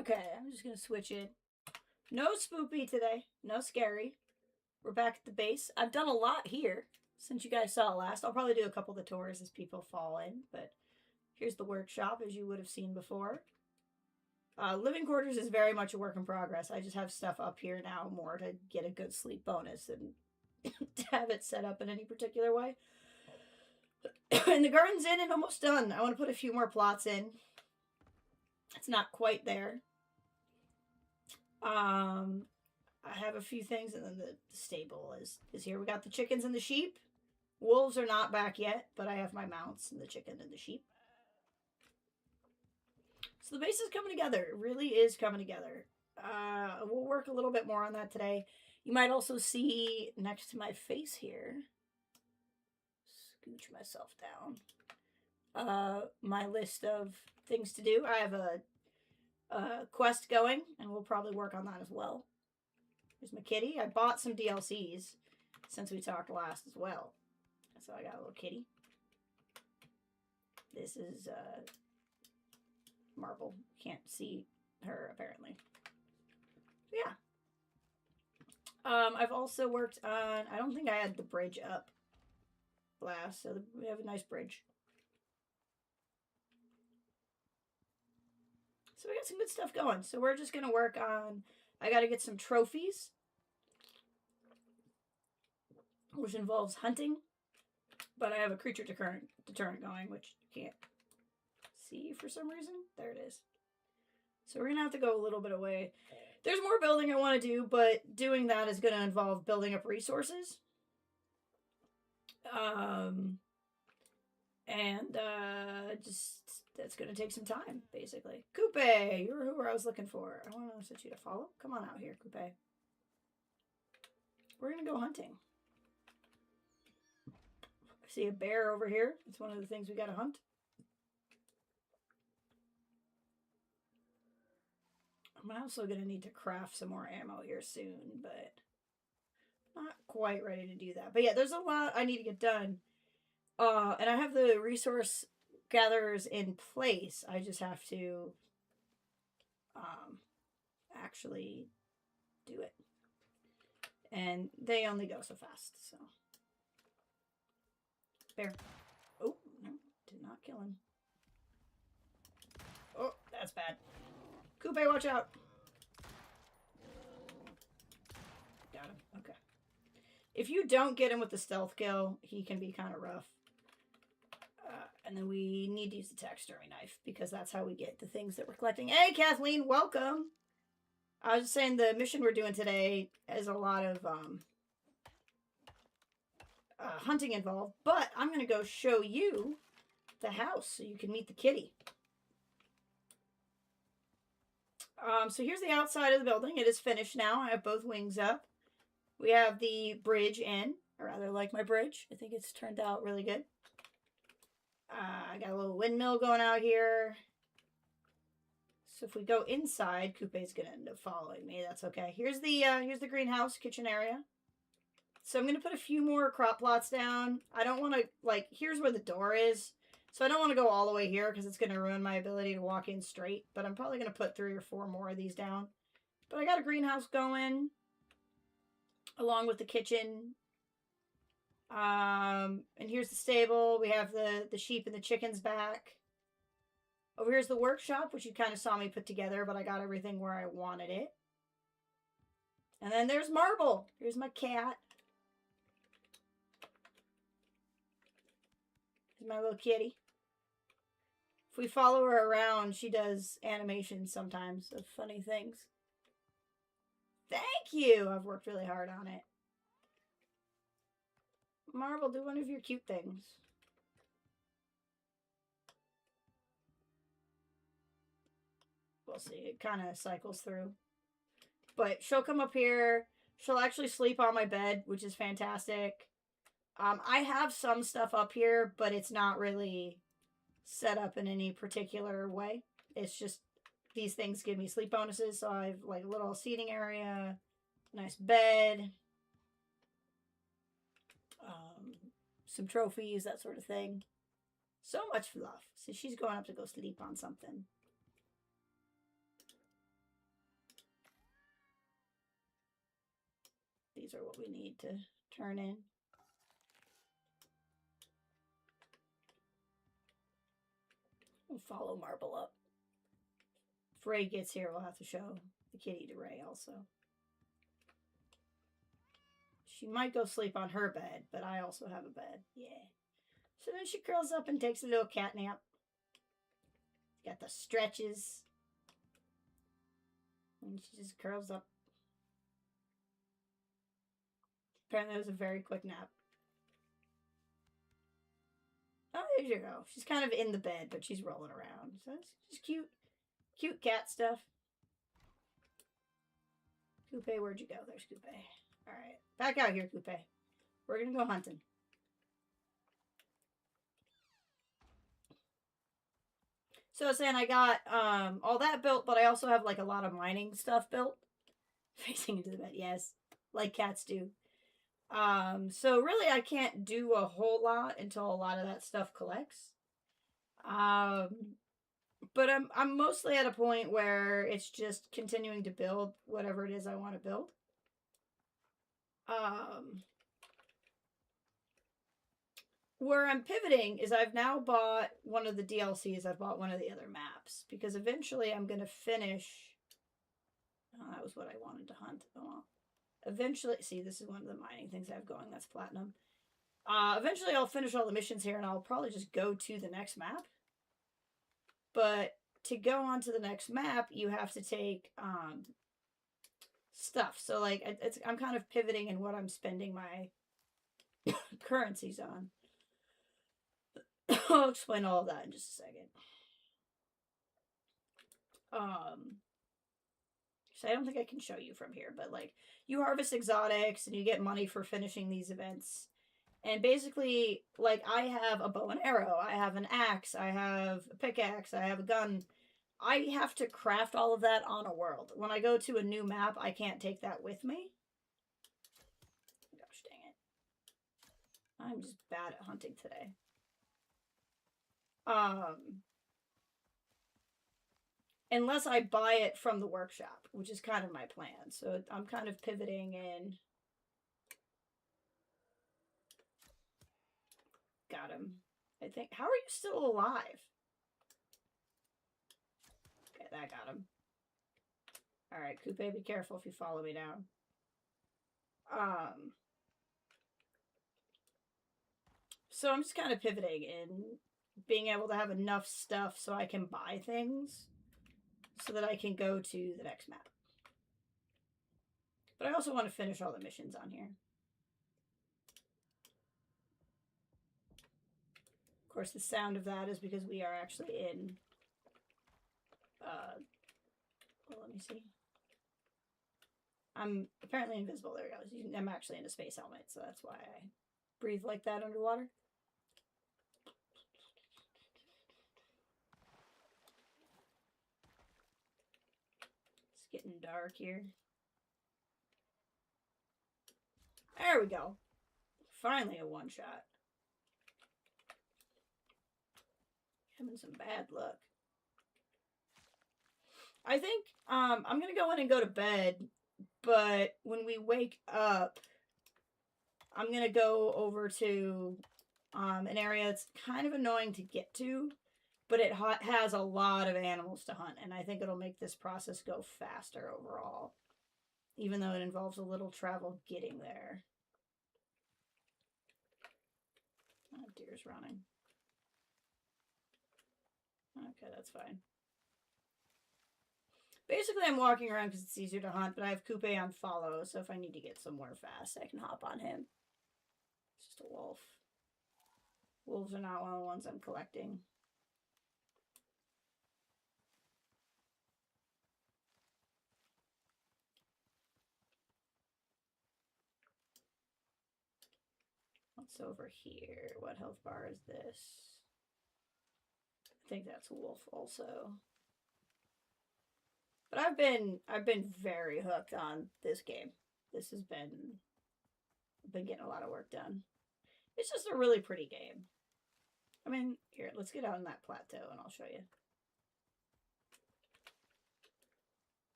Okay, I'm just gonna switch it. No spoopy today. No scary. We're back at the base. I've done a lot here since you guys saw last. I'll probably do a couple of the tours as people fall in, but here's the workshop as you would have seen before. Living quarters is very much a work in progress. I just have stuff up here now more to get a good sleep bonus and to have it set up in any particular way. And the garden's in and almost done. I want to put a few more plots in. It's not quite there. I have a few things, and then the stable is here. We got the chickens and the sheep. Wolves are not back yet, but I have my mounts and the chicken and the sheep. So the base is coming together. It really is coming together. We'll work a little bit more on that today. You might also see next to my face here, scooch myself down, my list of things to do. I have a quest going, and we'll probably work on that as well. Here's my kitty. I bought some DLCs since we talked last as well. So I got a little kitty. This is Marble. Can't see her apparently. Yeah. I've also worked on, I don't think I had the bridge up last, so we have a nice bridge. So we got some good stuff going. So we're just going to work on, I got to get some trophies, which involves hunting. But I have a creature deterrent going, which you can't see for some reason. There it is. So we're going to have to go a little bit away. There's more building I want to do, but doing that is going to involve building up resources. Just, that's going to take some time, basically. Coupe, you're who I was looking for. I want to set you to follow. Come on out here, Coupe. We're going to go hunting. I see a bear over here. It's one of the things we got to hunt. I'm also going to need to craft some more ammo here soon, but not quite ready to do that. But yeah, there's a lot I need to get done. And I have the resource gatherers in place. I just have to actually do it. And they only go so fast, so. Bear. Oh, no, did not kill him. Oh, that's bad. Coupe, watch out. Got him. Okay. If you don't get him with the stealth kill, he can be kind of rough. And then we need to use the taxidermy knife because that's how we get the things that we're collecting. Hey, Kathleen, welcome. I was just saying the mission we're doing today has a lot of hunting involved, but I'm going to go show you the house so you can meet the kitty. So here's the outside of the building. It is finished now. I have both wings up. We have the bridge in. I rather like my bridge. I think it's turned out really good. I got a little windmill going out here. So if we go inside, Coupe's going to end up following me. That's okay. Here's the greenhouse kitchen area. So I'm going to put a few more crop plots down. I don't want to, like, here's where the door is. So I don't want to go all the way here because it's going to ruin my ability to walk in straight. But I'm probably going to put 3 or 4 more of these down. But I got a greenhouse going along with the kitchen. And here's the stable. We have the sheep and the chickens back. Over here's the workshop, which you kind of saw me put together, but I got everything where I wanted it. And then there's Marble. Here's my cat. Here's my little kitty. If we follow her around, she does animations sometimes of funny things. Thank you! I've worked really hard on it. Marble, do one of your cute things. We'll see. It kind of cycles through. But she'll come up here. She'll actually sleep on my bed, which is fantastic. I have some stuff up here, but it's not really set up in any particular way. It's just these things give me sleep bonuses. So I have like a little seating area, nice bed. Some trophies, that sort of thing. So much fluff. So she's going up to go sleep on something. these are what we need to turn in. We'll follow Marble up. If Ray gets here, we'll have to show the kitty to Ray also. She might go sleep on her bed, but I also have a bed. Yeah. So then she curls up and takes a little cat nap. Got the stretches. And she just curls up. Apparently it was a very quick nap. Oh, there you go. She's kind of in the bed, but she's rolling around. So it's just cute. Cute cat stuff. Coupe, where'd you go? There's Coupe. Alright. Back out here, Coupe. We're gonna go hunting. So I was saying I got all that built, but I also have like a lot of mining stuff built. Facing into the bed, yes. Like cats do. So really I can't do a whole lot until a lot of that stuff collects. But I'm mostly at a point where it's just continuing to build whatever it is I want to build. Where I'm pivoting is I've now bought one of the DLCs. I've bought one of the other maps because eventually I'm going to finish. Oh, that was what I wanted to hunt. Oh, well. Eventually, see, this is one of the mining things I have going. That's platinum. Eventually I'll finish all the missions here and I'll probably just go to the next map. But to go on to the next map, you have to take stuff. So like I'm kind of pivoting in what I'm spending my currencies on. I'll explain all of that in just a second. So I don't think I can show you from here, but like you harvest exotics and you get money for finishing these events. And basically, like, I have a bow and arrow, I have an axe, I have a pickaxe, I have a gun. I have to craft all of that on a world. When I go to a new map, I can't take that with me. Gosh dang it. I'm just bad at hunting today. Unless I buy it from the workshop, which is kind of my plan. So I'm kind of pivoting in. Got him. I think. How are you still alive? Okay, that got him. Alright, Coupe, be careful if you follow me down. So I'm just kind of pivoting in being able to have enough stuff so I can buy things so that I can go to the next map. But I also want to finish all the missions on here. Of course, the sound of that is because we are actually in, well, let me see. I'm apparently invisible. There we go. I'm actually in a space helmet, so that's why I breathe like that underwater. It's getting dark here. There we go. Finally a one-shot. Having some bad luck. I think I'm going to go in and go to bed, but when we wake up, I'm going to go over to an area that's kind of annoying to get to, but it has a lot of animals to hunt, and I think it'll make this process go faster overall, even though it involves a little travel getting there. Oh, deer's running. Okay, that's fine. Basically, I'm walking around because it's easier to hunt, but I have Coupe on follow, so if I need to get somewhere fast, I can hop on him. It's just a wolf. Wolves are not one of the ones I'm collecting. What's over here? What health bar is this? I think that's wolf also. But I've been very hooked on this game. This has been, I've been getting a lot of work done. It's just a really pretty game. I mean, here, let's get out on that plateau and I'll show you.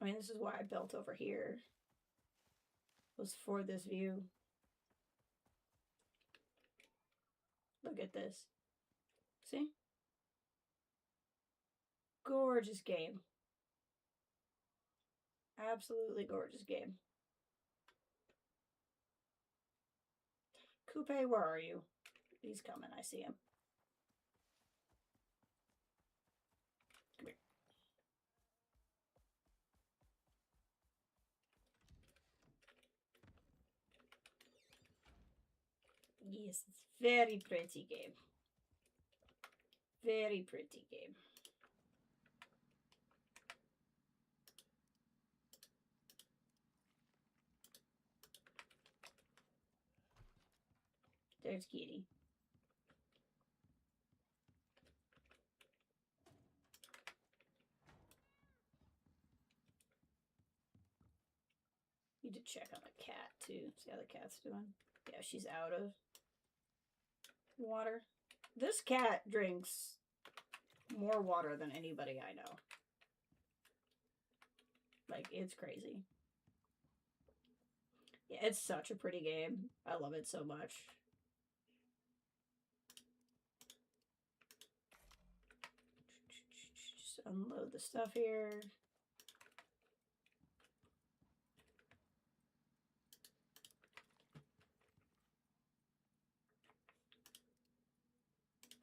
I mean, this is why I built over here. Was for this view. Look at this. See? Gorgeous game. Absolutely gorgeous game. Coupe, where are you? He's coming. I see him. Come here. Yes, it's very pretty game. Very pretty game. There's Kitty. Need to check on the cat too. See how the cat's doing. Yeah, she's out of water. This cat drinks more water than anybody I know. Like, it's crazy. Yeah, it's such a pretty game. I love it so much. Just unload the stuff here.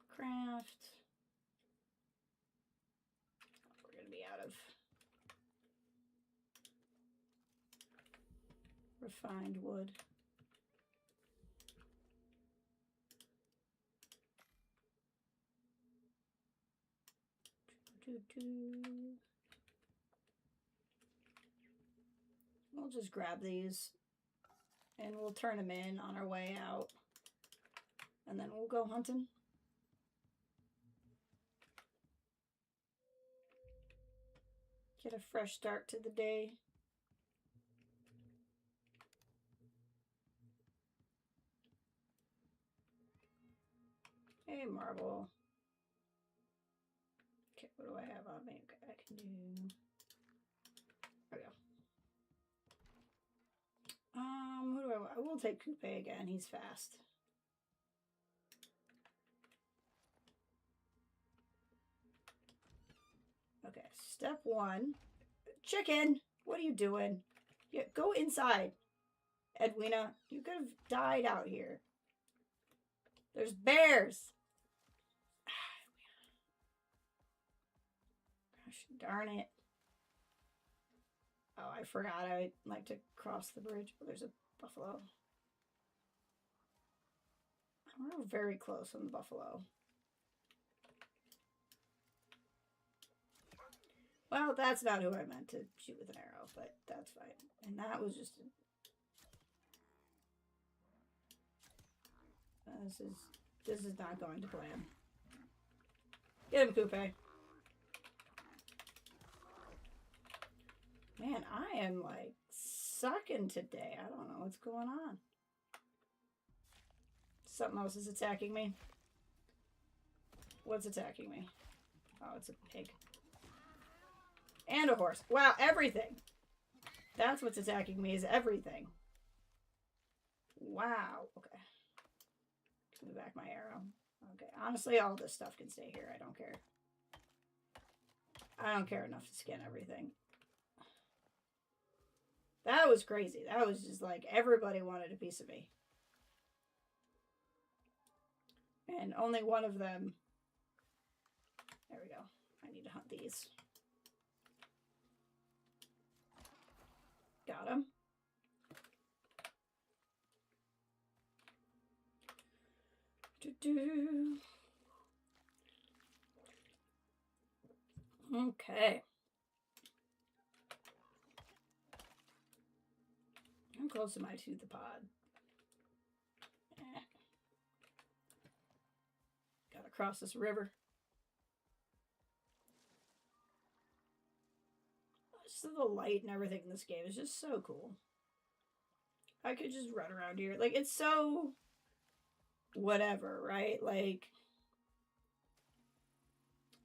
Craft. We're going to be out of refined wood. We'll just grab these and we'll turn them in on our way out. And then we'll go hunting. Get a fresh start to the day. Hey, marble. Okay, what do I have on me? Okay, I can do... There we go. Who do I want? I will take Coupe again. He's fast. Okay, step one. Chicken! What are you doing? Yeah, go inside. Edwina, you could have died out here. There's bears! Gosh darn it. Oh, I forgot I like to cross the bridge. Oh, there's a buffalo. We're very close on the buffalo. Well, that's not who I meant to shoot with an arrow, but that's fine. And that was just... This is not going to plan. Get him, Coupe. Man, I am like sucking today. I don't know what's going on. Something else is attacking me. What's attacking me? Oh, it's a pig. And a horse. Wow, everything. That's what's attacking me, is everything. Wow. Okay. Give me back my arrow. Okay. Honestly, all this stuff can stay here. I don't care. I don't care enough to skin everything. That was crazy. That was just like everybody wanted a piece of me. And only one of them. There we go. I need to hunt these. Got him. Okay. How close am I to the pod? Gotta cross this river. Just the light and everything in this game is just so cool. I could just run around here. Like, it's so... whatever, right? Like...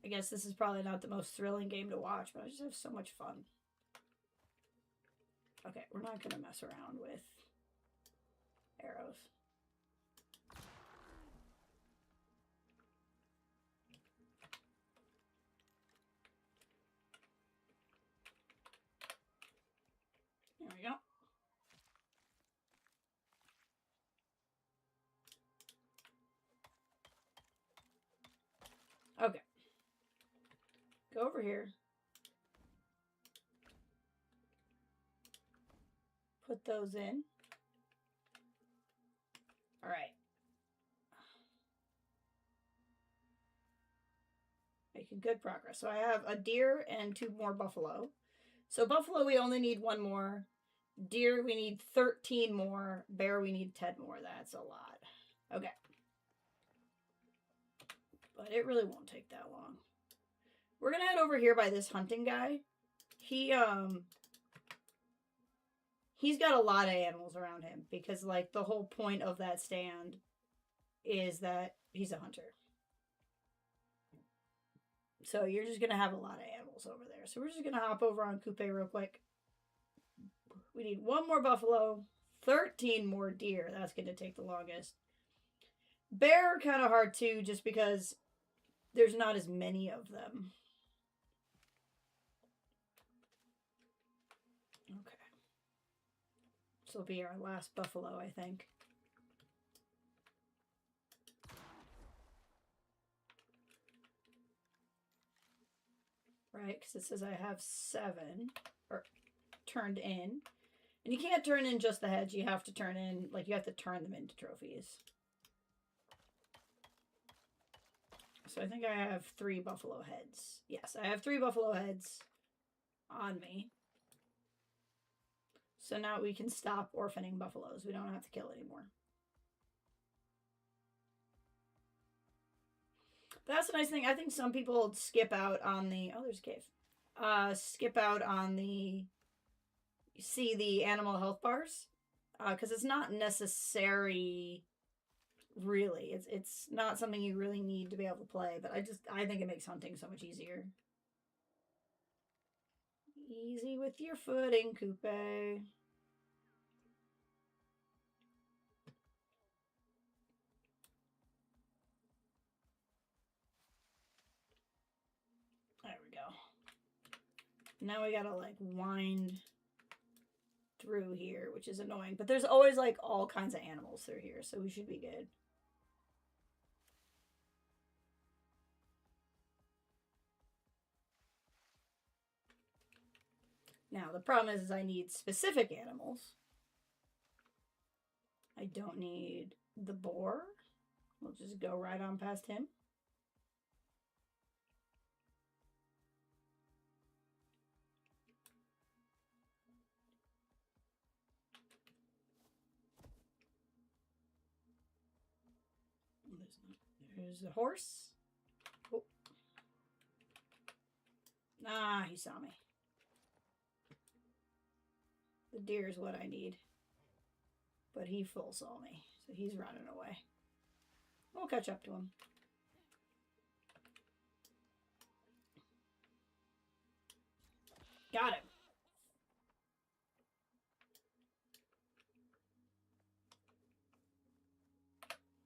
I guess this is probably not the most thrilling game to watch, but I just have so much fun. Okay, we're not going to mess around with arrows. There we go. Okay. Go over here. Put those in. All right. Making good progress. So I have a deer and 2 more buffalo. So buffalo, we only need 1 more. Deer, we need 13 more. Bear, we need 10 more. That's a lot. Okay. But it really won't take that long. We're going to head over here by this hunting guy. He's got a lot of animals around him because, like, the whole point of that stand is that he's a hunter. So you're just going to have a lot of animals over there. So we're just going to hop over on Coupe real quick. We need 1 more buffalo, 13 more deer. That's going to take the longest. Bear, kind of hard too, just because there's not as many of them. Okay. This will be our last buffalo, I think. Right, because it says I have 7 or turned in. And you can't turn in just the heads. You have to turn in, like, you have to turn them into trophies. So I think I have 3 buffalo heads. Yes, I have 3 buffalo heads on me. So now we can stop orphaning buffaloes. We don't have to kill anymore. But that's a nice thing. I think some people skip out on the... Oh, there's a cave. Skip out on the... You see the animal health bars? Because it's not necessary... Really, it's not something you really need to be able to play, but I think it makes hunting so much easier. Easy with your footing, Coupe. There we go. Now we gotta, like, wind through here, which is annoying, but there's always, like, all kinds of animals through here, so we should be good. Now, the problem is I need specific animals. I don't need the boar. We'll just go right on past him. There's the horse. Oh. Ah, he saw me. The deer is what I need. But he full saw me, so he's running away. We'll catch up to him. Got him.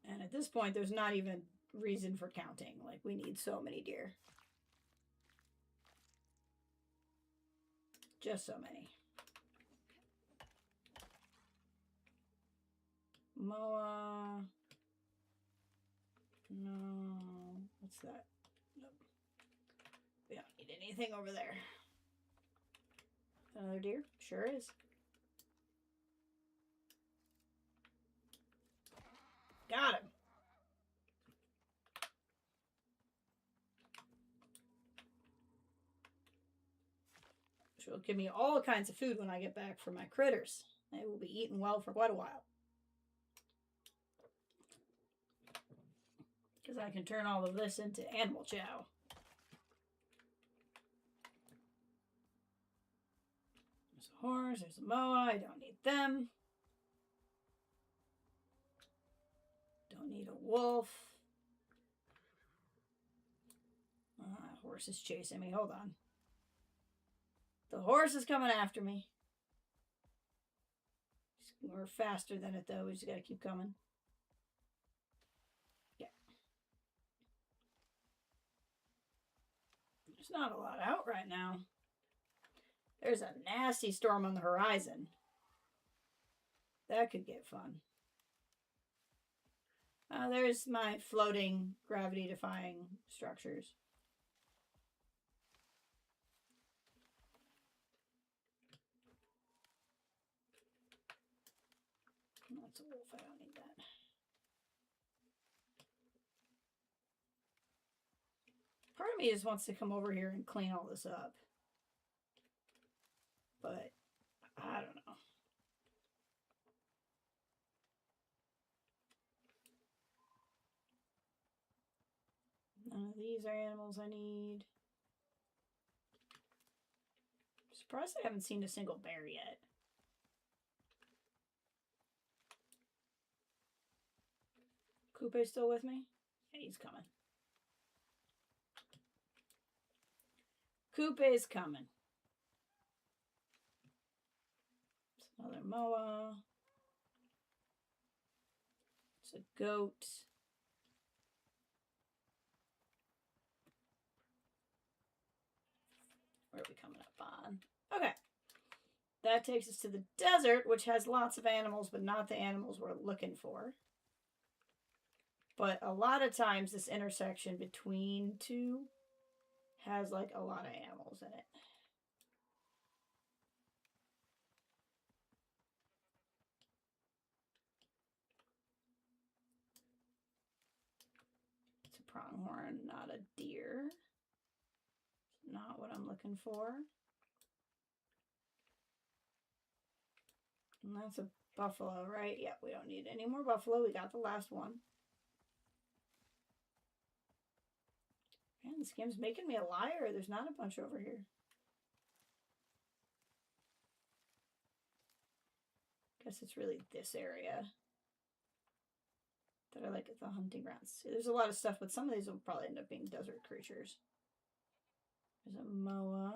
And at this point, there's not even reason for counting. Like, we need so many deer. Just so many. Moa. No. What's that? Nope. We don't need anything over there. Another deer? Sure is. Got him. Which will give me all kinds of food when I get back for my critters. They will be eating well for quite a while. Because I can turn all of this into animal chow. There's a horse, there's a moa, I don't need them. Don't need a wolf. Horse is chasing me, hold on. The horse is coming after me. We're faster than it, though. We just gotta keep coming. Yeah. There's not a lot out right now. There's a nasty storm on the horizon. That could get fun. There's my floating, gravity-defying structures. That's a wolf. I don't need that. Part of me just wants to come over here and clean all this up. But I don't know. None of these are animals I need. I'm surprised I haven't seen a single bear yet. Coupe's still with me? Yeah, he's coming. Coupe's coming. It's another moa. It's a goat. Where are we coming up on? Okay. That takes us to the desert, which has lots of animals, but not the animals we're looking for. But a lot of times this intersection between two has like a lot of animals in it. It's a pronghorn, not a deer. Not what I'm looking for. And that's a buffalo, right? Yeah, we don't need any more buffalo. We got the last one. Man, this game's making me a liar. There's not a bunch over here. Guess it's really this area that I like at the hunting grounds. See, there's a lot of stuff, but some of these will probably end up being desert creatures. There's a moa.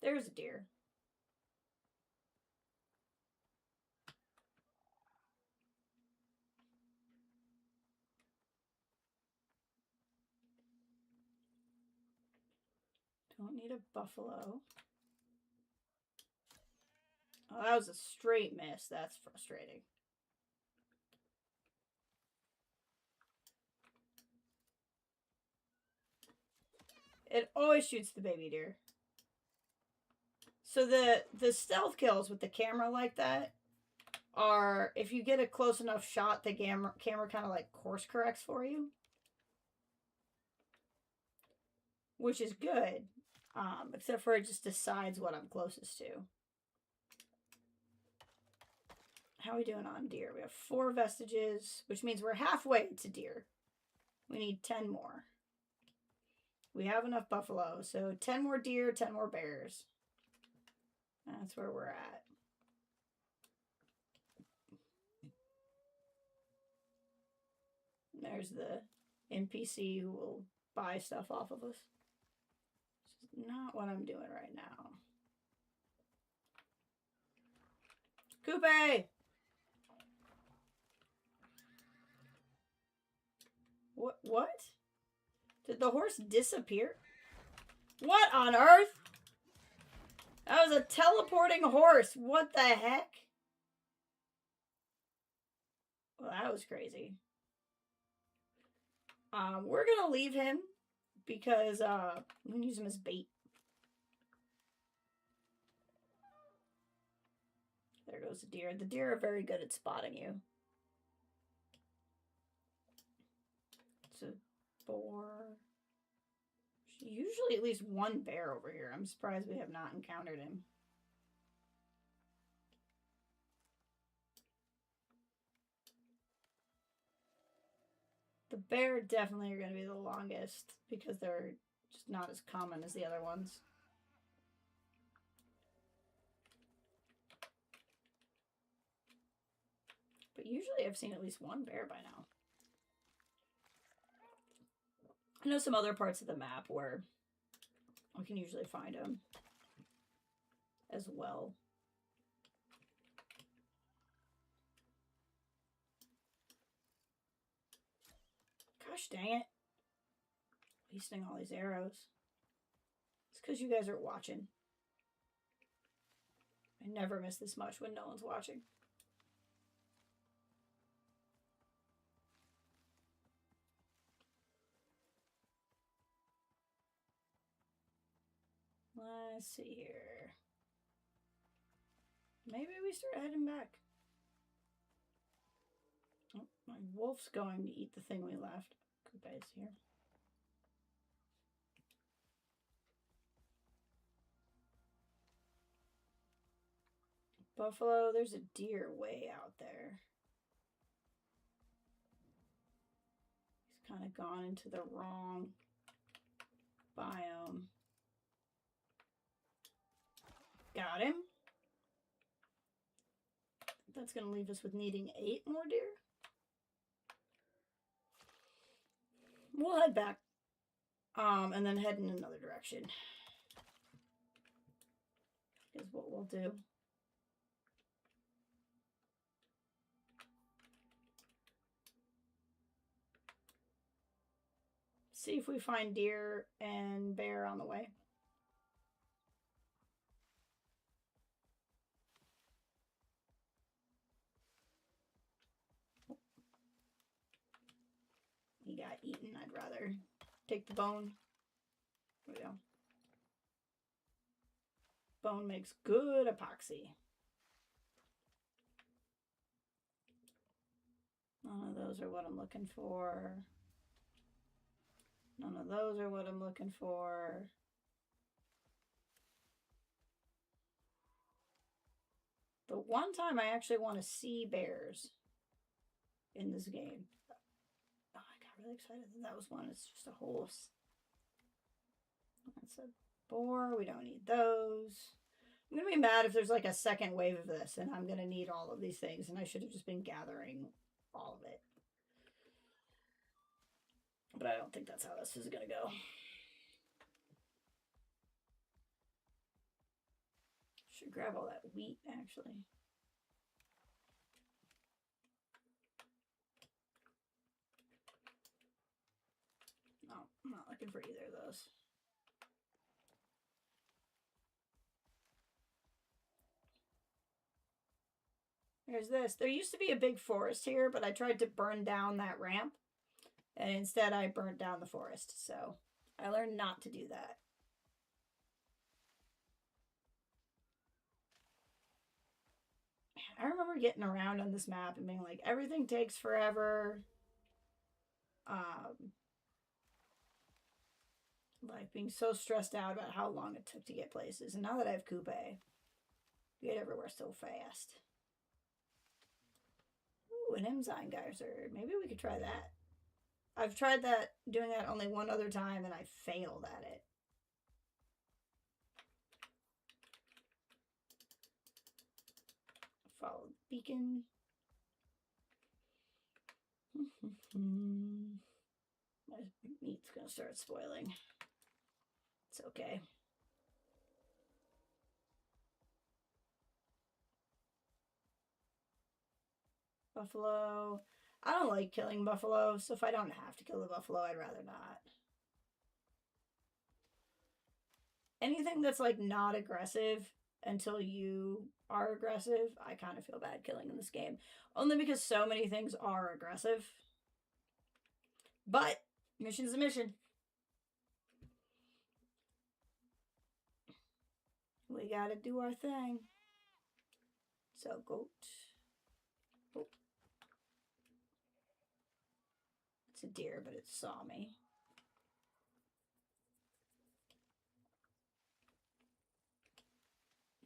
There's a deer. Don't need a buffalo. Oh, that was a straight miss. That's frustrating. It always shoots the baby deer. So the stealth kills with the camera like that are, if you get a close enough shot, the camera kind of like course corrects for you. Which is good. Except for it just decides what I'm closest to. How are we doing on deer? We have 4 vestiges, which means we're halfway to deer. We need 10 more. We have enough buffalo, so 10 more deer, 10 more bears. That's where we're at. There's the NPC who will buy stuff off of us. This is not what I'm doing right now. Coupe! What? Did the horse disappear? What on earth? That was a teleporting horse. What the heck? Well, that was crazy. We're gonna leave him because we can use him as bait. There goes the deer. The deer are very good at spotting you. It's a boar. Usually at least one bear over here. I'm surprised we have not encountered him. The bear definitely are going to be the longest because they're just not as common as the other ones. But usually I've seen at least one bear by now. I know some other parts of the map where we can usually find them as well. Gosh dang it. Wasting all these arrows. It's because you guys are watching. I never miss this much when no one's watching. Let's see here. Maybe we start heading back. Oh, my wolf's going to eat the thing we left. Coupe's here. Buffalo, there's a deer way out there. He's kind of gone into the wrong biome. Got him. That's going to leave us with needing 8 more deer. We'll head back. And then head in another direction. Is what we'll do. See if we find deer and bear on the way. He got eaten. I'd rather take the bone. There we go. Bone makes good epoxy. None of those are what I'm looking for. None of those are what I'm looking for. The one time I actually want to see bears in this game. Oh, I got really excited that that was one. It's just a horse. That's a boar. We don't need those. I'm going to be mad if there's like a second wave of this and I'm going to need all of these things and I should have just been gathering all of it. But I don't think that's how this is going to go. Should grab all that wheat, actually. No, I'm not looking for either of those. Here's this. There used to be a big forest here, but I tried to burn down that ramp. And instead I burnt down the forest. So I learned not to do that. I remember getting around on this map and being like, everything takes forever. Like being so stressed out about how long it took to get places. And now that I have Coupe, we get everywhere so fast. Ooh, an enzyme geyser. Maybe we could try that. I've tried that, doing that only one other time, and I failed at it. Follow the beacon. My meat's gonna start spoiling. It's okay. Buffalo. I don't like killing buffalo, so if I don't have to kill the buffalo, I'd rather not. Anything that's like not aggressive until you are aggressive, I kind of feel bad killing in this game. Only because so many things are aggressive. But mission's a mission. We gotta do our thing. So goat. Oh. It's a deer, but it saw me.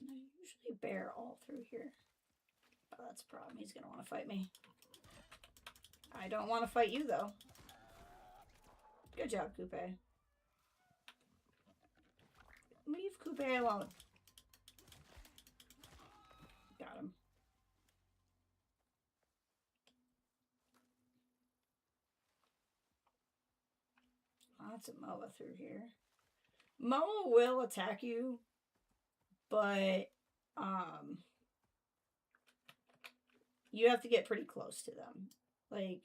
I usually bear all through here. Oh, that's a problem. He's gonna want to fight me. I don't want to fight you, though. Good job, Coupe. Leave Coupe alone. Got him. Lots of Moa through here. Moa will attack you, but you have to get pretty close to them. Like,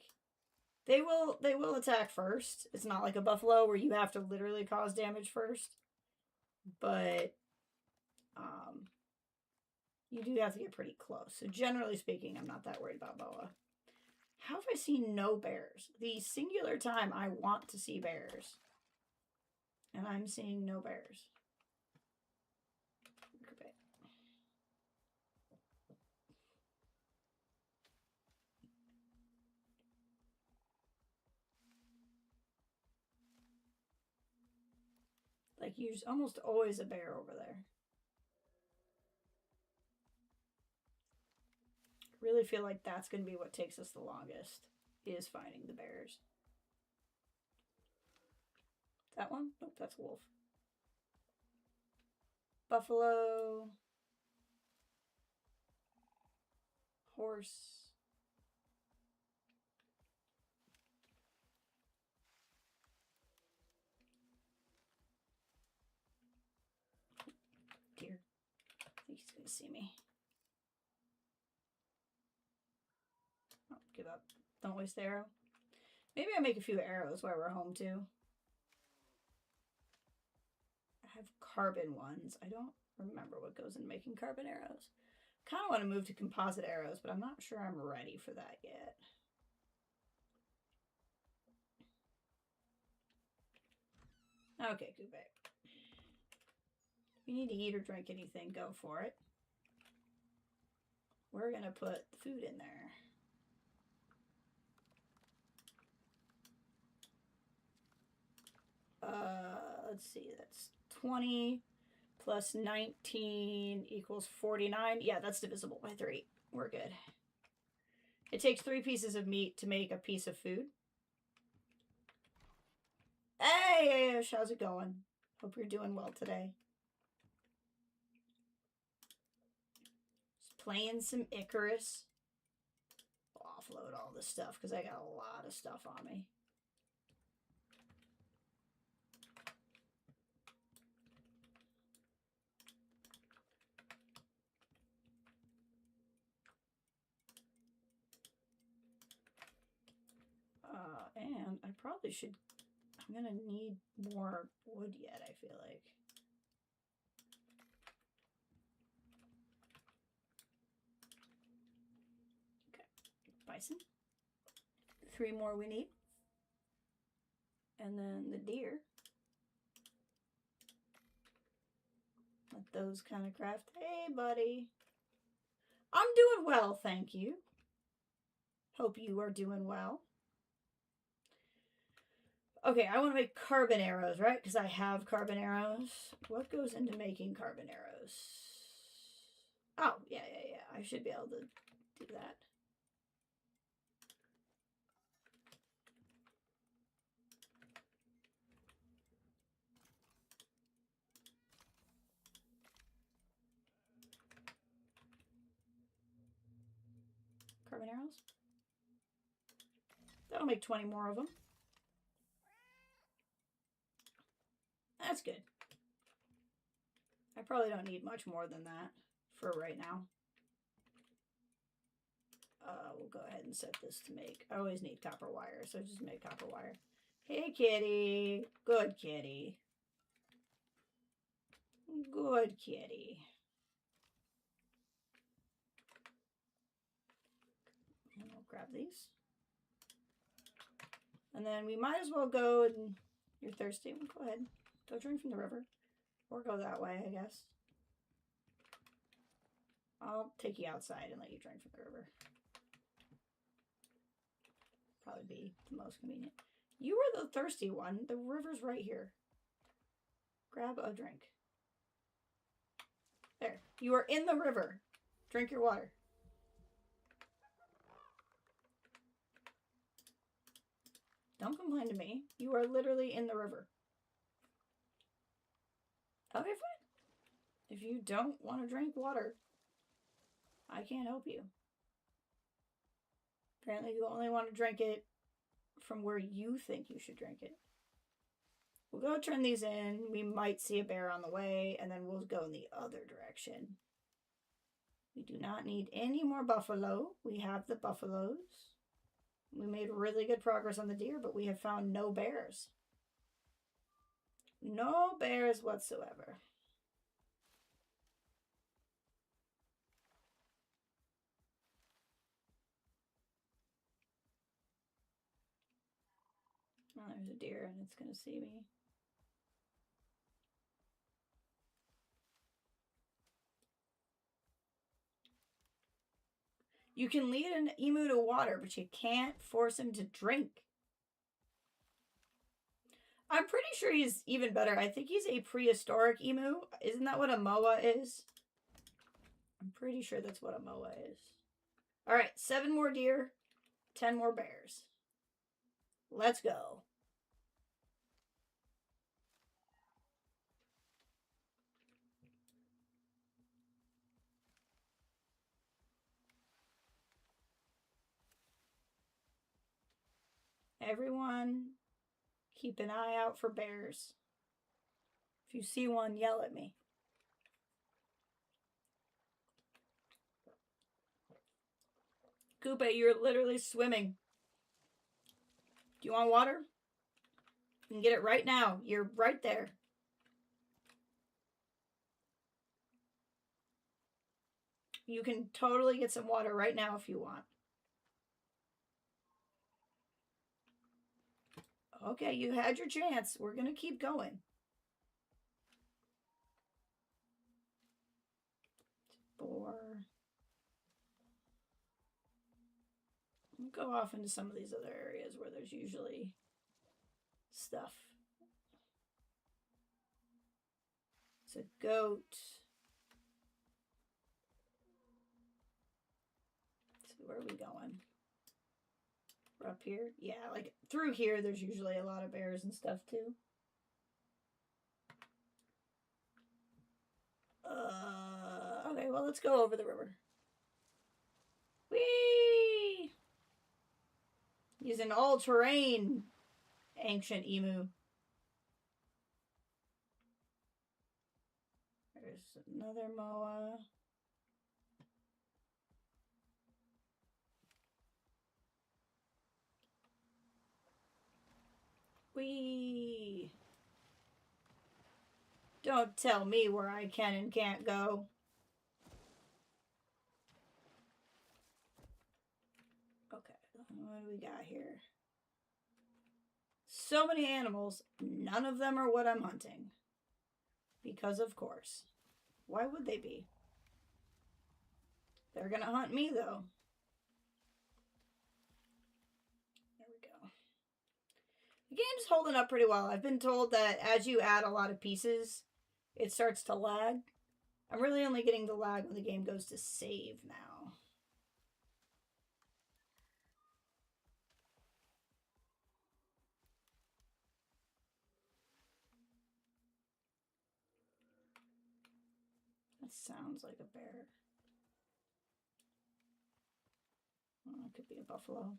They will attack first. It's not like a buffalo where you have to literally cause damage first. But you do have to get pretty close. So generally speaking, I'm not that worried about boa. How have I seen no bears? The singular time I want to see bears. And I'm seeing no bears. Okay. Like, there's almost always a bear over there. I really feel like that's going to be what takes us the longest, is finding the bears. That one? Nope, that's wolf. Buffalo. Horse. Deer. I think he's going to see me. Oh, give up. Don't waste the arrow. Maybe I make a few arrows while we're home too. I have carbon ones. I don't remember what goes in making carbon arrows. Kind of want to move to composite arrows, but I'm not sure I'm ready for that yet. Okay, go back. If you need to eat or drink anything, go for it. We're going to put the food in there. Let's see, that's 20 plus 19 equals 49. Yeah, that's divisible by 3. We're good. It takes 3 pieces of meat to make a piece of food. Hey, Ash, how's it going? Hope you're doing well today. Just playing some Icarus. I'll offload all this stuff because I got a lot of stuff on me. And I probably should, I'm gonna need more wood yet, I feel like. Okay, bison. 3 more we need. And then the deer. Let those kind of craft. Hey, buddy. I'm doing well, thank you. Hope you are doing well. Okay, I want to make carbon arrows, right? Because I have carbon arrows. What goes into making carbon arrows? Oh, yeah. I should be able to do that. Carbon arrows. That'll make 20 more of them. That's good. I probably don't need much more than that for right now. We'll go ahead and set this to make. I always need copper wire, so just make copper wire. Hey, kitty. Good kitty. Good kitty. And we'll grab these. And then we might as well go and... You're thirsty? Well, go ahead. Go drink from the river. Or go that way, I guess. I'll take you outside and let you drink from the river. Probably be the most convenient. You were the thirsty one. The river's right here. Grab a drink. There. You are in the river. Drink your water. Don't complain to me. You are literally in the river. Okay, fine. If you don't want to drink water, I can't help you. Apparently you only want to drink it from where you think you should drink it. We'll go turn these in. We might see a bear on the way, and then we'll go in the other direction. We do not need any more buffalo. We have the buffaloes. We made really good progress on the deer, but we have found no bears. No bears whatsoever. Oh, there's a deer and it's going to see me. You can lead an emu to water, but you can't force him to drink. I'm pretty sure he's even better. I think he's a prehistoric emu. Isn't that what a moa is? I'm pretty sure that's what a moa is. All right, 7 more deer, 10 more bears. Let's go. Everyone, keep an eye out for bears. If you see one, yell at me. Koopa, you're literally swimming. Do you want water? You can get it right now. You're right there. You can totally get some water right now if you want. Okay, you had your chance. We're going to keep going. We'll go off into some of these other areas where there's usually stuff. It's a goat. So where are we going? We're up here? Yeah, like through here there's usually a lot of bears and stuff too. Okay, well let's go over the river. Whee! He's an all-terrain ancient emu. There's another moa. Whee! Don't tell me where I can and can't go. Okay, what do we got here? So many animals, none of them are what I'm hunting. Because of course. Why would they be? They're gonna hunt me though. There we go. The game's holding up pretty well. I've been told that as you add a lot of pieces, it starts to lag. I'm really only getting the lag when the game goes to save now. That sounds like a bear. Oh, it could be a buffalo.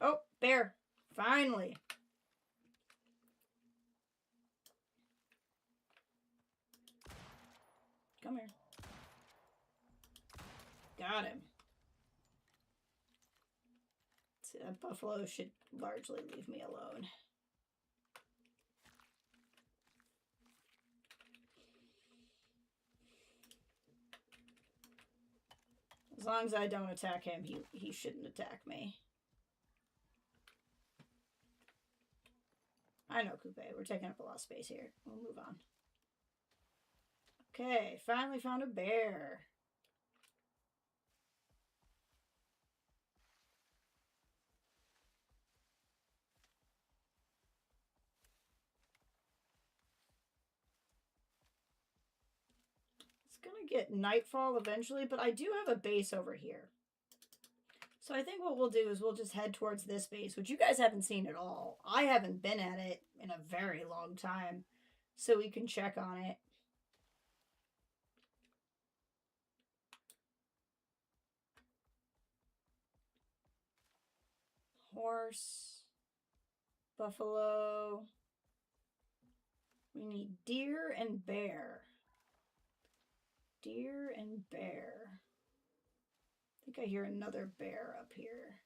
Oh, bear. Finally. Come here. Got him. See, that buffalo should largely leave me alone. As long as I don't attack him, he shouldn't attack me. I know, Coupe. We're taking up a lot of space here. We'll move on. Okay, finally found a bear. It's gonna get nightfall eventually, but I do have a base over here. So I think what we'll do is we'll just head towards this base, which you guys haven't seen at all. I haven't been at it in a very long time, so we can check on it. Horse, buffalo. We need deer and bear. Deer and bear. I think I hear another bear up here.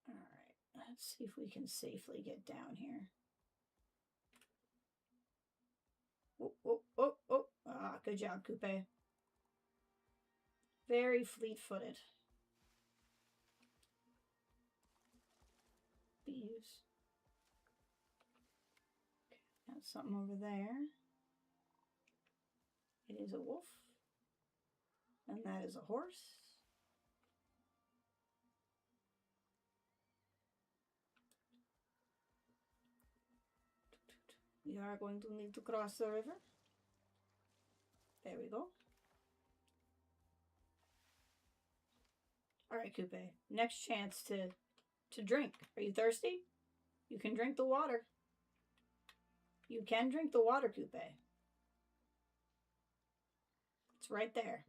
All right, let's see if we can safely get down here. Oh, oh, oh, oh. Ah, good job, Coupe. Very fleet-footed. Bees. Okay, got something over there. It is a wolf. And that is a horse. We are going to need to cross the river. There we go. All right, Coupe. Next chance to drink. Are you thirsty? You can drink the water. You can drink the water, Coupe. It's right there.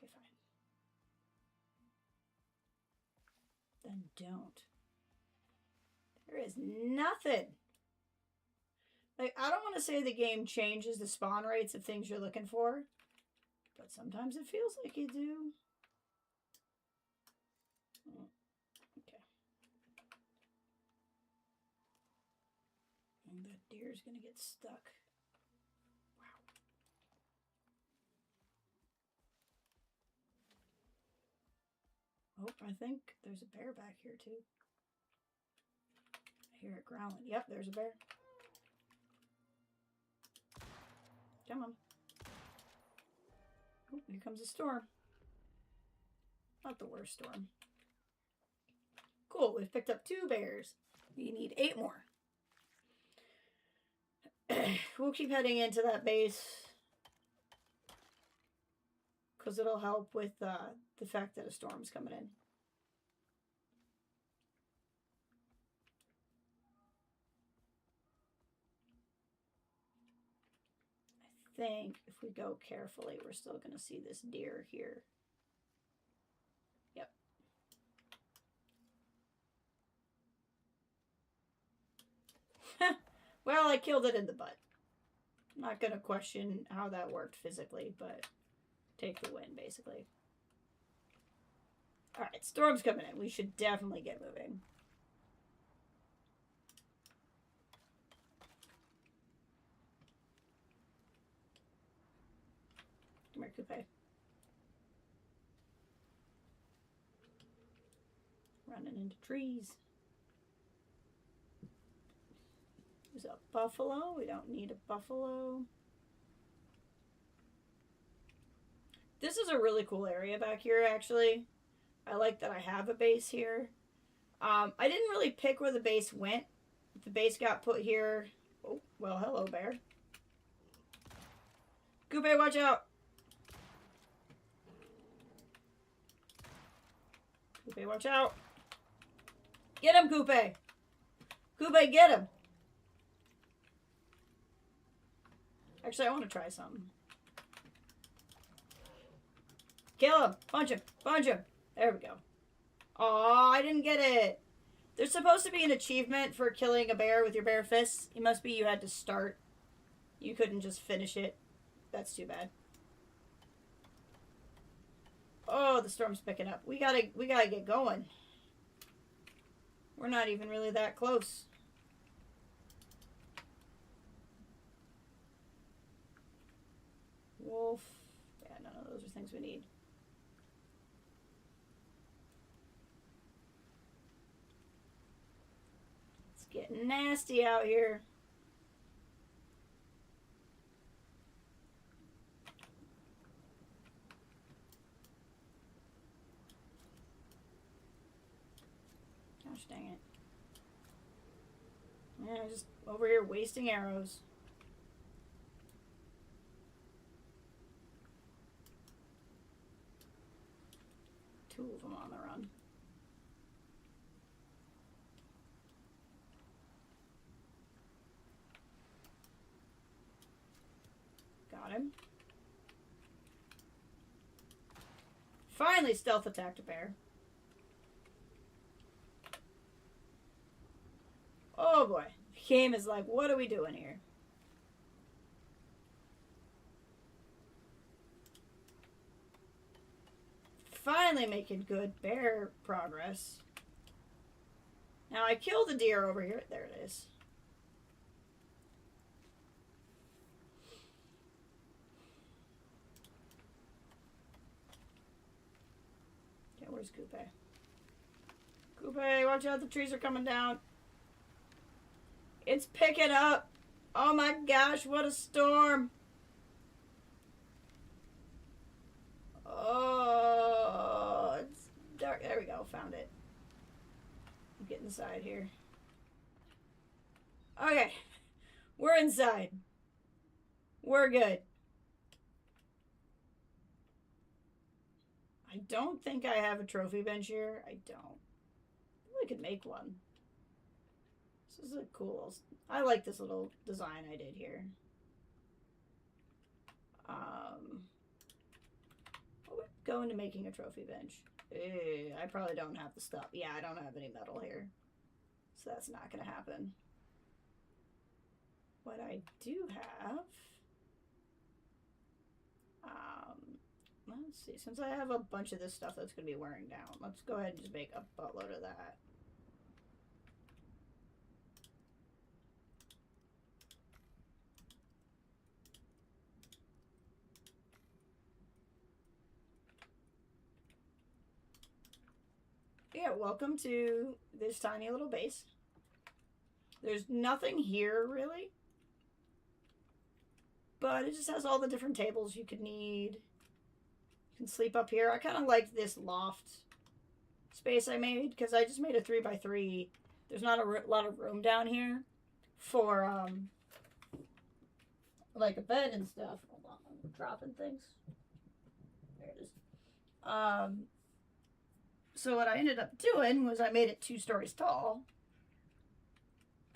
Okay, fine. Then don't. There is nothing. Like, I don't want to say the game changes the spawn rates of things you're looking for, but sometimes it feels like you do. Okay. And that deer's gonna get stuck. Wow. Oh, I think there's a bear back here too. I hear it growling. Yep, there's a bear. Come on. Oh, here comes a storm. Not the worst storm. Cool, we've picked up 2 bears. We need 8 more. We'll keep heading into that base because it'll help with the fact that a storm's coming in. I think if we go carefully, we're still going to see this deer here. Yep. Well, I killed it in the butt. I'm not going to question how that worked physically, but take the win, basically. Alright, storm's coming in. We should definitely get moving. Come here, Coupe. Running into trees. There's a buffalo. We don't need a buffalo. This is a really cool area back here, actually. I like that I have a base here. I didn't really pick where the base went. The base got put here. Oh, well, hello, bear. Coupe, watch out. Coupe, watch out. Get him, Coupe. Coupe, get him. Actually, I want to try something. Kill him. Punch him. Punch him. There we go. Aw, I didn't get it. There's supposed to be an achievement for killing a bear with your bare fists. It must be you had to start. You couldn't just finish it. That's too bad. Oh, the storm's picking up. We gotta get going. We're not even really that close. Wolf. Yeah, none of those are things we need. It's getting nasty out here. Gosh dang it. Yeah, just over here wasting arrows. Two of them on the run. Got him. Finally stealth attacked a bear. game is like, what are we doing here? Finally making good bear progress. Now I killed the deer over here. There it is. Okay, where's Coupe? Coupe, watch out, the trees are coming down. It's picking up. Oh my gosh, what a storm. Oh, it's dark. There we go, found it. I'm getting inside here. Okay, we're inside. We're good. I don't think I have a trophy bench here. I don't. I could make one. This is a cool. I like this little design I did here. We'll go into making a trophy bench. I probably don't have the stuff. Yeah, I don't have any metal here, so that's not gonna happen. What I do have, let's see. Since I have a bunch of this stuff that's gonna be wearing down, let's go ahead and just make a buttload of that. Yeah, welcome to this tiny little base. There's nothing here, really. But it just has all the different tables you could need. You can sleep up here. I kind of like this loft space I made, because I just made a 3x3. There's not a lot of room down here for, like a bed and stuff. Hold on, I'm dropping things. There it is. So what I ended up doing was I made it 2 stories tall.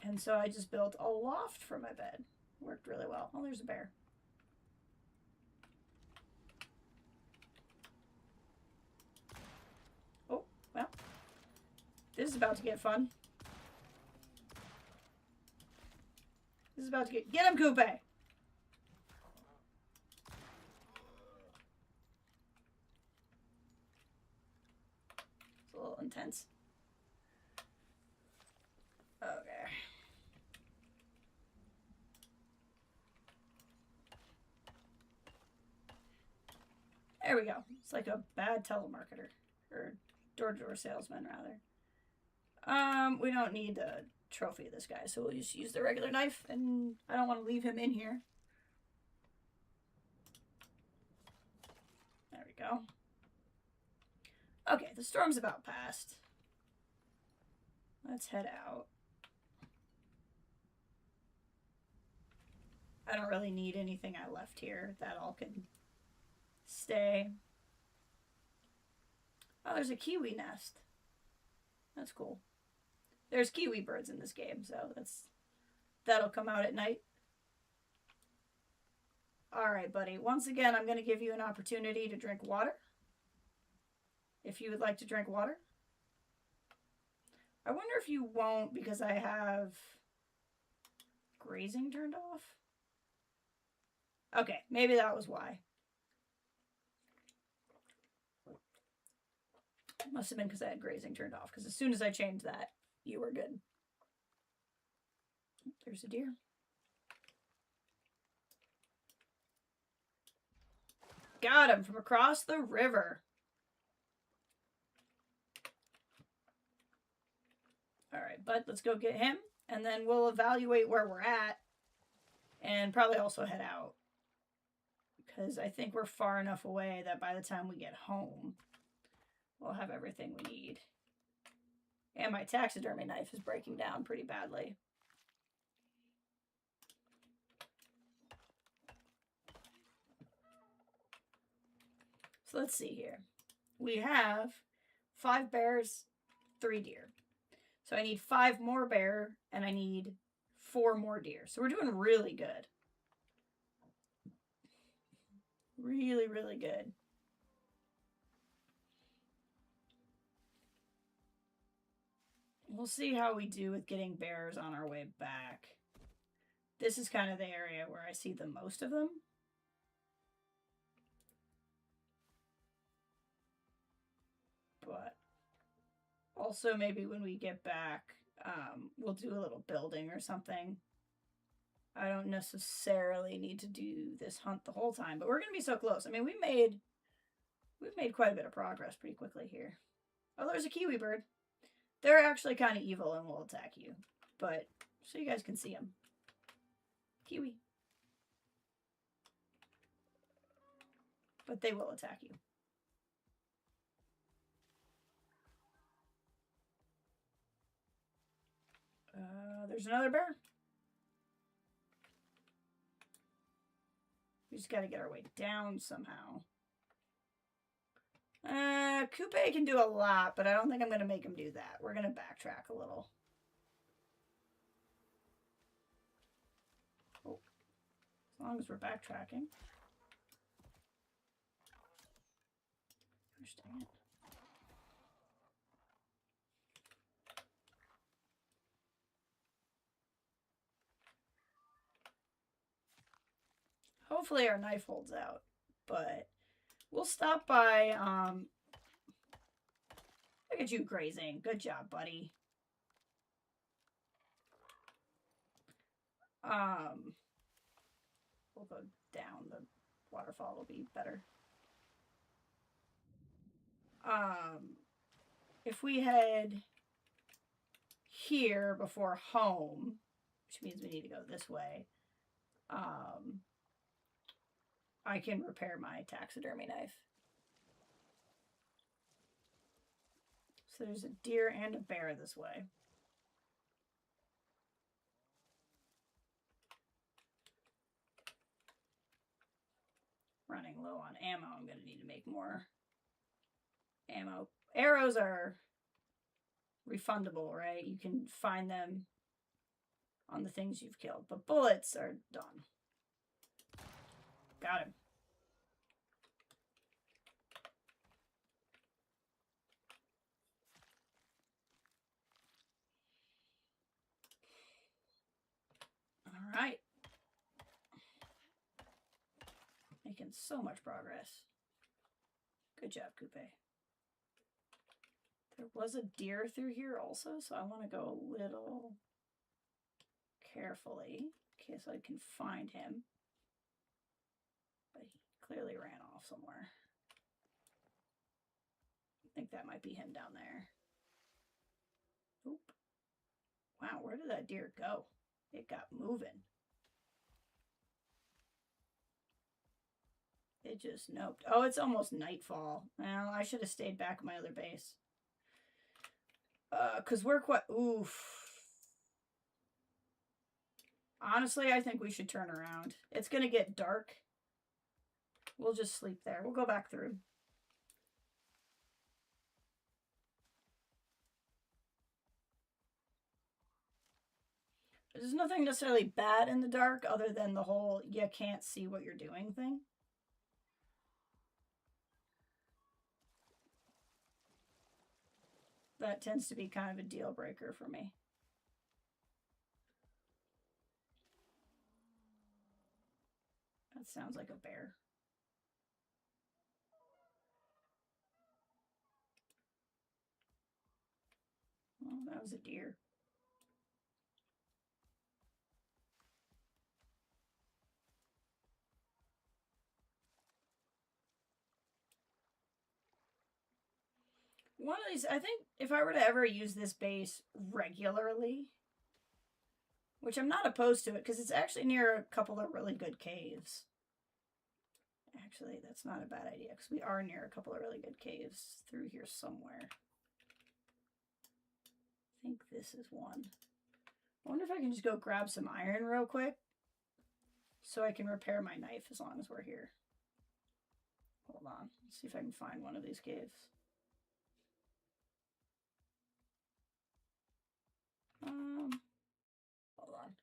And so I just built a loft for my bed. Worked really well. Oh, there's a bear. Oh, well. This is about to get fun. This is about to get him, Coupe! It's a little intense. Okay. There we go. It's like a bad telemarketer. Or door-to-door salesman, rather. We don't need the trophy of this guy, so we'll just use the regular knife, and I don't want to leave him in here. There we go. Okay, the storm's about past. Let's head out. I don't really need anything I left here. That all can stay. Oh, there's a kiwi nest. That's cool. There's kiwi birds in this game, so that'll come out at night. Alright, buddy. Once again, I'm going to give you an opportunity to drink water. If you would like to drink water. I wonder if you won't because I have grazing turned off. Okay, maybe that was why. It must have been because I had grazing turned off, because as soon as I changed that, you were good. There's a deer. Got him from across the river. Alright, bud, let's go get him, and then we'll evaluate where we're at, and probably also head out. Because I think we're far enough away that by the time we get home, we'll have everything we need. And my taxidermy knife is breaking down pretty badly. So let's see here. We have 5 bears, 3 deer. So I need 5 more bear, and I need 4 more deer. So we're doing really good. Really, really good. We'll see how we do with getting bears on our way back. This is kind of the area where I see the most of them. But also maybe when we get back, we'll do a little building or something. I don't necessarily need to do this hunt the whole time, but we're going to be so close. I mean, we've made quite a bit of progress pretty quickly here. Oh, there's a kiwi bird. They're actually kind of evil and will attack you, but so you guys can see them. Kiwi. But they will attack you. There's another bear. We just got to get our way down somehow. Coupe can do a lot, but I don't think I'm going to make him do that. We're going to backtrack a little. Oh. As long as we're backtracking. Gosh dang it. Hopefully our knife holds out, but we'll stop by, look at you grazing. Good job, buddy. We'll go down. The waterfall will be better. If we head here before home, which means we need to go this way, I can repair my taxidermy knife. So there's a deer and a bear this way. Running low on ammo. I'm going to need to make more ammo. Arrows are refundable, right? You can find them on the things you've killed. But bullets are done. Got him. All right. Making so much progress. Good job, Coupe. There was a deer through here also, so I want to go a little carefully in case I can find him. But he clearly ran off somewhere. I think that might be him down there. Oop. Wow, where did that deer go? It got moving. It just noped. Oh, it's almost nightfall. Well, I should have stayed back at my other base. Because we're quite... Oof. Honestly, I think we should turn around. It's going to get dark. We'll just sleep there. We'll go back through. There's nothing necessarily bad in the dark other than the whole you can't see what you're doing thing. That tends to be kind of a deal breaker for me. That sounds like a bear. Oh, that was a deer. One of these, I think if I were to ever use this base regularly, which I'm not opposed to it because it's actually near a couple of really good caves. Actually, that's not a bad idea because we are near a couple of really good caves through here somewhere. I think this is one. I wonder if I can just go grab some iron real quick so I can repair my knife as long as we're here. Hold on. Let's see if I can find one of these caves. Hold on.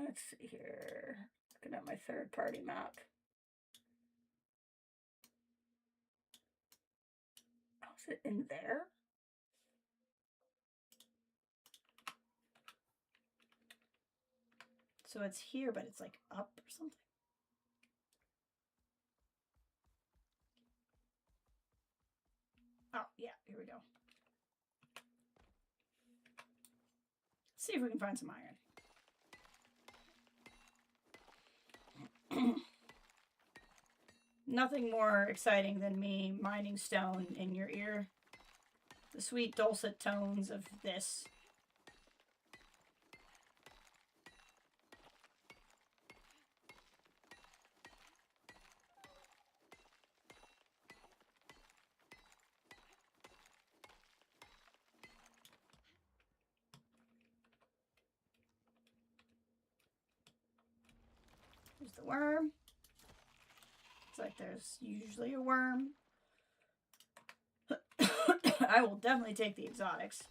Let's see here. Looking at my third-party map. it in there? So it's here, but it's like up or something. Oh, yeah, here we go. Let's see if we can find some iron. Nothing more exciting than me mining stone in your ear. The sweet dulcet tones of this. There's the worm. It's like there's usually a worm. I will definitely take the exotics.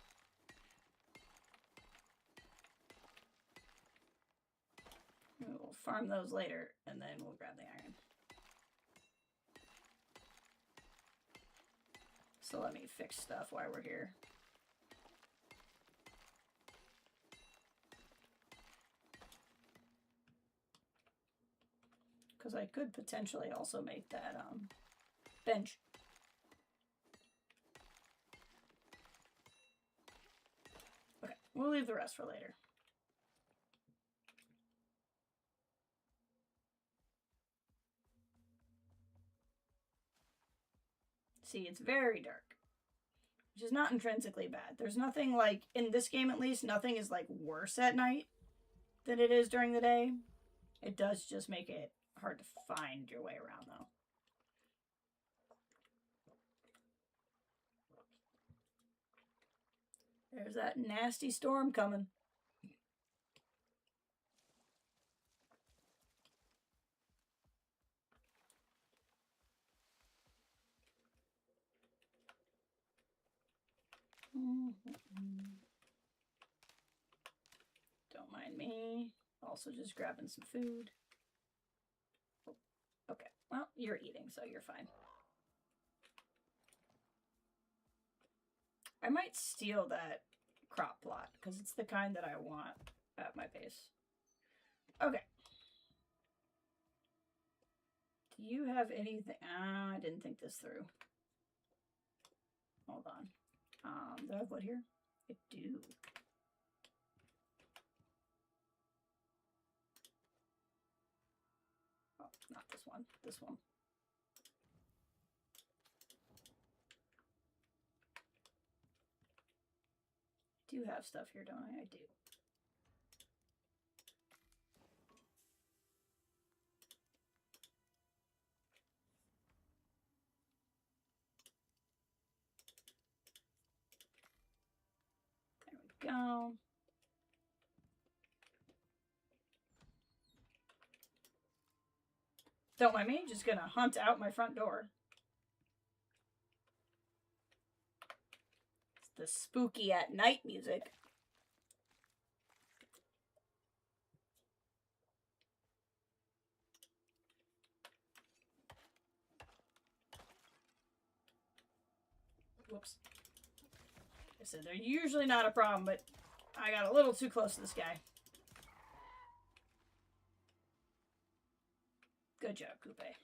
We'll farm those later, and then we'll grab the iron. So let me fix stuff while we're here. Because I could potentially also make that bench. Okay, we'll leave the rest for later. See, it's very dark, which is not intrinsically bad. There's nothing like, in this game at least, nothing is like worse at night than it is during the day. It does just make it hard to find your way around, though. There's that nasty storm coming. Don't mind me. Also just grabbing some food. Okay, well, you're eating, so you're fine. I might steal that crop plot, because it's the kind that I want at my base. Okay. Do you have anything? I didn't think this through. Hold on. Do I have wood here? I do. Oh, not this one. This one. I do have stuff here, don't I? I do. There we go. Don't mind me, just gonna hunt out my front door. It's the spooky at night music. Whoops. I said they're usually not a problem, but I got a little too close to this guy. Good job, Coupe. Okay.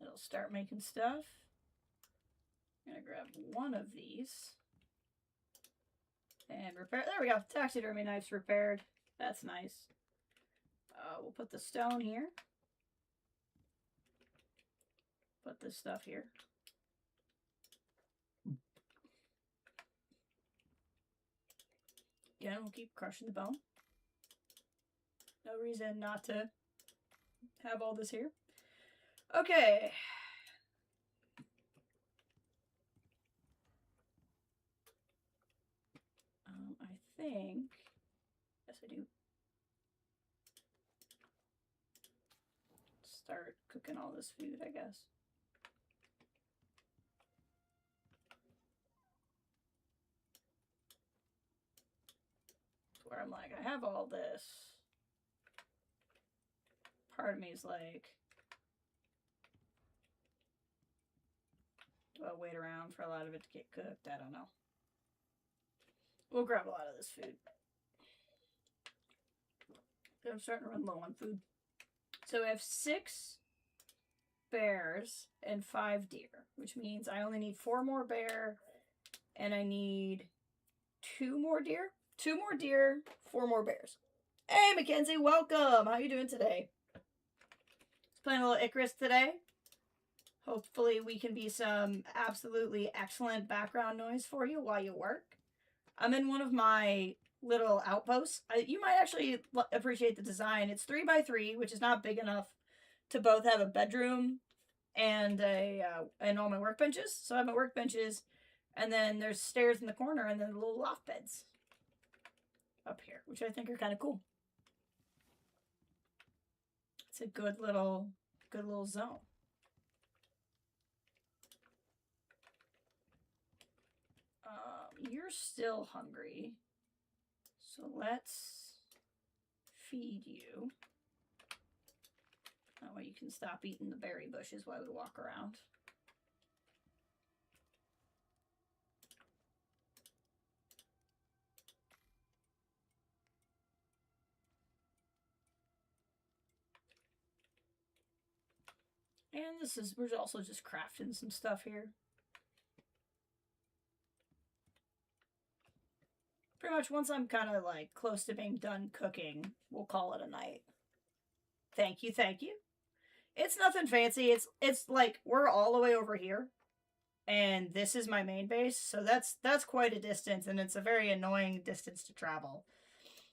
It'll start making stuff. I'm gonna grab one of these. And repair. There we go. Taxidermy knife's repaired. That's nice. We'll put the stone here. Put this stuff here. Again, we'll keep crushing the bone. No reason not to have all this here. Okay. I think, yes I do. start cooking all this food, I guess. Where I'm like, I have all this. Part of me is like, do I wait around for a lot of it to get cooked? I don't know. We'll grab a lot of this food. I'm starting to run low on food. So we have 6 bears and 5 deer, which means I only need 4 more bear and I need 2 more deer. 2 more deer, 4 more bears. Hey, Mackenzie, welcome. How you doing today? Just playing a little Icarus today. Hopefully we can be some absolutely excellent background noise for you while you work. I'm in one of my little outposts. You might actually appreciate the design. It's 3 by 3, which is not big enough to both have a bedroom and and all my workbenches. So I have my workbenches, and then there's stairs in the corner, and then little loft beds up here, which I think are kind of cool. It's a good little zone. You're still hungry, so let's feed you. That way you can stop eating the berry bushes while we walk around. And we're also just crafting some stuff here. Pretty much once I'm kind of like close to being done cooking, we'll call it a night. Thank you, thank you. It's nothing fancy. It's like we're all the way over here, and this is my main base, so that's quite a distance, and it's a very annoying distance to travel.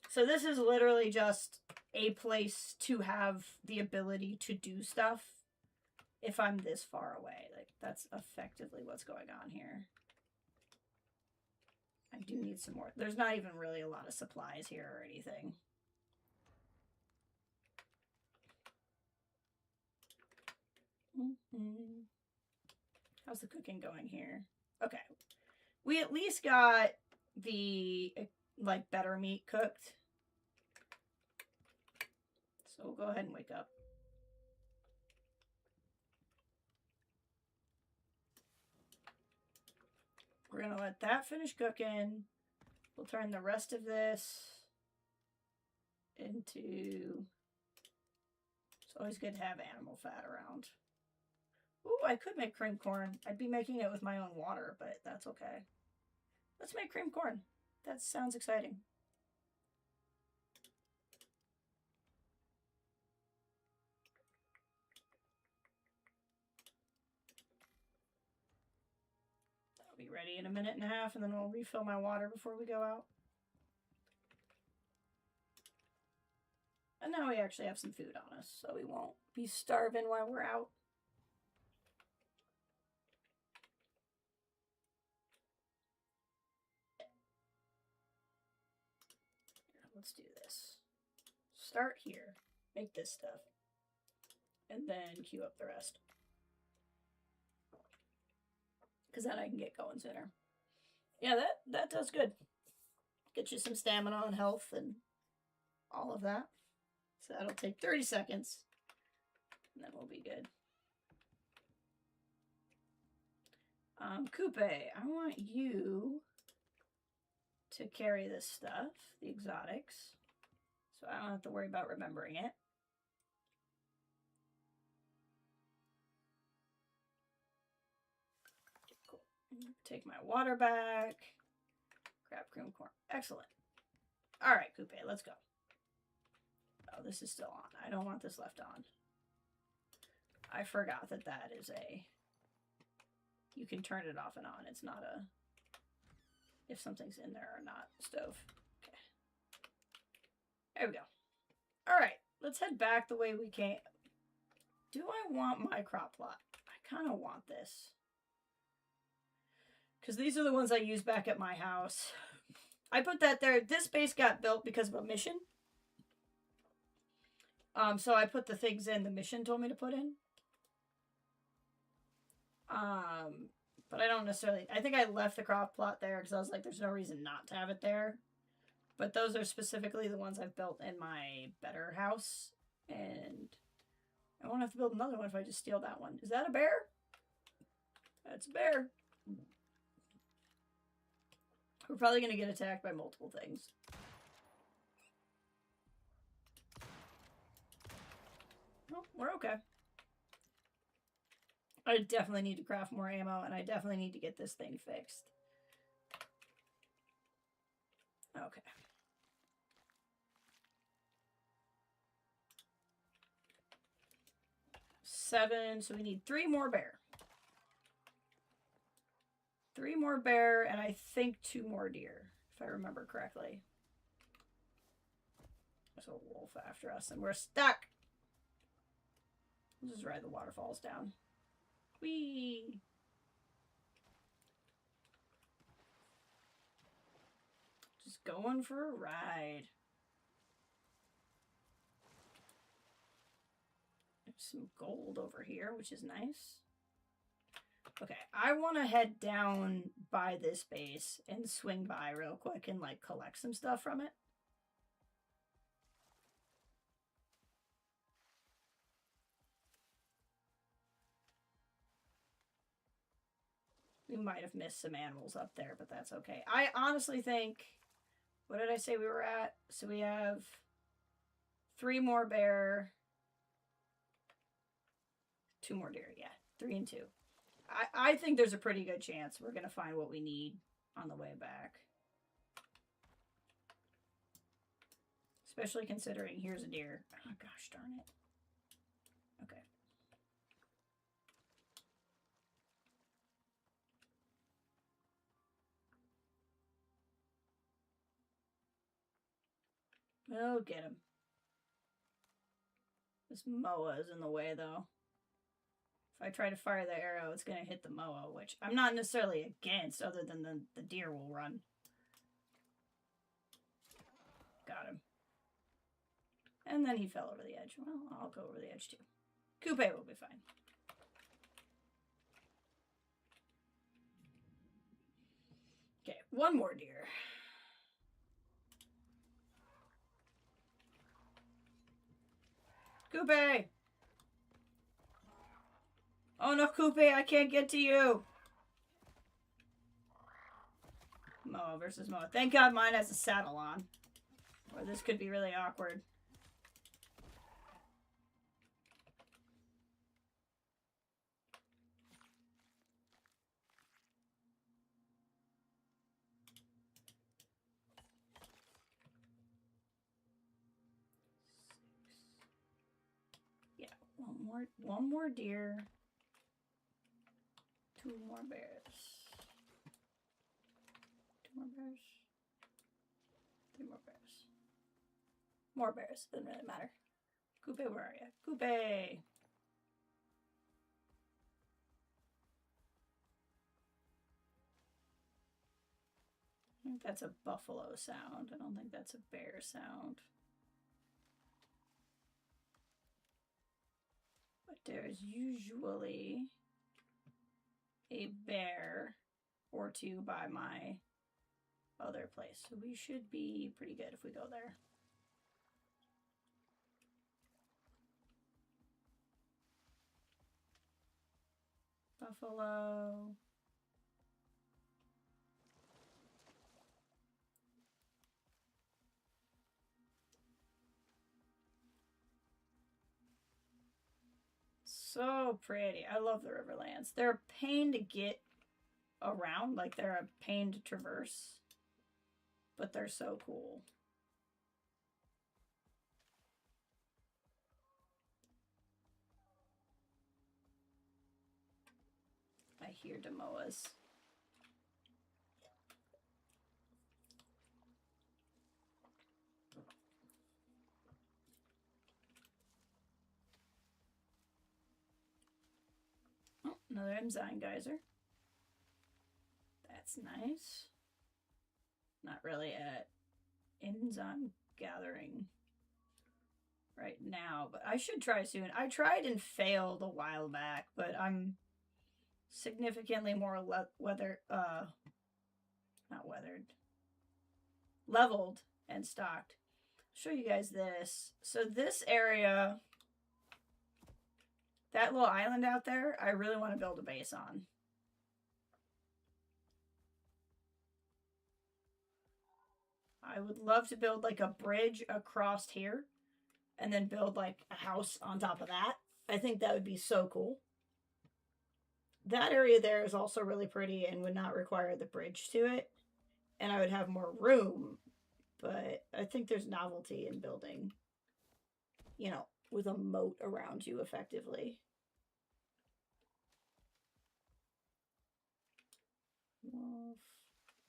So this is literally just a place to have the ability to do stuff if I'm this far away. Like, that's effectively what's going on here. I do need some more. There's not even really a lot of supplies here or anything. How's the cooking going here? Okay. We at least got the, like, better meat cooked. So we'll go ahead and wake up. We're going to let that finish cooking. We'll turn the rest of this into... It's always good to have animal fat around. Ooh, I could make cream corn. I'd be making it with my own water, but that's okay. Let's make cream corn. That sounds exciting. Be ready in a minute and a half, and then I'll refill my water before we go out. And now we actually have some food on us, so we won't be starving while we're out. Let's do this. Start here, make this stuff, and then queue up the rest. Because then I can get going sooner. Yeah, that does good. Get you some stamina and health and all of that. So that'll take 30 seconds. And then we'll be good. Coupe, I want you to carry this stuff, the exotics. So I don't have to worry about remembering it. Take my water back. Grab cream corn. Excellent. All right, Coupe, let's go. Oh, this is still on. I don't want this left on. I forgot that is a... You can turn it off and on. It's not a... If something's in there or not. Stove. Okay. There we go. All right, let's head back the way we came. Do I want my crop plot? I kind of want this. Because these are the ones I use back at my house. I put that there. This base got built because of a mission. So I put the things in the mission told me to put in. But I don't necessarily... I think I left the craft plot there because I was like, there's no reason not to have it there. But those are specifically the ones I've built in my better house. And I won't have to build another one if I just steal that one. Is that a bear? That's a bear. We're probably going to get attacked by multiple things. Oh, we're okay. I definitely need to craft more ammo, and I definitely need to get this thing fixed. Okay. Seven, so we need 3 more bear. 3 more bear, and I think 2 more deer, if I remember correctly. There's a wolf after us, and we're stuck. We'll just ride the waterfalls down. Whee! Just going for a ride. There's some gold over here, which is nice. Okay, I want to head down by this base and swing by real quick and, like, collect some stuff from it. We might have missed some animals up there, but that's okay. I honestly think... What did I say we were at? So we have 3 more bear. 2 more deer, yeah. 3 and 2. I think there's a pretty good chance we're going to find what we need on the way back. Especially considering here's a deer. Oh, gosh darn it. Okay. Oh, get him. This moa is in the way, though. If I try to fire the arrow, it's going to hit the moa, which I'm not necessarily against, other than the deer will run. Got him. And then he fell over the edge. Well, I'll go over the edge, too. Coupe will be fine. Okay, 1 more deer. Coupe! Oh no, Coupe, I can't get to you! Moa versus Moa. Thank God mine has a saddle on. Or this could be really awkward. Yeah, one more deer. 2 more bears. 2 more bears. 3 more bears. More bears. Doesn't really matter. Coupe, where are you? Coupe! I think that's a buffalo sound. I don't think that's a bear sound. But there's usually a bear or 2 by my other place. So we should be pretty good if we go there. Buffalo. So pretty. I love the Riverlands. They're a pain to get around. Like, they're a pain to traverse. But they're so cool. I hear Demoas. Oh, another Enzyme Geyser. That's nice. Not really a enzyme gathering right now, but I should try soon. I tried and failed a while back, but I'm significantly more not weathered, leveled and stocked. Show you guys this. So this area, that little island out there, I really want to build a base on. I would love to build like a bridge across here and then build like a house on top of that. I think that would be so cool. That area there is also really pretty and would not require the bridge to it. And I would have more room, but I think there's novelty in building, you know, with a moat around you effectively. Well,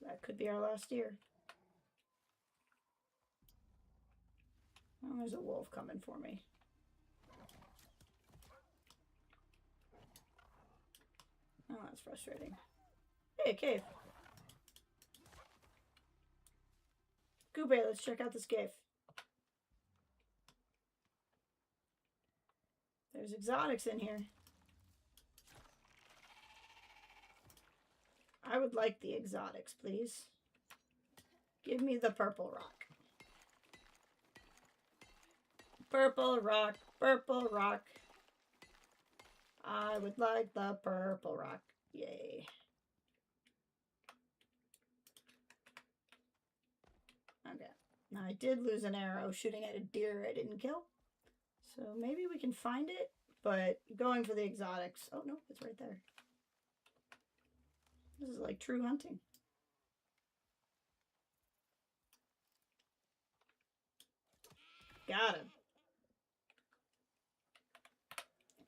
that could be our last year. Oh, there's a wolf coming for me. Oh, that's frustrating. Hey, a cave. Goober, let's check out this cave. There's exotics in here. I would like the exotics, please. Give me the purple rock. Purple rock, purple rock. I would like the purple rock. Yay. Okay. Now I did lose an arrow shooting at a deer I didn't kill. So maybe we can find it, but going for the exotics. Oh no, it's right there. This is like true hunting. Got him.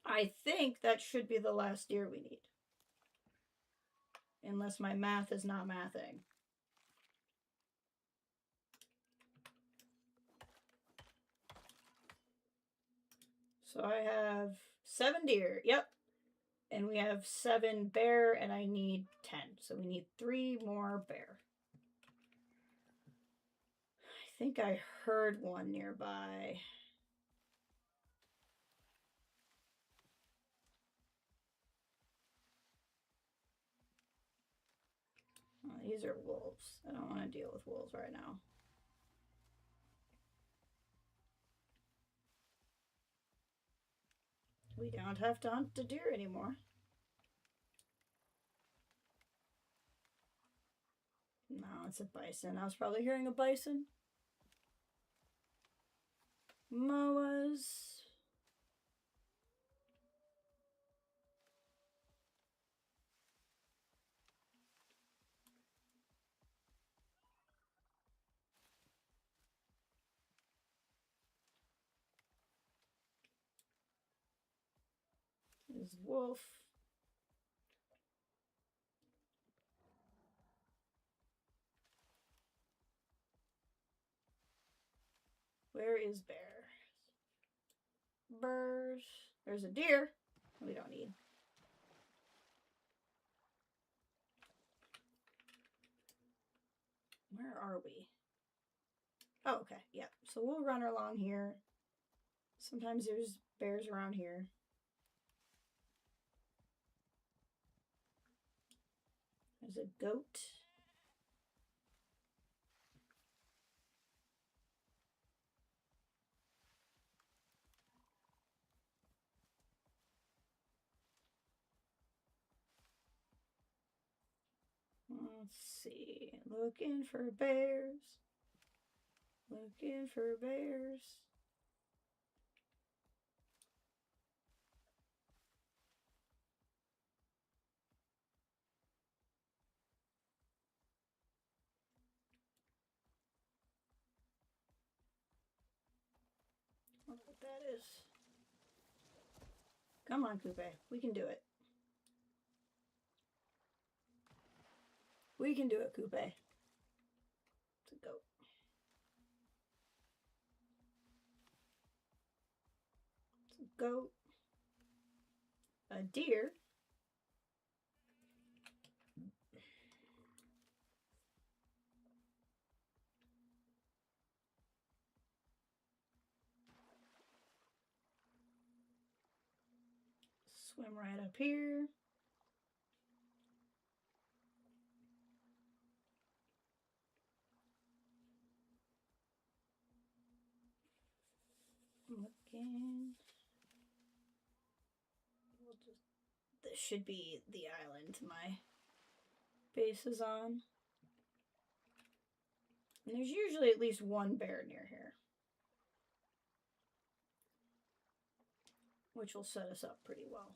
I think that should be the last deer we need. Unless my math is not mathing. So I have 7 deer. Yep. And we have 7 bear, and I need 10. So we need 3 more bear. I think I heard one nearby. Oh, these are wolves. I don't want to deal with wolves right now. We don't have to hunt the deer anymore. No, it's a bison. I was probably hearing a bison. Moas. Is wolf. Where is bear? Burrs. There's a deer. We don't need. Where are we? Oh, okay. Yep. So we'll run along here. Sometimes there's bears around here. There's a goat. Let's see. Looking for bears. Looking for bears. I don't know what that is. Come on, Coupe. We can do it. We can do it, Coupe. It's a goat. It's a goat. A deer. Swim right up here. Looking. This should be the island my base is on. And there's usually at least one bear near here, which will set us up pretty well.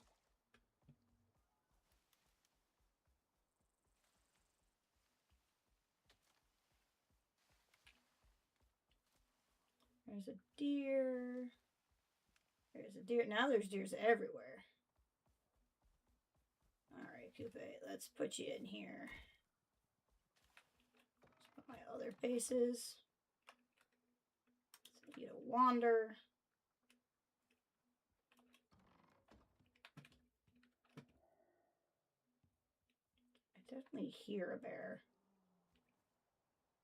There's a deer. There's a deer. Now there's deers everywhere. Alright, Coupe, let's put you in here. Let's put my other bases. So you to wander. I definitely hear a bear.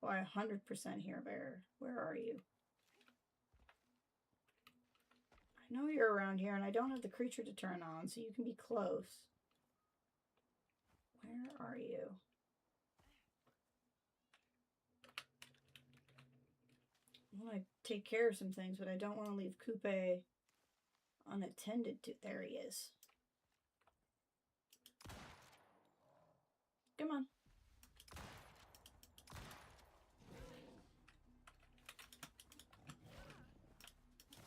Oh, I 100% hear a bear. Where are you? I know you're around here, and I don't have the creature to turn on, so you can be close. Where are you? I want to take care of some things, but I don't want to leave Coupe unattended to. There he is. Come on.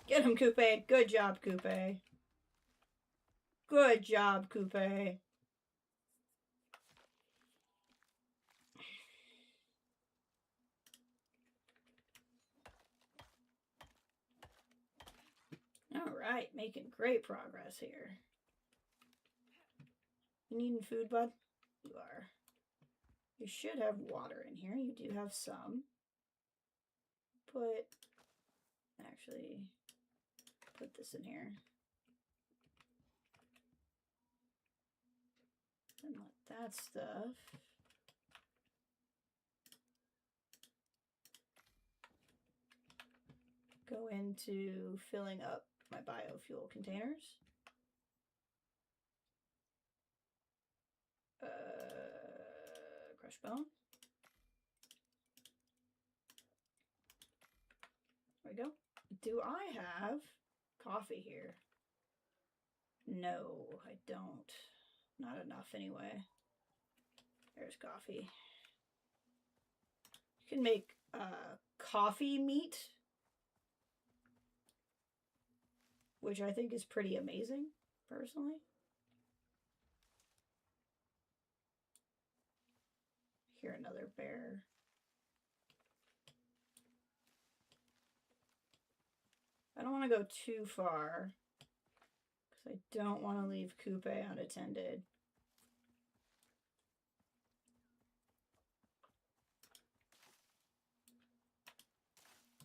Get him, Coupe. Good job, Coupe. Good job, Coupe. Alright, making great progress here. You needing food, bud? You are. You should have water in here. You do have some. Actually, put this in here. And let that stuff go into filling up my biofuel containers. Crushed bone. There we go. Do I have coffee here? No, I don't. Not enough anyway. There's coffee. You can make coffee meat, which I think is pretty amazing, personally. Hear another bear. I don't want to go too far because I don't want to leave Coupe unattended.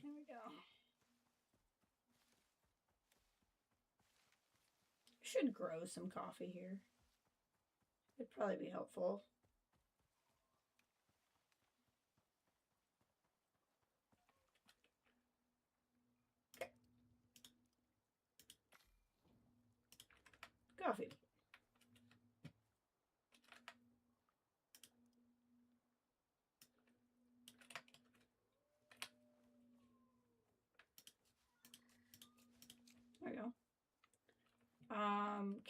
There we go. Should grow some coffee here. It'd probably be helpful. Okay. Coffee. There we go.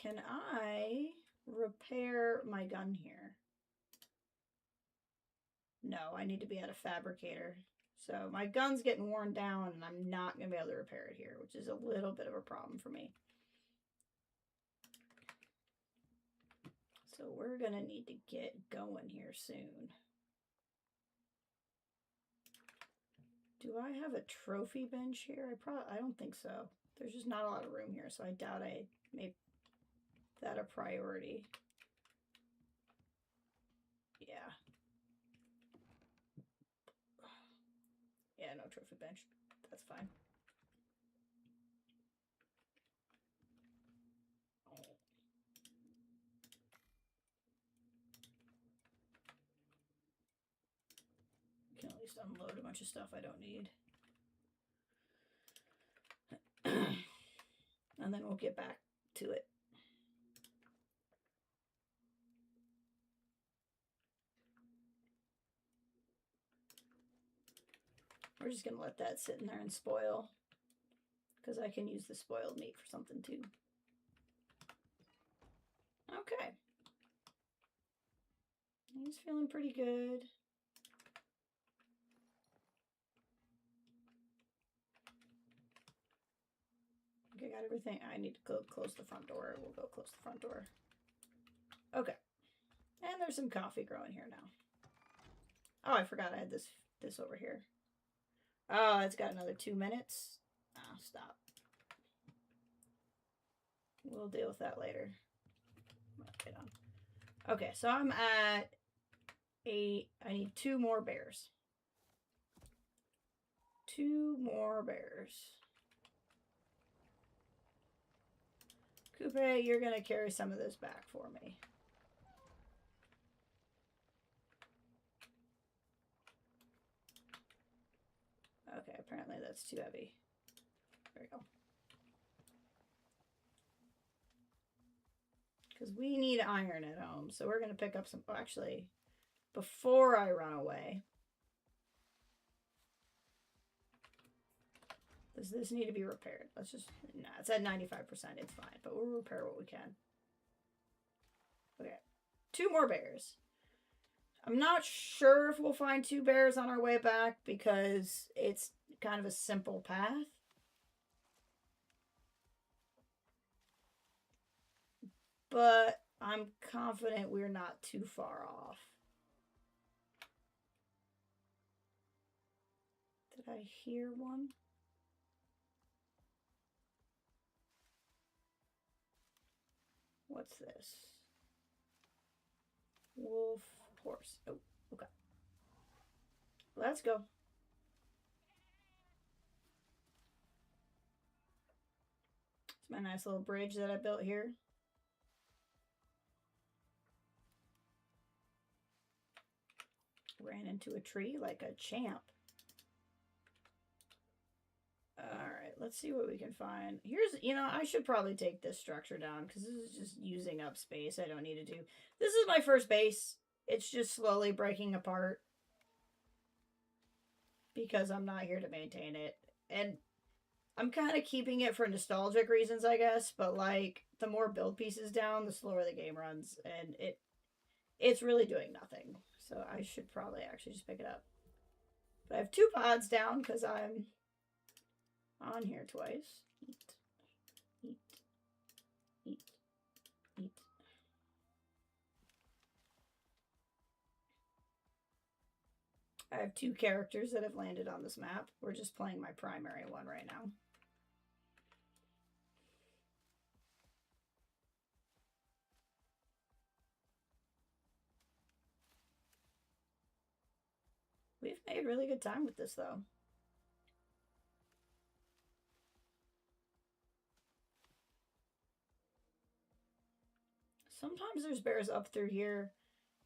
Can I repair my gun here? No, I need to be at a fabricator. So my gun's getting worn down and I'm not going to be able to repair it here, which is a little bit of a problem for me. So we're going to need to get going here soon. Do I have a trophy bench here? I don't think so. There's just not a lot of room here, so I doubt I made that a priority. Yeah. Yeah, no trophy bench. That's fine. Can at least unload a bunch of stuff I don't need. And then we'll get back to it. We're just going to let that sit in there and spoil. Because I can use the spoiled meat for something too. Okay. He's feeling pretty good. Okay, got everything. I need to go close the front door. We'll go close the front door. Okay. And there's some coffee growing here now. Oh, I forgot I had this over here. Oh, it's got another 2 minutes. Oh, stop. We'll deal with that later. Get on. Okay, so I'm at 8. I need 2 more bears. 2 more bears. Coupe, you're going to carry some of this back for me. Okay, apparently that's too heavy. There we go. Because we need iron at home, so we're going to pick up some... Oh, actually, before I run away... Does this need to be repaired? Let's just... Nah, it's at 95%. It's fine, but we'll repair what we can. Okay. 2 more bears. I'm not sure if we'll find 2 bears on our way back because it's kind of a simple path. But I'm confident we're not too far off. Did I hear one? What's this? Wolf, horse. Oh, okay. Let's go. It's my nice little bridge that I built here. Ran into a tree like a champ. Alright, let's see what we can find. Here's, you know, I should probably take this structure down because this is just using up space I don't need to do. This is my first base. It's just slowly breaking apart because I'm not here to maintain it. And I'm kind of keeping it for nostalgic reasons, I guess. But, like, the more build pieces down, the slower the game runs. And it's really doing nothing. So I should probably actually just pick it up. But I have 2 pods down because I'm on here twice. Eat, eat, eat, eat. I have 2 characters that have landed on this map. We're just playing my primary one right now. We've made really good time with this, though. Sometimes there's bears up through here,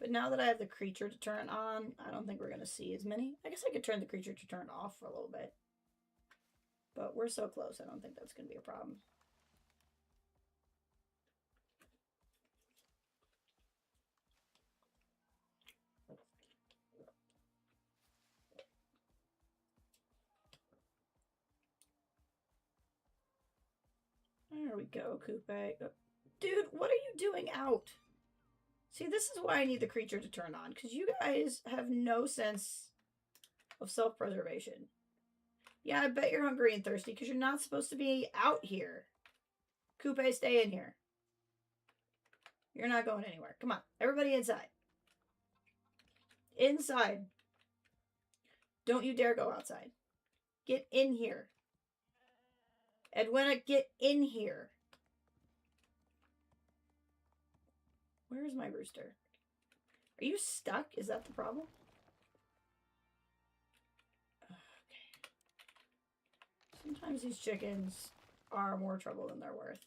but now that I have the creature to turn on, I don't think we're going to see as many. I guess I could turn the creature to turn off for a little bit. But we're so close, I don't think that's going to be a problem. There we go, Coupe. Dude, what are you doing out? See, this is why I need the creature to turn on, because you guys have no sense of self-preservation. Yeah, I bet you're hungry and thirsty, because you're not supposed to be out here. Coupe, stay in here. You're not going anywhere. Come on, everybody inside. Inside. Don't you dare go outside. Get in here. Edwina, get in here. Where is my rooster? Are you stuck? Is that the problem? Okay. Sometimes these chickens are more trouble than they're worth.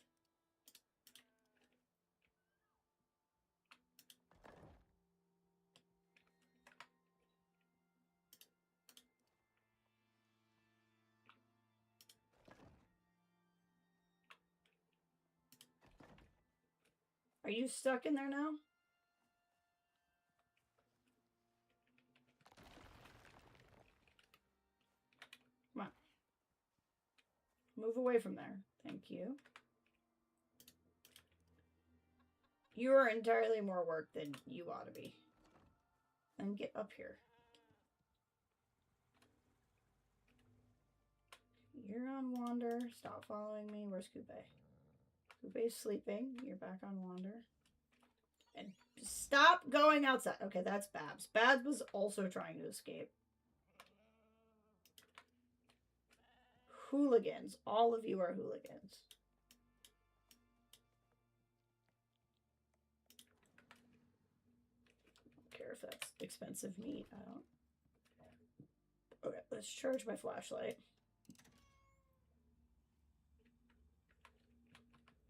Are you stuck in there now? Move away from there. Thank you. You are entirely more work than you ought to be. And get up here. You're on wander. Stop following me. Where's Coupe? Coupe's sleeping. You're back on wander. And stop going outside. Okay, that's Babs. Babs was also trying to escape. Hooligans. All of you are hooligans. I don't care if that's expensive meat. I don't. Okay, let's charge my flashlight.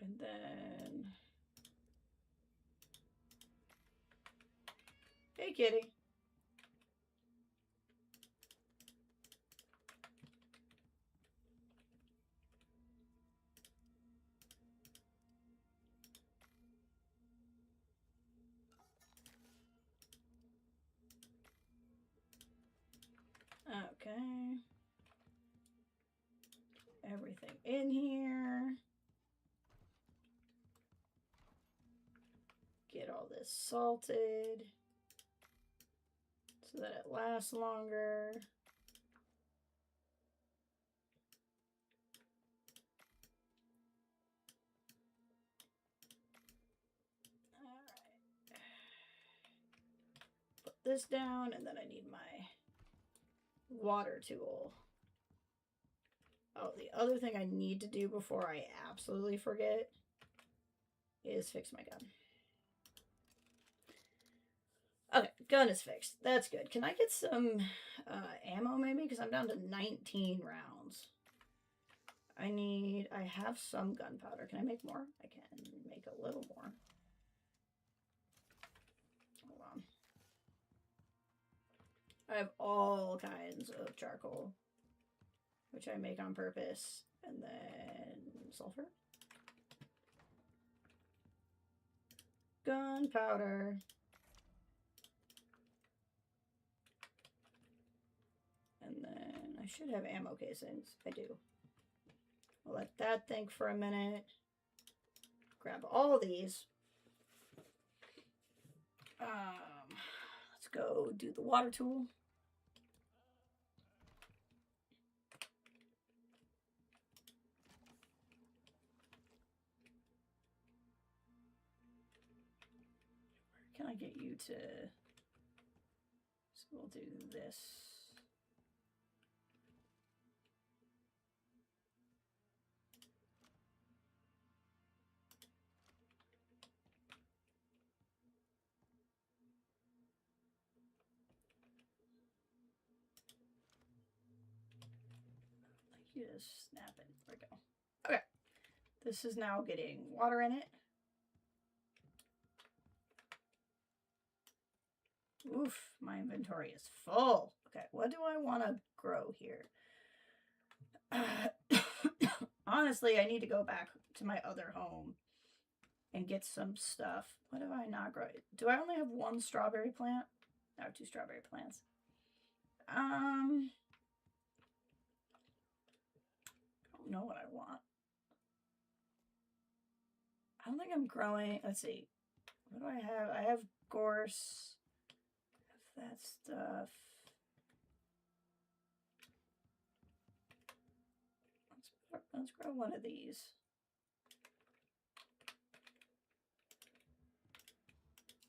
And then... Hey, kitty. Okay. Everything in here. Get all this salted so that it lasts longer. All right. Put this down, and then I need my water tool. Oh, the other thing I need to do before I absolutely forget is fix my gun. Okay, gun is fixed. That's good. Can I get some ammo maybe? Because I'm down to 19 rounds. I have some gunpowder. Can I make more? I can make a little more. Hold on. I have all kinds of charcoal, which I make on purpose. And then sulfur. Gunpowder. And then I should have ammo casings. I do. I'll let that think for a minute. Grab all these. Let's go do the water tool. Where can I get you to? So we'll do this. You just snap it. There we go. Okay. This is now getting water in it. Oof, my inventory is full. Okay, what do I want to grow here? Honestly, I need to go back to my other home and get some stuff. What do I not grow? Do I only have one strawberry plant? I have 2 strawberry plants. I don't know what I want. I don't think I'm growing. Let's see. What do I have? I have gorse. I have that stuff. Let's grow one of these.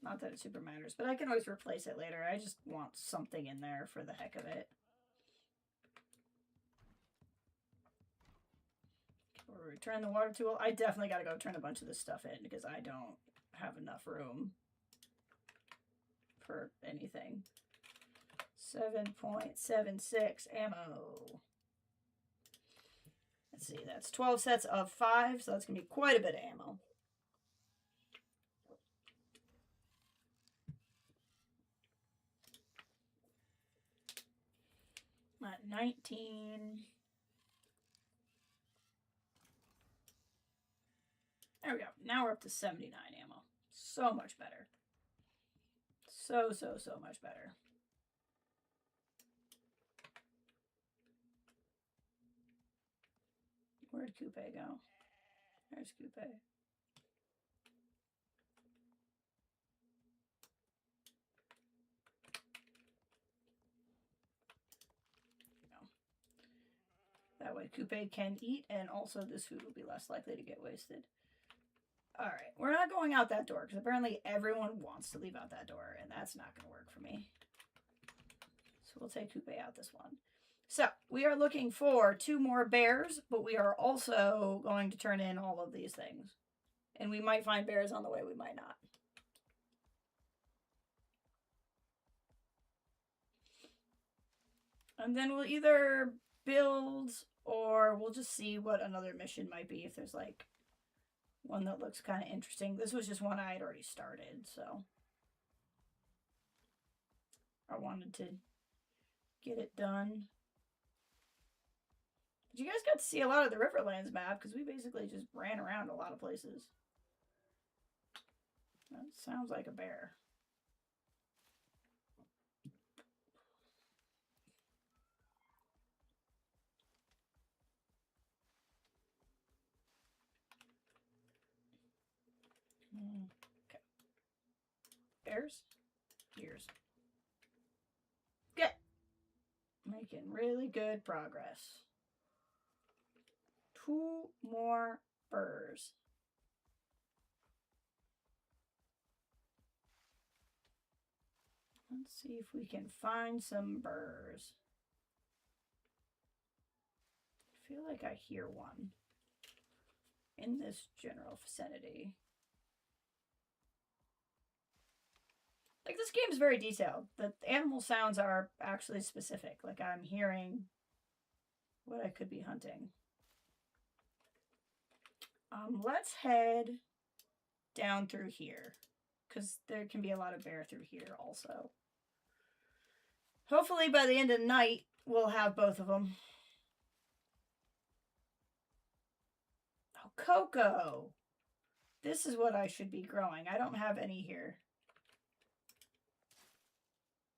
Not that it super matters, but I can always replace it later. I just want something in there for the heck of it. We'll return the water tool. I definitely got to go turn a bunch of this stuff in because I don't have enough room for anything. 7.76 ammo. Let's see, that's 12 sets of 5, so that's going to be quite a bit of ammo. I'm at 19. There we go. Now we're up to 79 ammo. So much better. So much better. Where'd Coupe go? There's Coupe. That way Coupe can eat, and also this food will be less likely to get wasted. Alright, we're not going out that door, because apparently everyone wants to leave out that door, and that's not going to work for me. So we'll take Coupe out this one. So, we are looking for 2 more bears, but we are also going to turn in all of these things. And we might find bears on the way, we might not. And then we'll either build, or we'll just see what another mission might be if there's like one that looks kind of interesting. This was just one I had already started, so I wanted to get it done. But you guys got to see a lot of the Riverlands map, because we basically just ran around a lot of places. That sounds like a bear. Okay. Bears. Deers. Okay. Making really good progress. 2 more burrs. Let's see if we can find some burrs. I feel like I hear one in this general vicinity. Like, this game is very detailed. The animal sounds are actually specific. Like, I'm hearing what I could be hunting. Let's head down through here, because there can be a lot of bear through here also. Hopefully by the end of the night, we'll have both of them. Oh, cocoa! This is what I should be growing. I don't have any here.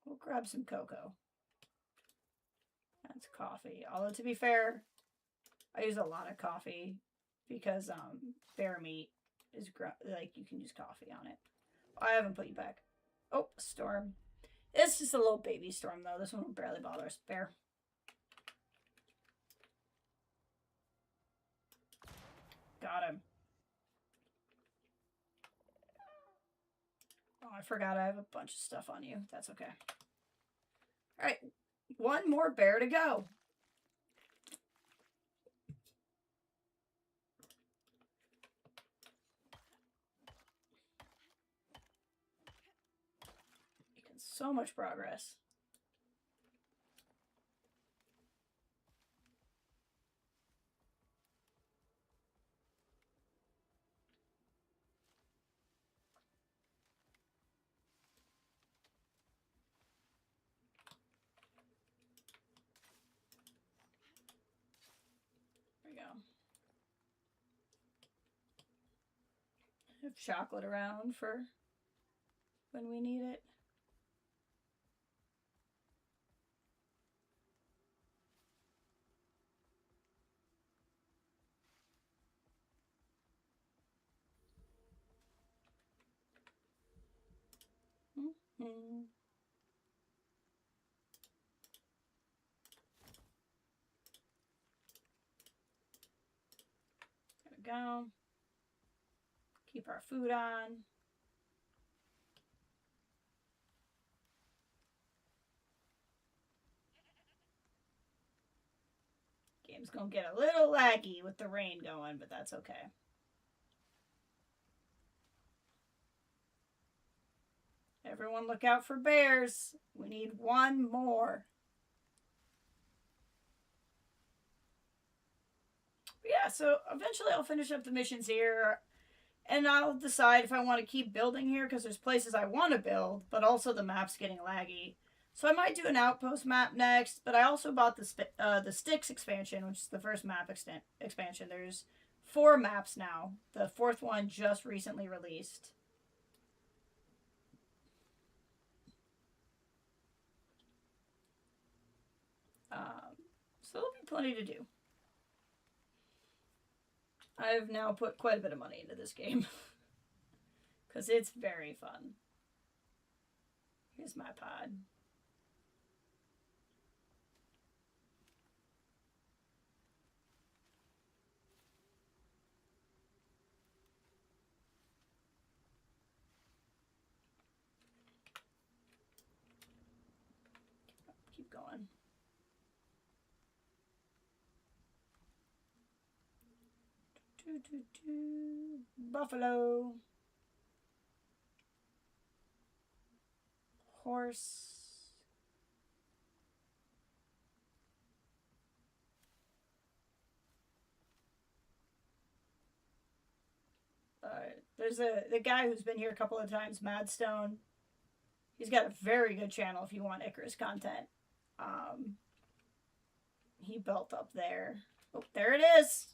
We'll grab some cocoa. That's coffee. Although, to be fair, I use a lot of coffee because bear meat is like, you can use coffee on it. I haven't put you back. Oh, storm. It's just a little baby storm, though. This one will barely bother us. Bear. Got him. Oh, I forgot I have a bunch of stuff on you. That's okay. Alright. 1 more bear to go. Making so much progress. Have chocolate around for when we need it. Mm-hmm. There we go. Keep our food on. Game's gonna get a little laggy with the rain going, but that's okay. Everyone look out for bears. We need 1 more. But yeah, so eventually I'll finish up the missions here. And I'll decide if I want to keep building here, because there's places I want to build, but also the map's getting laggy. So I might do an outpost map next, but I also bought the Styx expansion, which is the first map expansion. There's 4 maps now. The 4th one just recently released. So there'll be plenty to do. I've now put quite a bit of money into this game. Because it's very fun. Here's my pod. Keep going. Buffalo. Horse. There's the guy who's been here a couple of times, Madstone. He's got a very good channel if you want Icarus content. He built up there. Oh, there it is.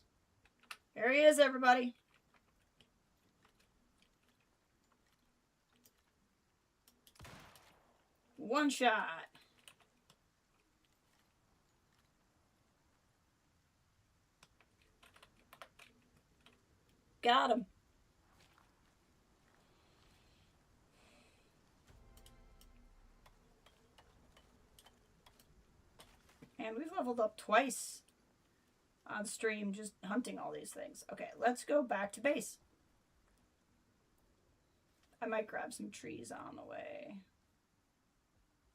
There he is, everybody. One shot. Got him. And we've leveled up twice on stream just hunting all these things. Okay, let's go back to base. I might grab some trees on the way.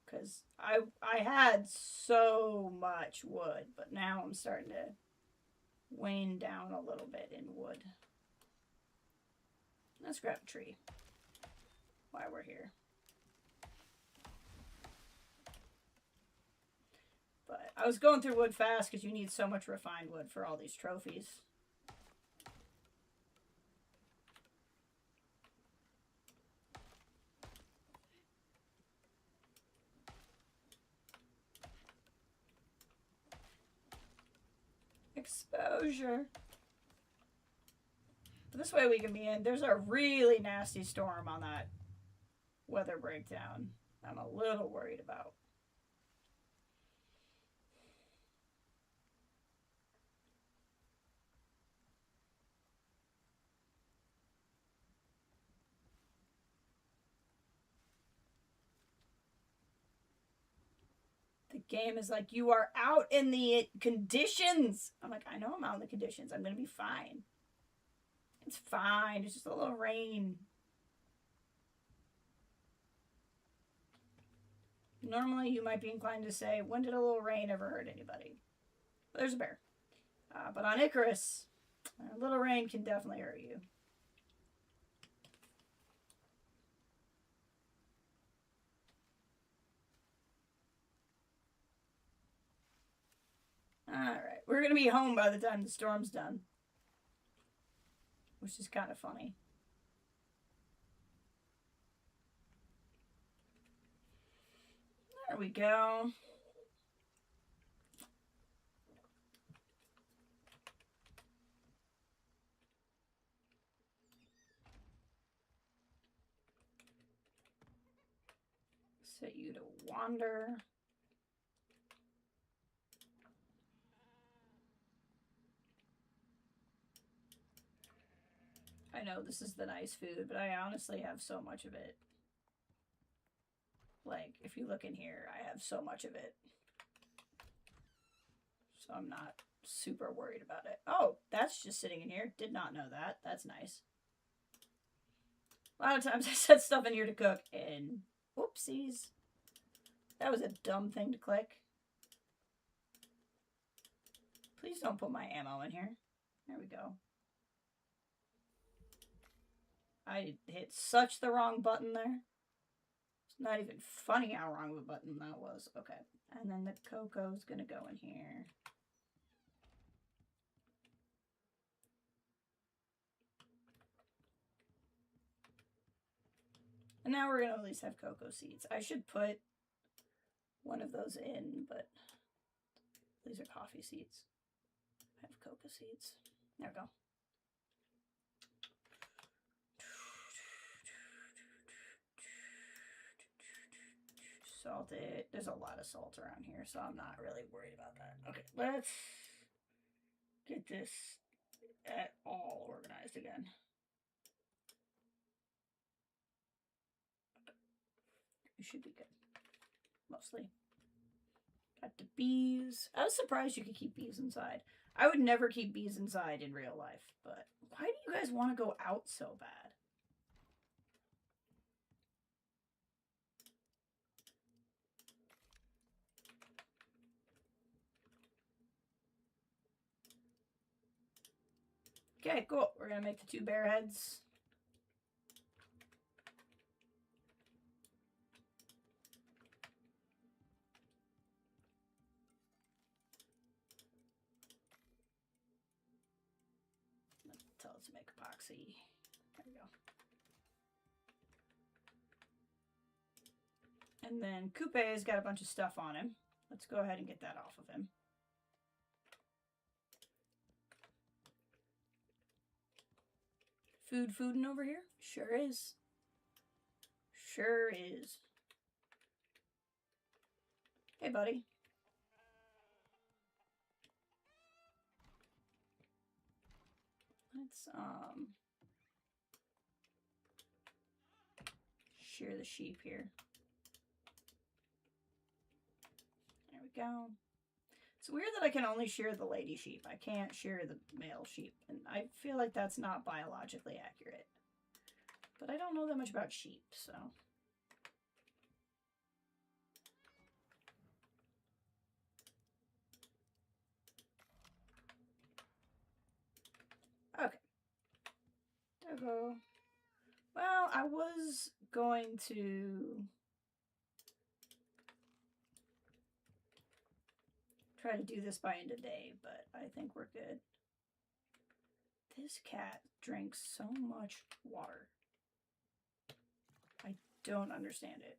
Because I had so much wood, but now I'm starting to wane down a little bit in wood. Let's grab a tree while we're here. But I was going through wood fast because you need so much refined wood for all these trophies. Exposure. But this way we can be in. There's a really nasty storm on that weather breakdown I'm a little worried about. The game is like, you are out in the conditions. I'm like, I know I'm out in the conditions. I'm going to be fine. It's fine. It's just a little rain. Normally, you might be inclined to say, when did a little rain ever hurt anybody? But there's a bear. But on Icarus, a little rain can definitely hurt you. Alright, we're going to be home by the time the storm's done. Which is kind of funny. There we go. Set you to wander. I know this is the nice food, but I honestly have so much of it. Like, if you look in here, I have so much of it. So I'm not super worried about it. Oh, that's just sitting in here. Did not know that. That's nice. A lot of times I set stuff in here to cook and whoopsies. That was a dumb thing to click. Please don't put my ammo in here. There we go. I hit such the wrong button there. It's not even funny how wrong of a button that was. Okay. And then the cocoa's going to go in here. And now we're going to at least have cocoa seeds. I should put one of those in, but these are coffee seeds. I have cocoa seeds. There we go. Salted. There's a lot of salt around here, so I'm not really worried about that. Okay, let's get this at all organized again. It should be good. Mostly. Got the bees. I was surprised you could keep bees inside. I would never keep bees inside in real life, but why do you guys want to go out so bad? Okay, cool. We're going to make the 2 bear heads. Tell us to make epoxy. There we go. And then Coupe's got a bunch of stuff on him. Let's go ahead and get that off of him. Fooding over here? Sure is. Sure is. Hey, buddy. Let's shear the sheep here. There we go. It's weird that I can only shear the lady sheep. I can't shear the male sheep. And I feel like that's not biologically accurate. But I don't know that much about sheep, so. Okay. There we go. Well, I was going to try to do this by end of day, but I think we're good. This cat drinks so much water. I don't understand it.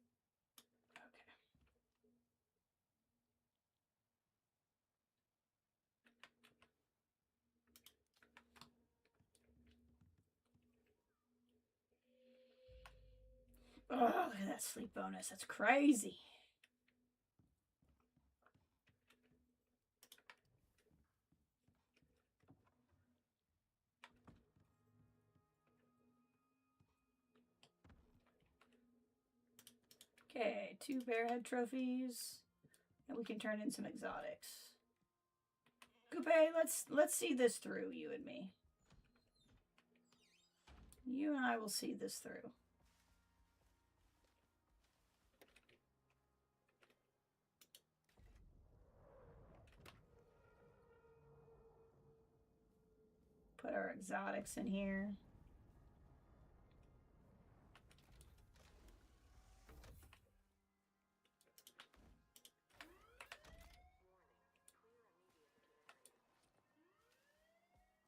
Okay. Oh, look at that sleep bonus. That's crazy. Okay, 2 bear head trophies. And we can turn in some exotics. Coupe, let's see this through, you and me. You and I will see this through. Put our exotics in here.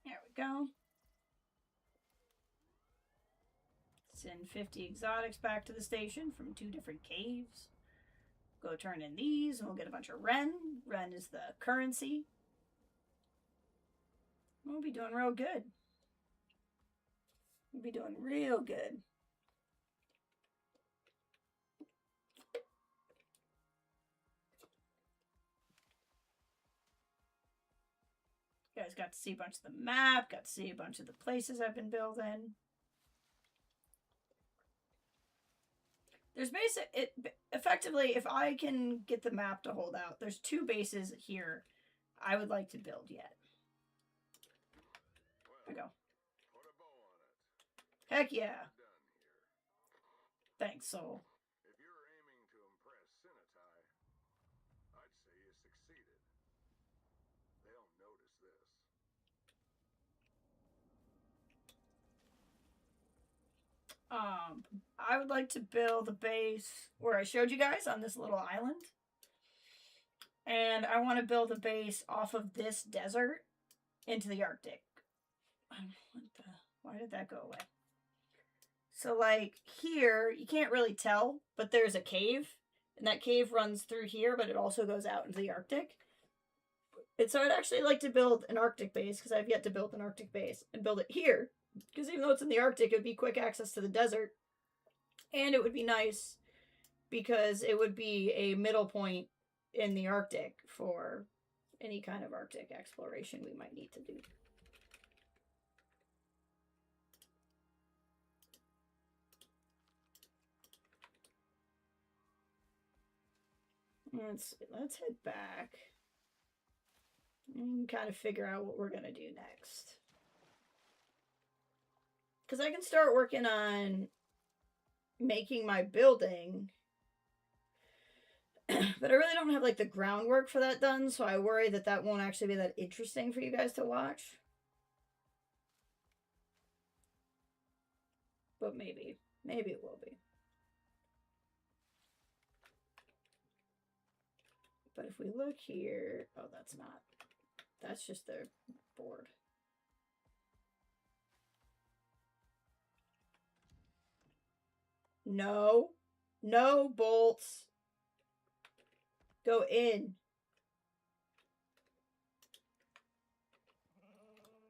There we go. Send 50 exotics back to the station from 2 different caves. Go turn in these and we'll get a bunch of Ren. Ren is the currency. We'll be doing real good. We'll be doing real good. You guys got to see a bunch of the map, got to see a bunch of the places I've been building. There's effectively, if I can get the map to hold out, there's 2 bases here I would like to build yet. There we go. Heck yeah. Thanks, Soul. If you're aiming to impress Sinatai, I'd say you succeeded. They'll notice this. I would like to build a base where I showed you guys on this little island. And I want to build a base off of this desert into the Arctic. Why did that go away? So like here, you can't really tell, but there's a cave. And that cave runs through here, but it also goes out into the Arctic. And so I'd actually like to build an Arctic base, because I've yet to build an Arctic base, and build it here. Because even though it's in the Arctic, it would be quick access to the desert. And it would be nice because it would be a middle point in the Arctic for any kind of Arctic exploration we might need to do. Let's head back and kind of figure out what we're gonna do next. Because I can start working on making my building, but I really don't have like the groundwork for that done, so I worry that that won't actually be that interesting for you guys to watch. But maybe it will be. But if we look here, oh, that's just their board. No bolts. Go in.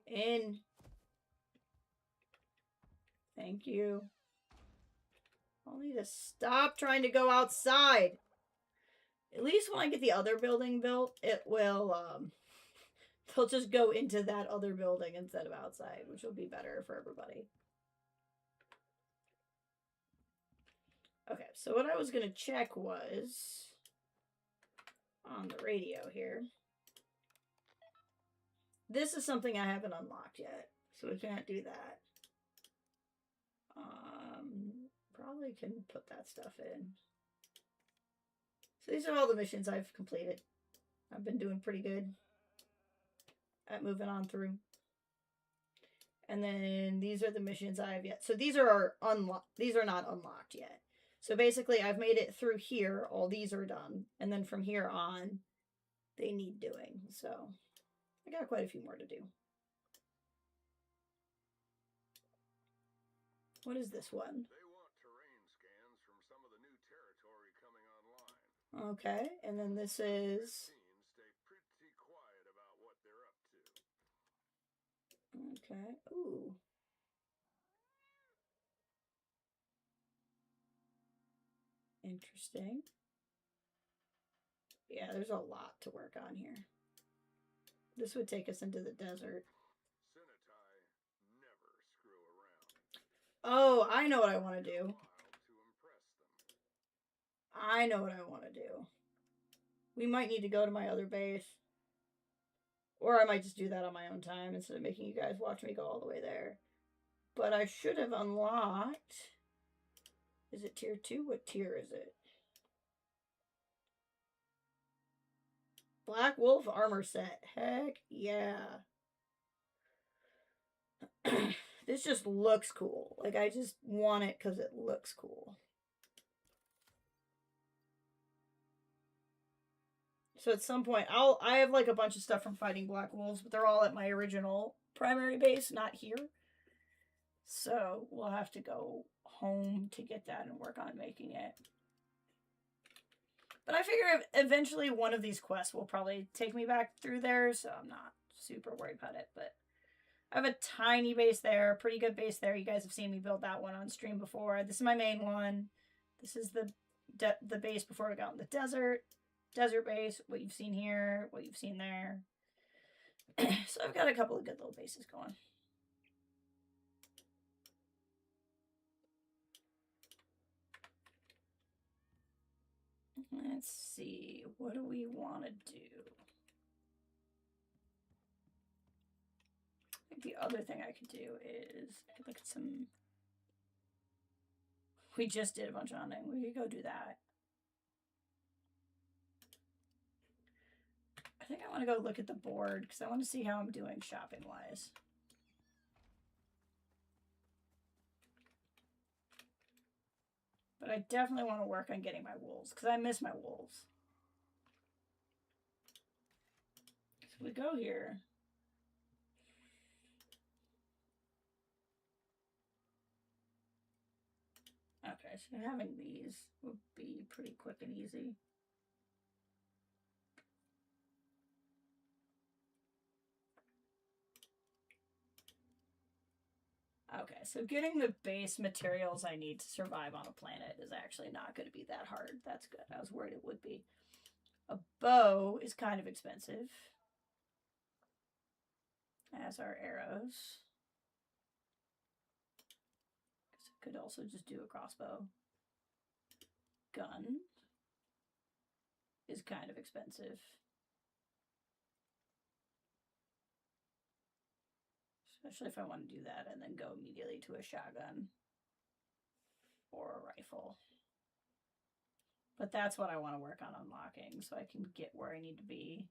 In. Thank you. I'll need to stop trying to go outside. At least when I get the other building built, it will, they'll just go into that other building instead of outside, which will be better for everybody. Okay, so what I was going to check was on the radio here. This is something I haven't unlocked yet, so we can't do that. Probably can put that stuff in. So these are all the missions I've completed. I've been doing pretty good at moving on through. And then these are the missions I have yet. So these are these are not unlocked yet. So basically I've made it through here. All these are done. And then from here on, they need doing. So I got quite a few more to do. What is this one? They want terrain scans from some of the new territory coming online. Okay, and then this is... Stay pretty quiet about what they're up to. Okay, ooh. Interesting. Yeah, there's a lot to work on here. This would take us into the desert. Oh, I know what I want to do. I know what I want to do. We might need to go to my other base. Or I might just do that on my own time instead of making you guys watch me go all the way there. But I should have unlocked... Is it tier 2? What tier is it? Black Wolf armor set. Heck yeah. This just looks cool. Like, I just want it because it looks cool. So at some point, I have like a bunch of stuff from fighting Black Wolves, but they're all at my original primary base, not here. So we'll have to go home to get that and work on making it. But I figure eventually one of these quests will probably take me back through there, so I'm not super worried about it, but... I have a tiny base there, pretty good base there. You guys have seen me build that one on stream before. This is my main one. This is the base before we got in the desert. Desert base, what you've seen here, what you've seen there. So I've got a couple of good little bases going. Let's see, what do we want to do? The other thing I could do is I could look at some... We just did a bunch of hunting. We could go do that. I think I want to go look at the board because I want to see how I'm doing shopping-wise. But I definitely want to work on getting my wolves because I miss my wolves. So we go here. Okay, so having these would be pretty quick and easy. Okay, so getting the base materials I need to survive on a planet is actually not going to be that hard. That's good. I was worried it would be. A bow is kind of expensive. As are arrows. Could also just do a crossbow. Gun. is kind of expensive. Especially if I want to do that and then go immediately to a shotgun or a rifle. But that's what I want to work on unlocking so I can get where I need to be.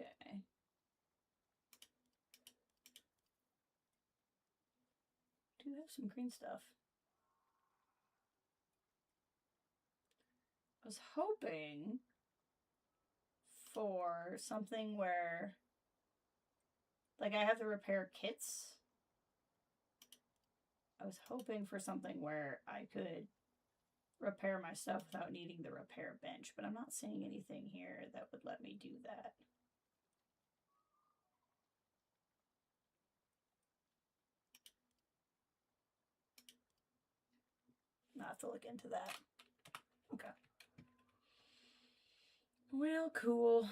Okay. Do have some green stuff. I was hoping for something where, like, I have the repair kits. I was hoping for something where I could repair my stuff without needing the repair bench, but I'm not seeing anything here that would let me do that. I'll have to look into that. Okay. Well, cool.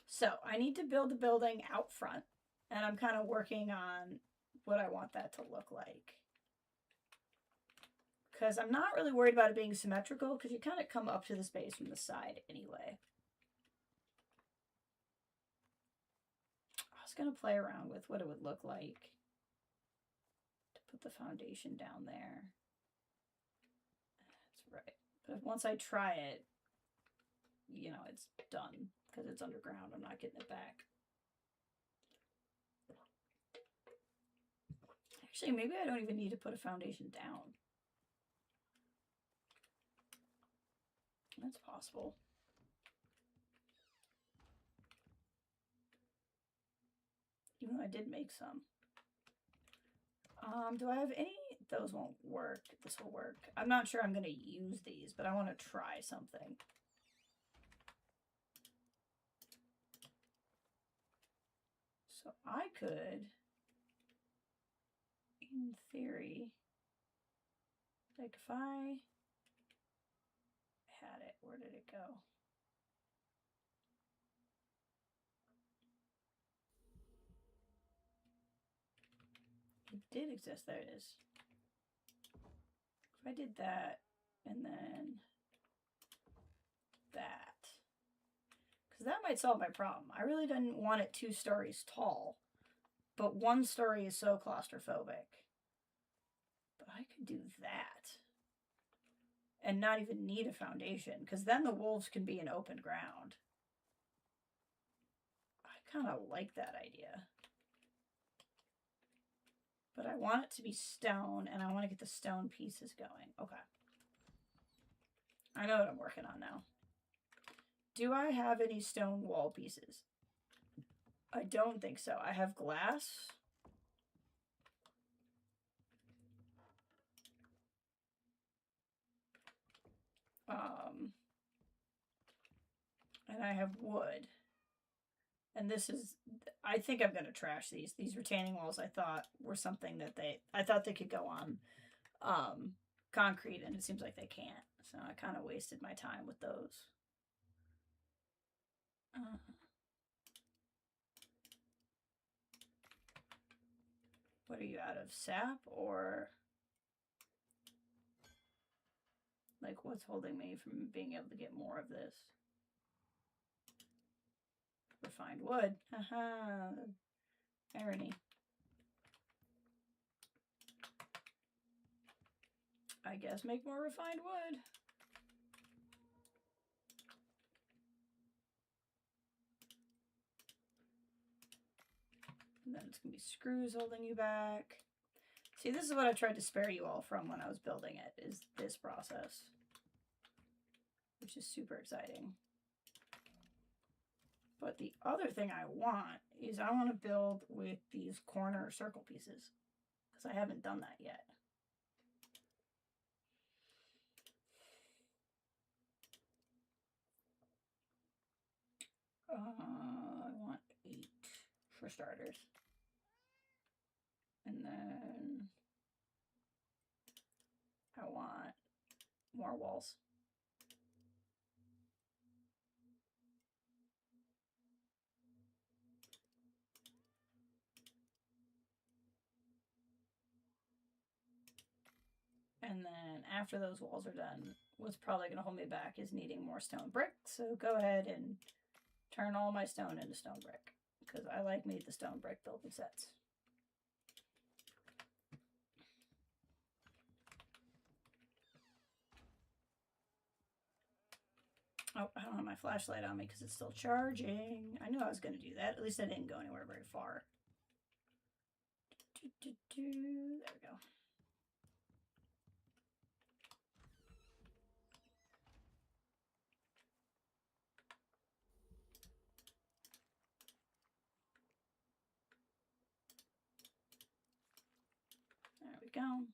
So I need to build a building out front, and I'm kind of working on what I want that to look like. Because I'm not really worried about it being symmetrical, because you kind of come up to the space from the side anyway. I was going to play around with what it would look like to put the foundation down there. That's right. But once I try it, you know, it's done because it's underground. I'm not getting it back. Actually, maybe I don't even need to put a foundation down. That's possible. Even though I did make some. Do I have any? Those won't work. This will work. I'm not sure I'm going to use these, but I want to try something. So I could, in theory, like if I had it, where did it go? It did exist. There it is. If I did that and then that, because that might solve my problem. I really didn't want it 2 stories tall, but 1 story is so claustrophobic. But I could do that and not even need a foundation, because then the wolves can be in open ground. I kind of like that idea. But I want it to be stone, and I want to get the stone pieces going. Okay. I know what I'm working on now. Do I have any stone wall pieces? I don't think so. I have glass. And I have wood. And this is, I think I'm going to trash these. These retaining walls I thought were something that I thought they could go on concrete, and it seems like they can't. So I kind of wasted my time with those. What are you, out of sap, or like what's holding me from being able to get more of this? Refined wood. Haha. Irony. I guess make more refined wood. And then it's going to be screws holding you back. See, this is what I tried to spare you all from when I was building it, is this process. Which is super exciting. But the other thing I want is I want to build with these corner circle pieces, because I haven't done that yet. I want 8. for starters. And then I want more walls. And then after those walls are done, what's probably going to hold me back is needing more stone brick. So go ahead and turn all my stone into stone brick, because I like me the stone brick building sets. Oh, I don't have my flashlight on me because it's still charging. I knew I was going to do that. At least I didn't go anywhere very far. There we go. There we go.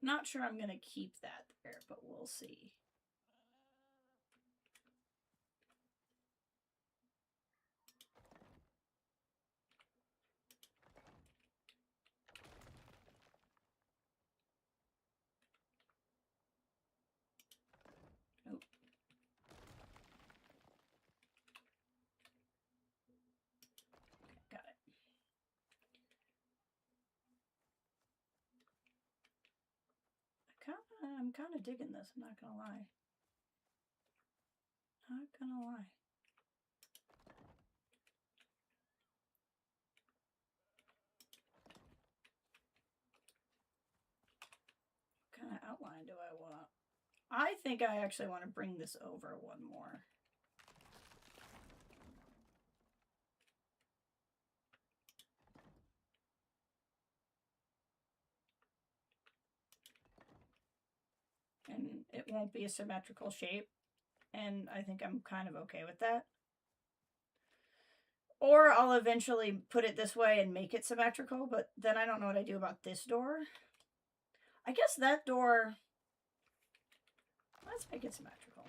Not sure I'm going to keep that there, but we'll see. Oh. Okay, got it. I'm kind of digging this, I'm not going to lie. Not going to lie. What kind of outline do I want? I think I actually want to bring this over one more. And it won't be a symmetrical shape. And I think I'm kind of okay with that. Or I'll eventually put it this way and make it symmetrical, but then I don't know what I do about this door. I guess that door... Let's make it symmetrical.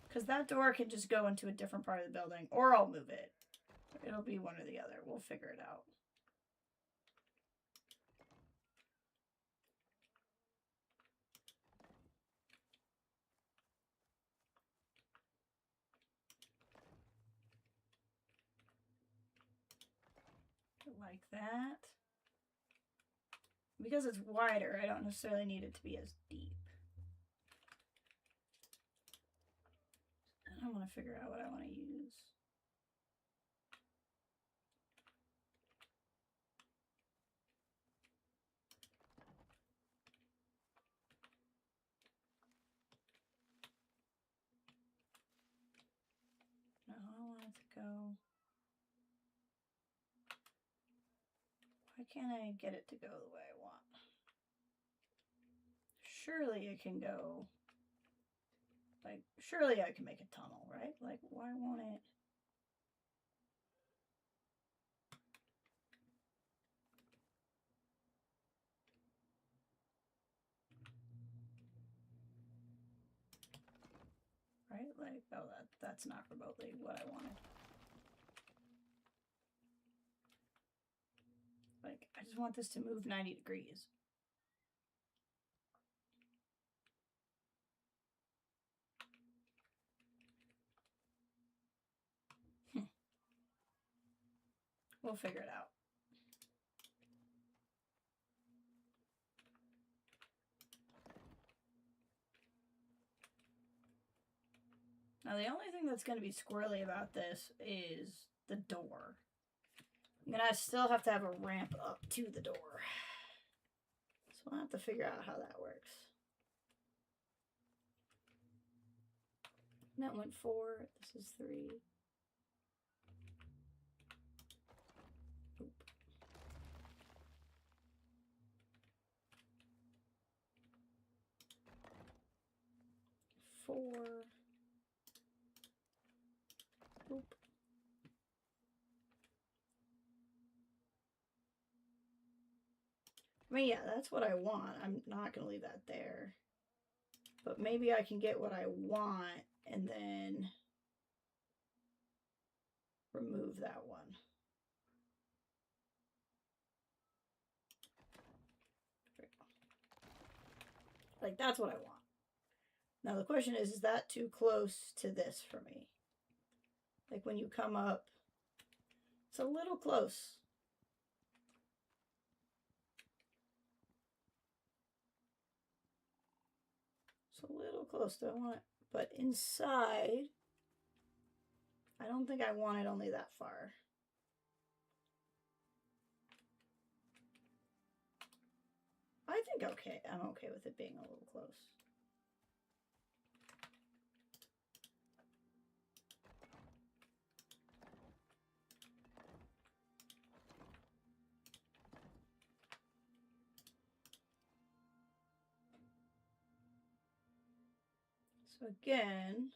Because that door can just go into a different part of the building, or I'll move it. It'll be one or the other. We'll figure it out. Like that. Because it's wider, I don't necessarily need it to be as deep. And I want to figure out what I want to use. No, I want it to go... Why can't I get it to go the way I want? Surely it can go... Like, surely I can make a tunnel, right? Like, why won't it... Right? Like, oh, that's not remotely what I wanted. Like, I just want this to move 90 degrees. We'll figure it out. Now, the only thing that's going to be squirrely about this is the door. I'm going to still have to have a ramp up to the door. So I'll have to figure out how that works. That went 4. This is 3. Oop. 4. Oop. I mean, yeah, that's what I want. I'm not going to leave that there. But maybe I can get what I want and then remove that one. Like, that's what I want. Now the question is that too close to this for me? Like when you come up, it's a little close. It's a little close. Do I want it? But inside, I don't think I want it only that far. I think okay. I'm okay with it being a little close. So again,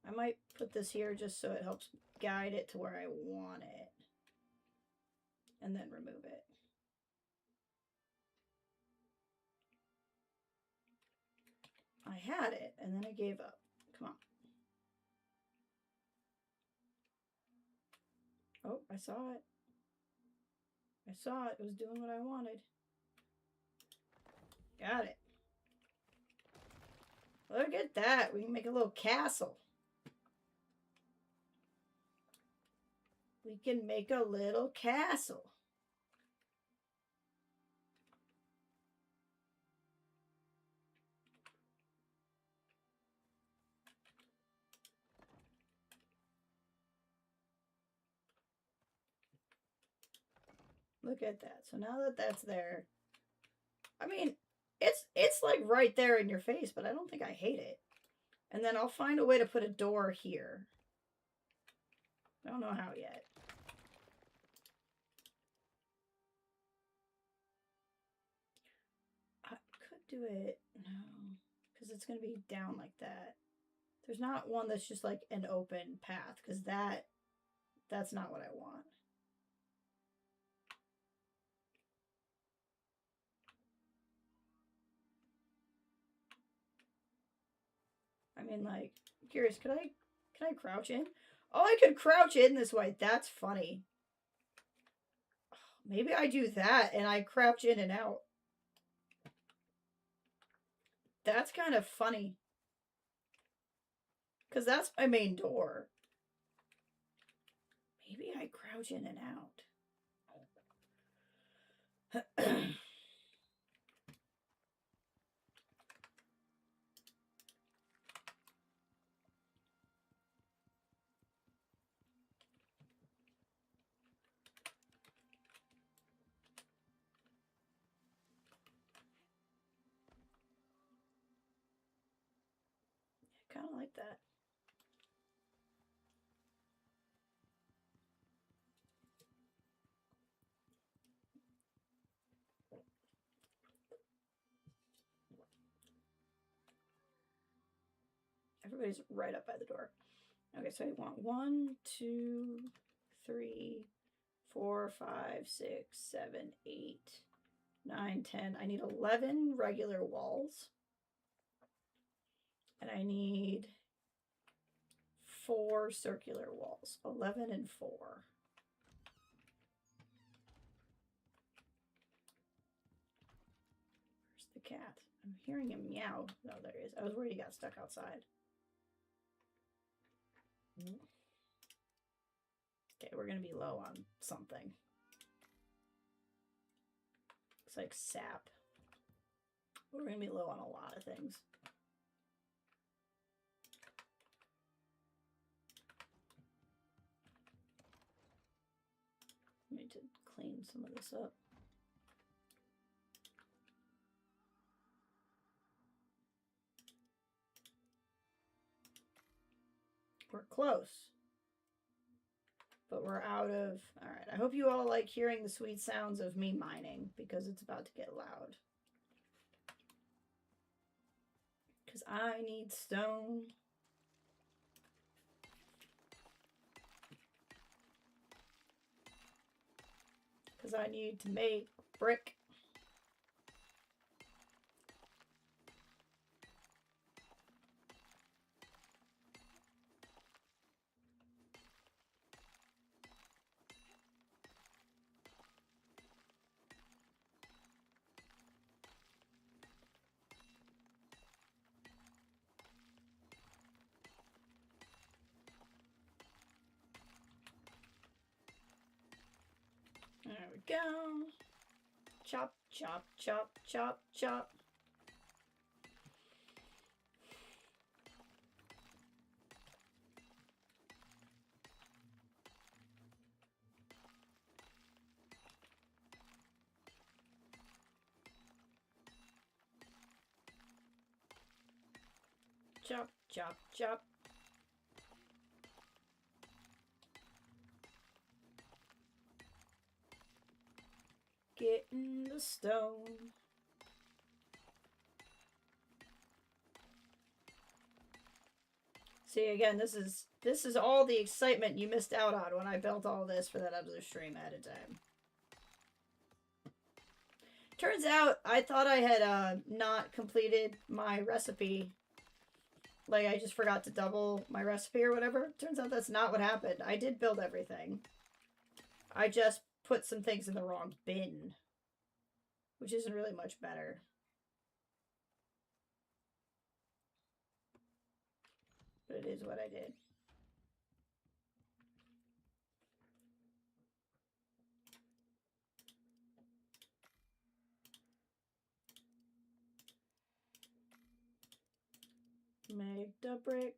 I might put this here just so it helps guide it to where I want it. And then remove it. I had it, and then I gave up. Come on. Oh, I saw it. I saw it. It was doing what I wanted. Got it. Look at that. We can make a little castle. We can make a little castle. Look at that. So now that that's there, I mean, it's like right there in your face, but I don't think I hate it. And then I'll find a way to put a door here. I don't know how yet. I could do it, no, because it's going to be down like that. There's not one that's just like an open path, because that's not what I want. I mean, like, curious, can I crouch in? Oh, I could crouch in this way. That's funny. Maybe I do that and I crouch in and out. That's kind of funny. Because that's my main door. Maybe I crouch in and out. Kind of like that. Everybody's right up by the door. Okay, so I want 1, 2, 3, 4, 5, 6, 7, 8, 9, 10. I need 11 regular walls. And I need 4 circular walls. 11 and 4. Where's the cat? I'm hearing him meow. No, there he is. I was worried he got stuck outside. Okay, we're going to be low on something. Looks like sap. We're going to be low on a lot of things. I need to clean some of this up. We're close. But we're out of... Alright, I hope you all like hearing the sweet sounds of me mining, because it's about to get loud. Because I need stone. Because I need to make brick. go. Chop, chop, chop, chop, chop. Chop, chop, chop. Getting the stone. See, again, this is all the excitement you missed out on when I built all this for that other stream at a time. Turns out, I thought I had not completed my recipe. Like, I just forgot to double my recipe or whatever. Turns out that's not what happened. I did build everything. I just put some things in the wrong bin. Which isn't really much better. But it is what I did. Make the brick.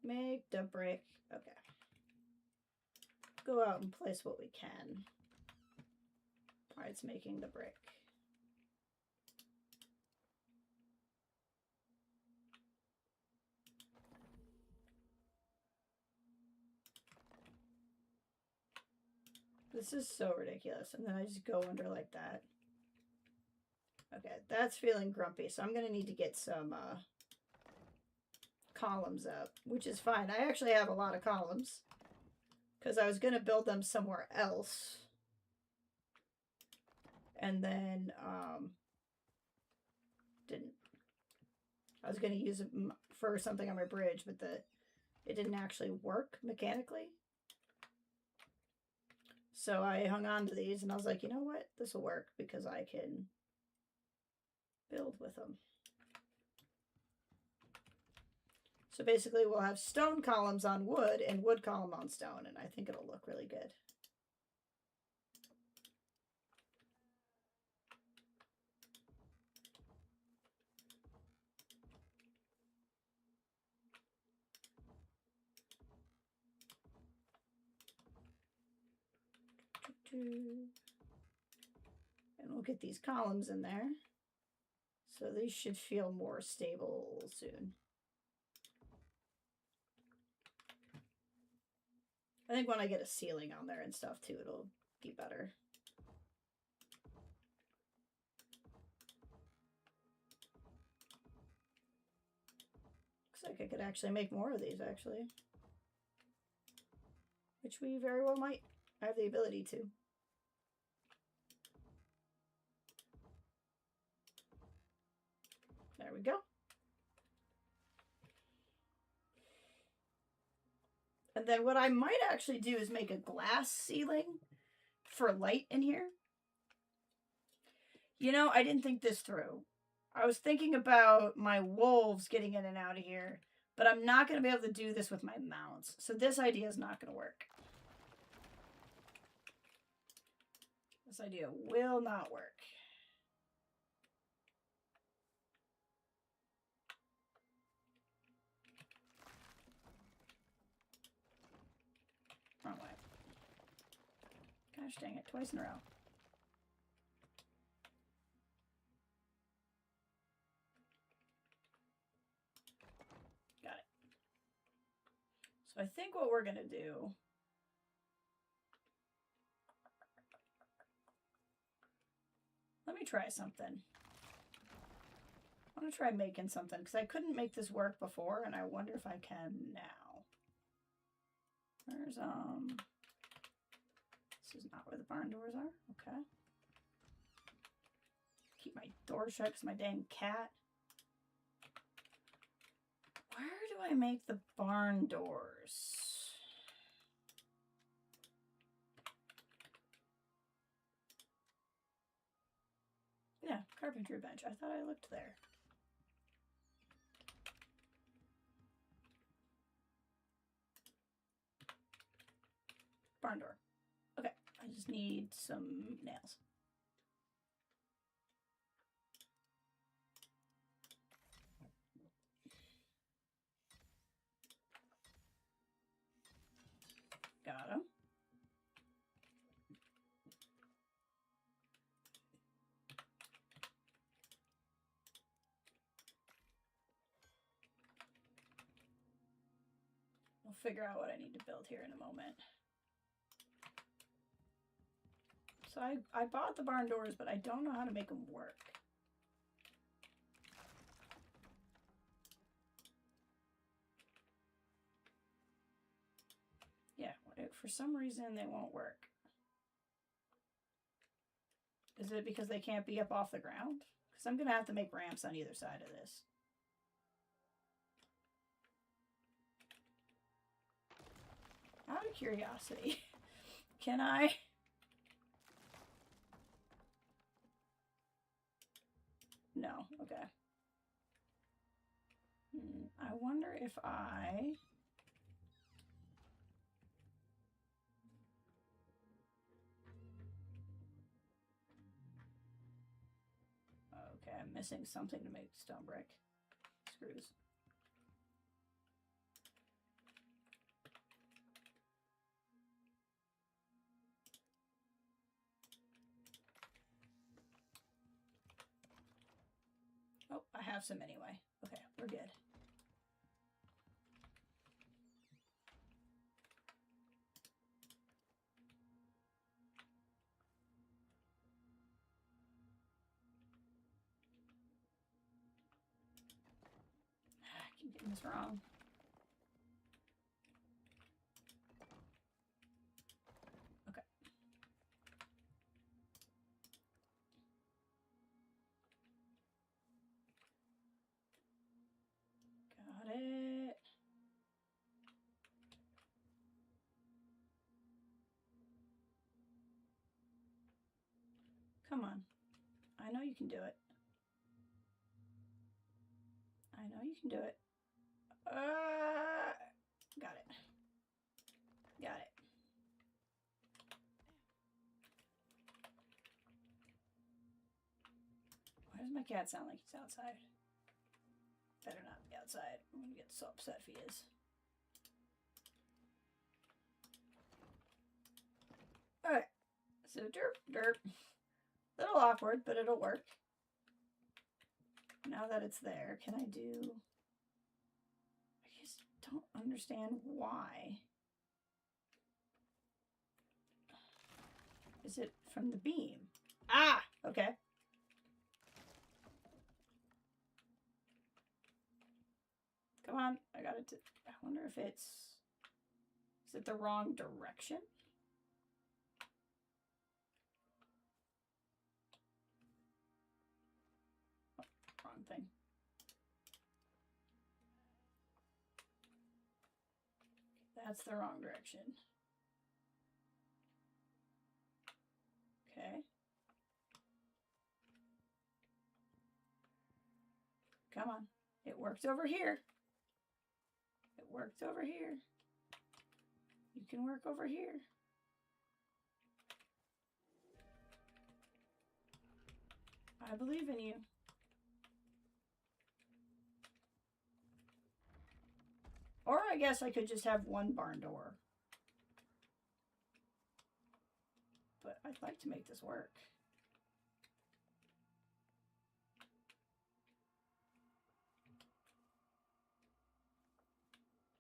Make the brick. Okay. Go out and place what we can. Alright, it's making the brick. This is so ridiculous. And then I just go under like that. Okay, that's feeling grumpy. So I'm going to need to get some columns up, which is fine. I actually have a lot of columns because I was going to build them somewhere else. And then didn't. I was going to use it for something on my bridge, but it didn't actually work mechanically. So I hung on to these and I was like, you know what? This will work because I can build with them. So basically we'll have stone columns on wood and wood column on stone, and I think it'll look really good. And we'll get these columns in there. So these should feel more stable soon. I think when I get a ceiling on there and stuff too, it'll be better. Looks like I could actually make more of these, actually. Which we very well might. I have the ability to. There we go. And then what I might actually do is make a glass ceiling for light in here. You know, I didn't think this through. I was thinking about my wolves getting in and out of here, but I'm not going to be able to do this with my mounts. So this idea is not going to work. This idea will not work. Wrong way. Gosh dang it, twice in a row. Got it. So I think what we're going to do... Let me try something. I want to try making something because I couldn't make this work before, and I wonder if I can now. Where's, this is not where the barn doors are. Okay. Keep my door shut because my dang cat. Where do I make the barn doors? Yeah, carpentry bench. I thought I looked there. Barn door. Okay, I just just need some nails. Got him. I'll figure out what I need to build here in a moment. So I bought the barn doors, but I don't know how to make them work. Yeah, for some reason they won't work. Is it because they can't be up off the ground? Because I'm going to have to make ramps on either side of this. Out of curiosity, can I? No, okay. I wonder if I... Okay, I'm missing something to make stone brick. Screws. Oh, I have some anyway. Okay, we're good. I keep getting this wrong. Okay. Got it. Come on. I know you can do it. I know you can do it. Got it. Got it. Why does my cat sound like he's outside? Better not be outside. I'm gonna get so upset if he is. Alright. So derp, derp. Little awkward, but it'll work. Now that it's there, can I do... I just don't understand why. Is it from the beam? Ah! Okay. Come on, I got it to... I wonder if it's... Is it the wrong direction? Oh, wrong thing. That's the wrong direction. Okay. Come on. It worked over here. It worked over here. You can work over here. I believe in you. Or I guess I could just have one barn door. But I'd like to make this work.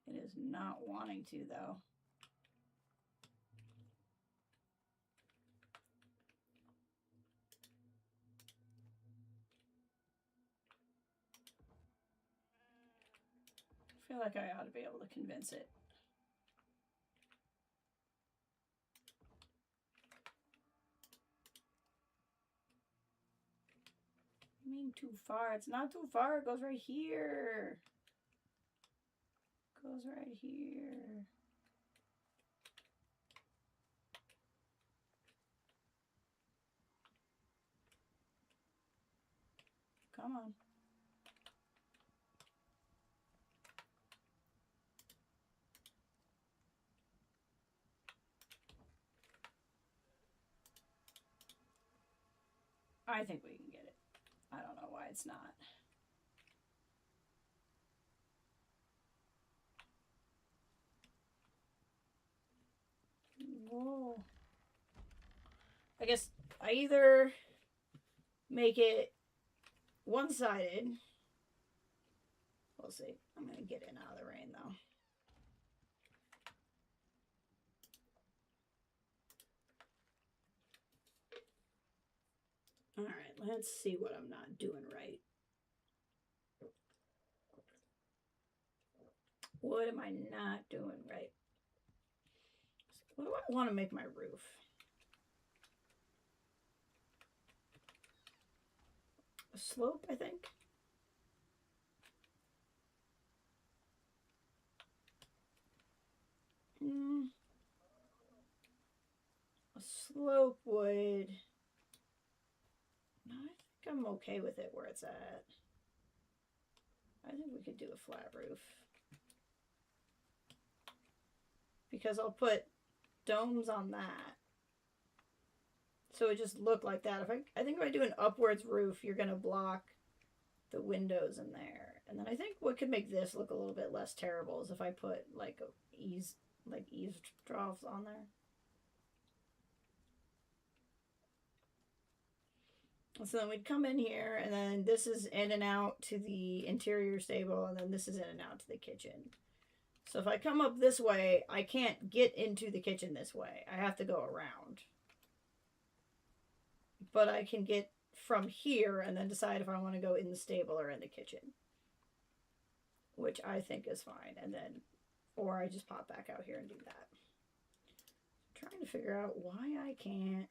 It is not wanting to, though. I feel like I ought to be able to convince it. You mean too far? It's not too far. It goes right here. It goes right here. Come on. I think we can get it. I don't know why it's not. Whoa. I guess I either make it one-sided. We'll see. I'm going to get in out of the rain, though. Alright, let's see what I'm not doing right. What am I not doing right? What do I want to make my roof? A slope, I think. A slope would... No, I think I'm okay with it where it's at. I think we could do a flat roof. Because I'll put domes on that. So it just look like that. I think if I do an upwards roof, you're going to block the windows in there. And then I think what could make this look a little bit less terrible is if I put like eaves troughs on there. So then we'd come in here, and then this is in and out to the interior stable, and then this is in and out to the kitchen. So if I come up this way, I can't get into the kitchen this way. I have to go around. But I can get from here and then decide if I want to go in the stable or in the kitchen. Which I think is fine. And then, or I just pop back out here and do that. I'm trying to figure out why I can't.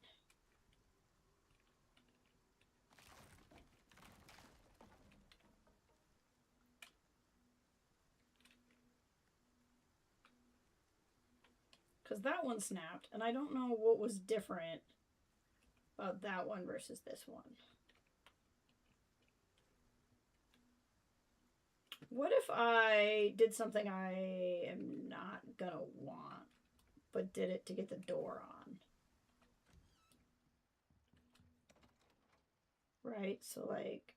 Because that one snapped, and I don't know what was different about that one versus this one. What if I did something I am not gonna want, but did it to get the door on? Right, so like,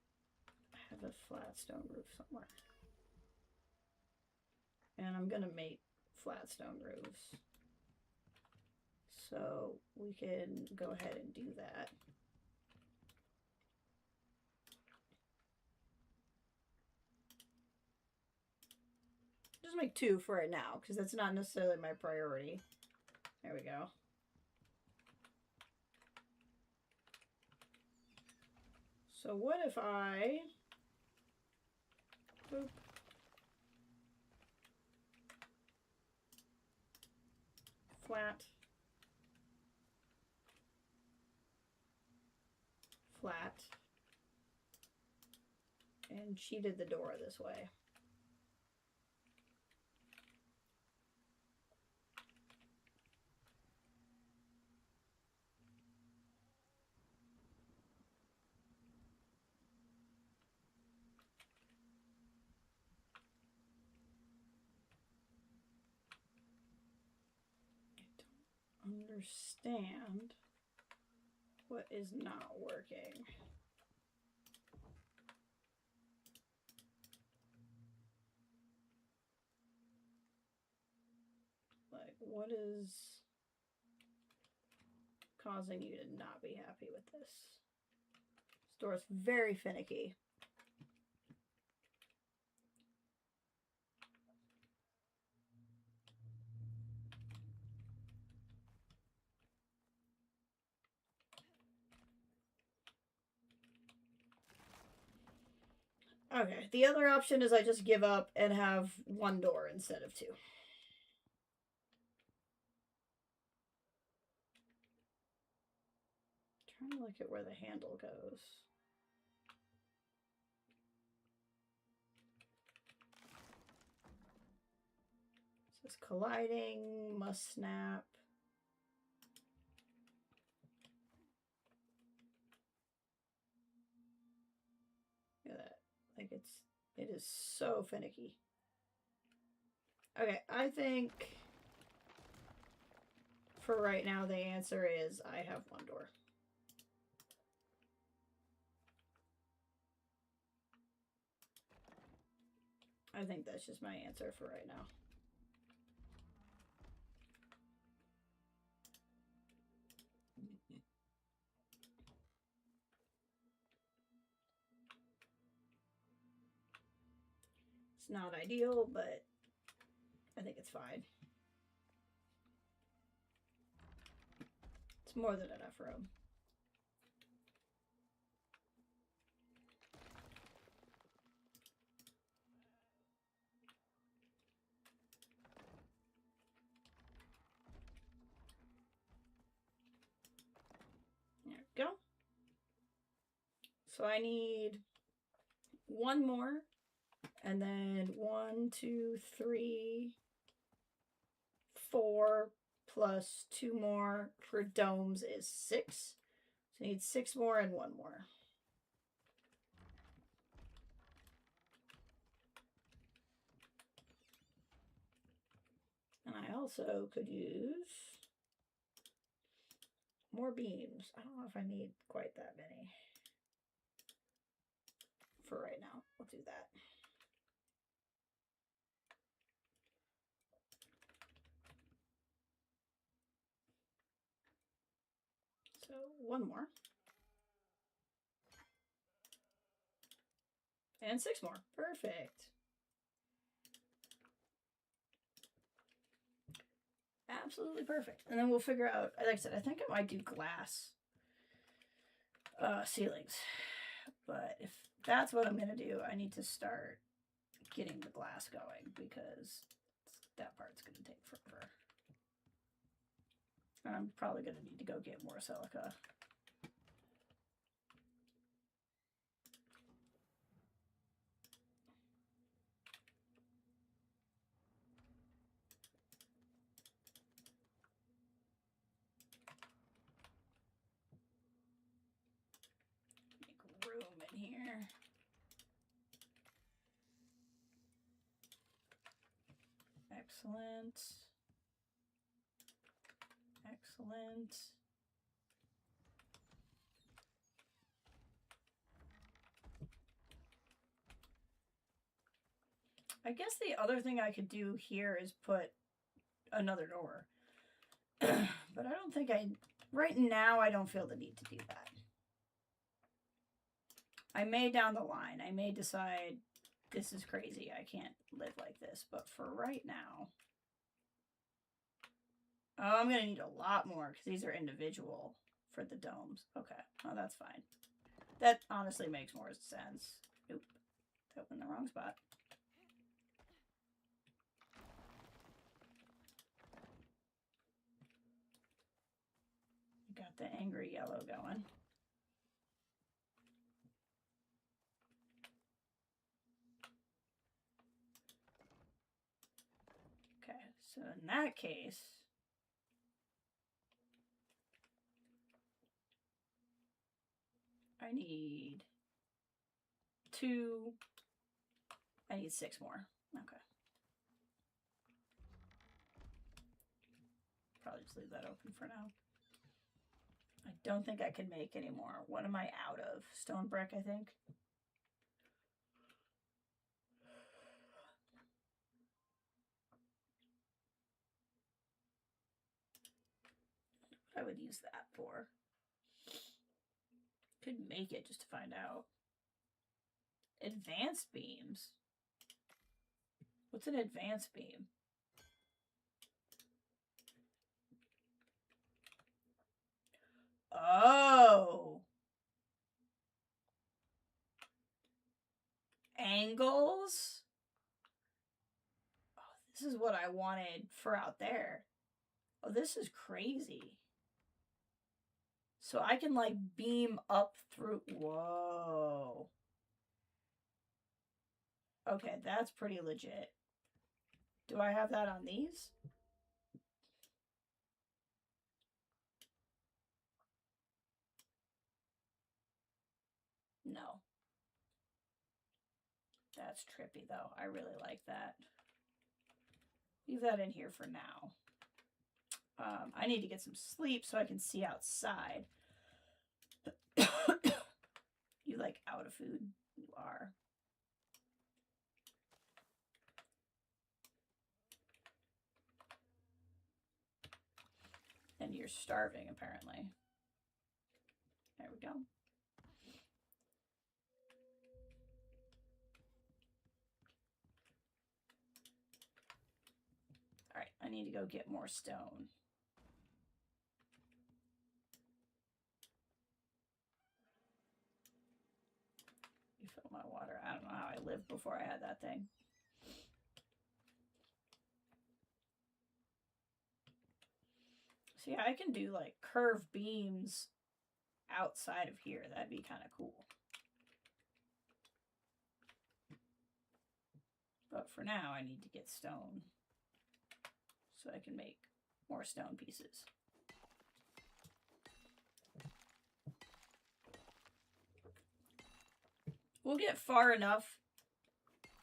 I have a flat stone roof somewhere. And I'm gonna make flat stone roofs. So we can go ahead and do that. Just make 2 for it now, because that's not necessarily my priority. There we go. So what if I... Boop. Flat. Flat. And cheated the door this way. I don't understand what is not working. Like, what is causing you to not be happy with this? This door is very finicky. Okay, the other option is I just give up and have 1 door instead of 2. Trying to look at where the handle goes. It says colliding, must snap. Look at that. Like it is so finicky. Okay, I think for right now the answer is I have 1 door. I think that's just my answer for right now. It's not ideal, but I think it's fine. It's more than enough room. There we go. So I need one more, and then 1, 2, 3, 4 plus 2 more for domes is 6. So I need 6 more and 1 more. And I also could use more beams. I don't know if I need quite that many. For right now, we'll do that. So 1 more. And 6 more. Perfect. Absolutely perfect. And then we'll figure out, like I said, I think I might do glass ceilings. But if that's what I'm going to do, I need to start getting the glass going because that part's going to take forever. I'm probably going to need to go get more silica. Make room in here. Excellent. Excellent. I guess the other thing I could do here is put another door. But I don't think right now I don't feel the need to do that. I may down the line. I may decide this is crazy. I can't live like this. But for right now, I'm going to need a lot more because these are individual for the domes. Okay, well, that's fine. That honestly makes more sense. Oop, that went in the wrong spot. Got the angry yellow going. Okay, so in that case, I need 2. I need 6 more. Okay. Probably just leave that open for now. I don't think I can make any more. What am I out of? Stone brick, I think. I would use that for. Could make it just to find out. Advanced beams. What's an advanced beam? Oh. Angles? Oh, this is what I wanted for out there. Oh, this is crazy. So I can like beam up through. Whoa. Okay, that's pretty legit. Do I have that on these? No. That's trippy though. I really like that. Leave that in here for now. I need to get some sleep so I can see outside. You like out of food? You are. you're starving, apparently. There we go. Alright, I need to go get more stone. Refill my water. I don't know how I lived before I had that thing. So yeah, I can do like curved beams outside of here. That'd be kind of cool. But for now, I need to get stone so I can make more stone pieces. We'll get far enough.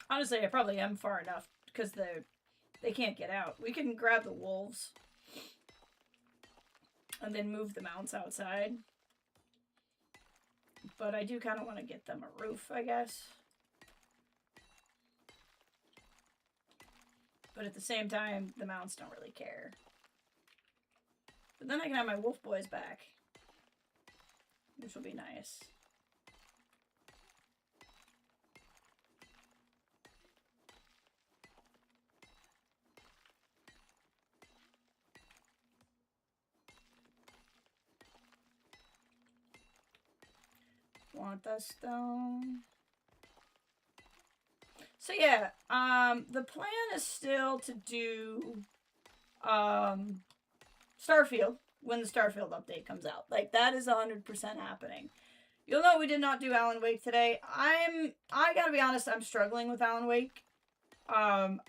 Honestly, I probably am far enough because they can't get out. We can grab the wolves and then move the mounts outside. But I do kind of want to get them a roof, I guess. But at the same time, the mounts don't really care. But then I can have my wolf boys back, which will be nice. Want the stone. So yeah, the plan is still to do Starfield when the Starfield update comes out. Like, that is 100% happening. You'll know we did not do Alan Wake today. I gotta be honest, I'm struggling with Alan Wake. And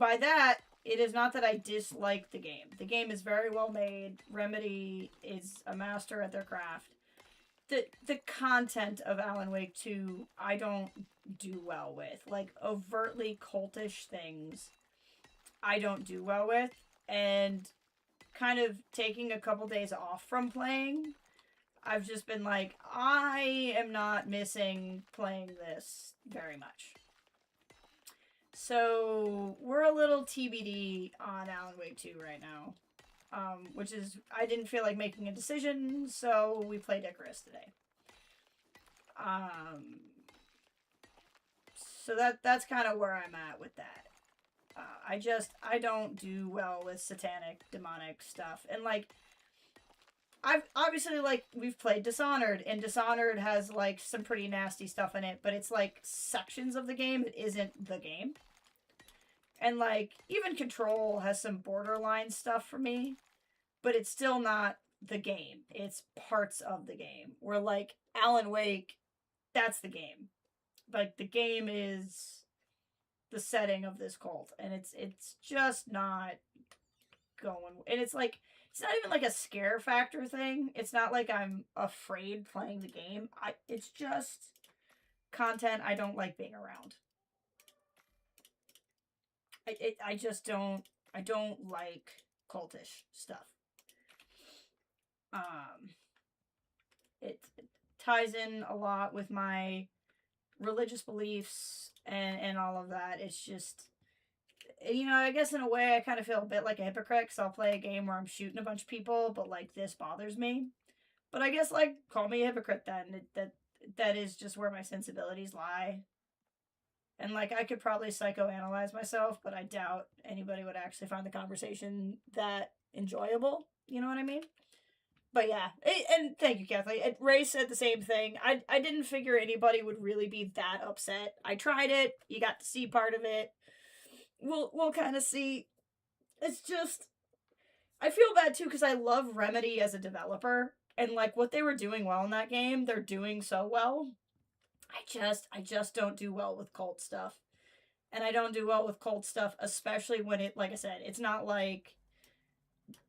by that, it is not that I dislike the game. The game is very well made. Remedy is a master at their craft. The content of Alan Wake 2, I don't do well with. Like, overtly cultish things, I don't do well with. And kind of taking a couple days off from playing, I've just been like, I am not missing playing this very much. So, we're a little TBD on Alan Wake 2 right now. Which is, I didn't feel like making a decision, so we played Icarus today. So that's kind of where I'm at with that. I don't do well with satanic, demonic stuff. And, like, I've obviously, like, we've played Dishonored, and Dishonored has, like, some pretty nasty stuff in it, but it's, like, sections of the game. It isn't the game. And, like, even Control has some borderline stuff for me, but it's still not the game. It's parts of the game. Where, like, Alan Wake, that's the game. Like, the game is the setting of this cult, and it's just not going. And it's, like, it's not even, like, a scare factor thing. It's not like I'm afraid playing the game. It's just content I don't like being around. I just don't, I don't like cultish stuff. It ties in a lot with my religious beliefs and all of that. It's just, you know, I guess in a way I kind of feel a bit like a hypocrite because I'll play a game where I'm shooting a bunch of people, but, like, this bothers me. But I guess, like, call me a hypocrite then. That is just where my sensibilities lie. And, like, I could probably psychoanalyze myself, but I doubt anybody would actually find the conversation that enjoyable. You know what I mean? But yeah, and thank you, Kathleen. Ray said the same thing. I didn't figure anybody would really be that upset. I tried it. You got to see part of it. We'll kind of see. It's just, I feel bad too because I love Remedy as a developer, and, like, what they were doing well in that game, they're doing so well. I just don't do well with cult stuff. And I don't do well with cult stuff, especially when it, like I said, it's not like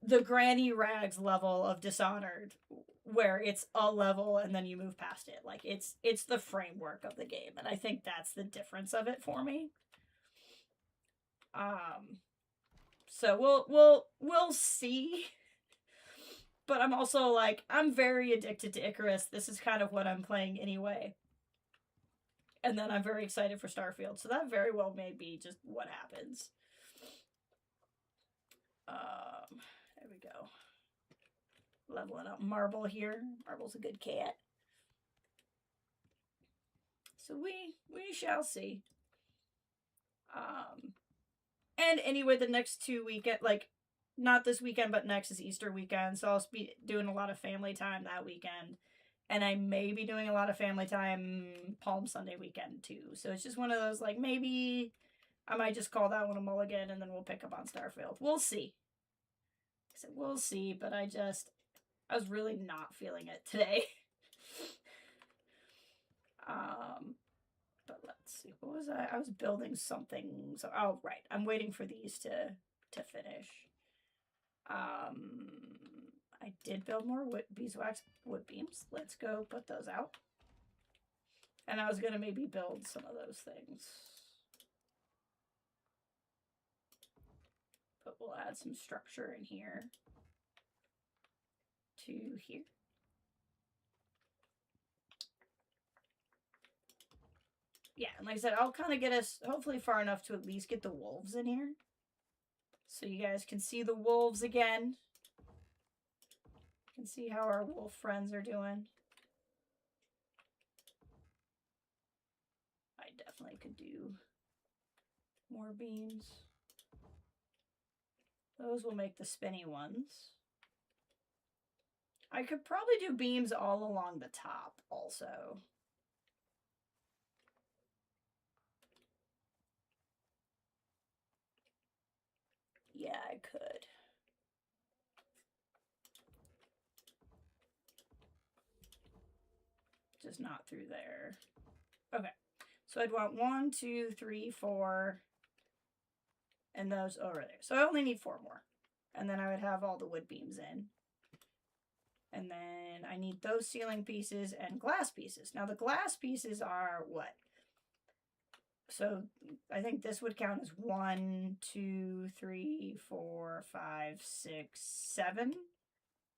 the Granny Rags level of Dishonored, where it's a level and then you move past it. Like, it's the framework of the game, and I think that's the difference of it for me. So we'll see. But I'm also, like, I'm very addicted to Icarus. This is kind of what I'm playing anyway. And then I'm very excited for Starfield. So that very well may be just what happens. There we go. Leveling up Marble here. Marble's a good cat. So we shall see. And anyway, the next 2 weekend, like, not this weekend, but next is Easter weekend. So I'll be doing a lot of family time that weekend. And I may be doing a lot of family time Palm Sunday weekend too. So it's just one of those, like, maybe I might just call that one a mulligan and then we'll pick up on Starfield. We'll see. So we'll see, but I was really not feeling it today. But let's see. What was I? I was building something. So, oh, right. I'm waiting for these to finish. I did build more beeswax wood beams. Let's go put those out. And I was going to maybe build some of those things. But we'll add some structure in here to here. Yeah, and like I said, I'll kind of get us hopefully far enough to at least get the wolves in here. So you guys can see the wolves again. You can see how our wolf friends are doing. I definitely could do more beams. Those will make the spinny ones. I could probably do beams all along the top also. Yeah, I could. Just not through there. Okay. So I'd want 1, 2, 3, 4. And those over there. So I only need 4 more. And then I would have all the wood beams in. And then I need those ceiling pieces and glass pieces. Now the glass pieces are what? So I think this would count as 1, 2, 3, 4, 5, 6, 7.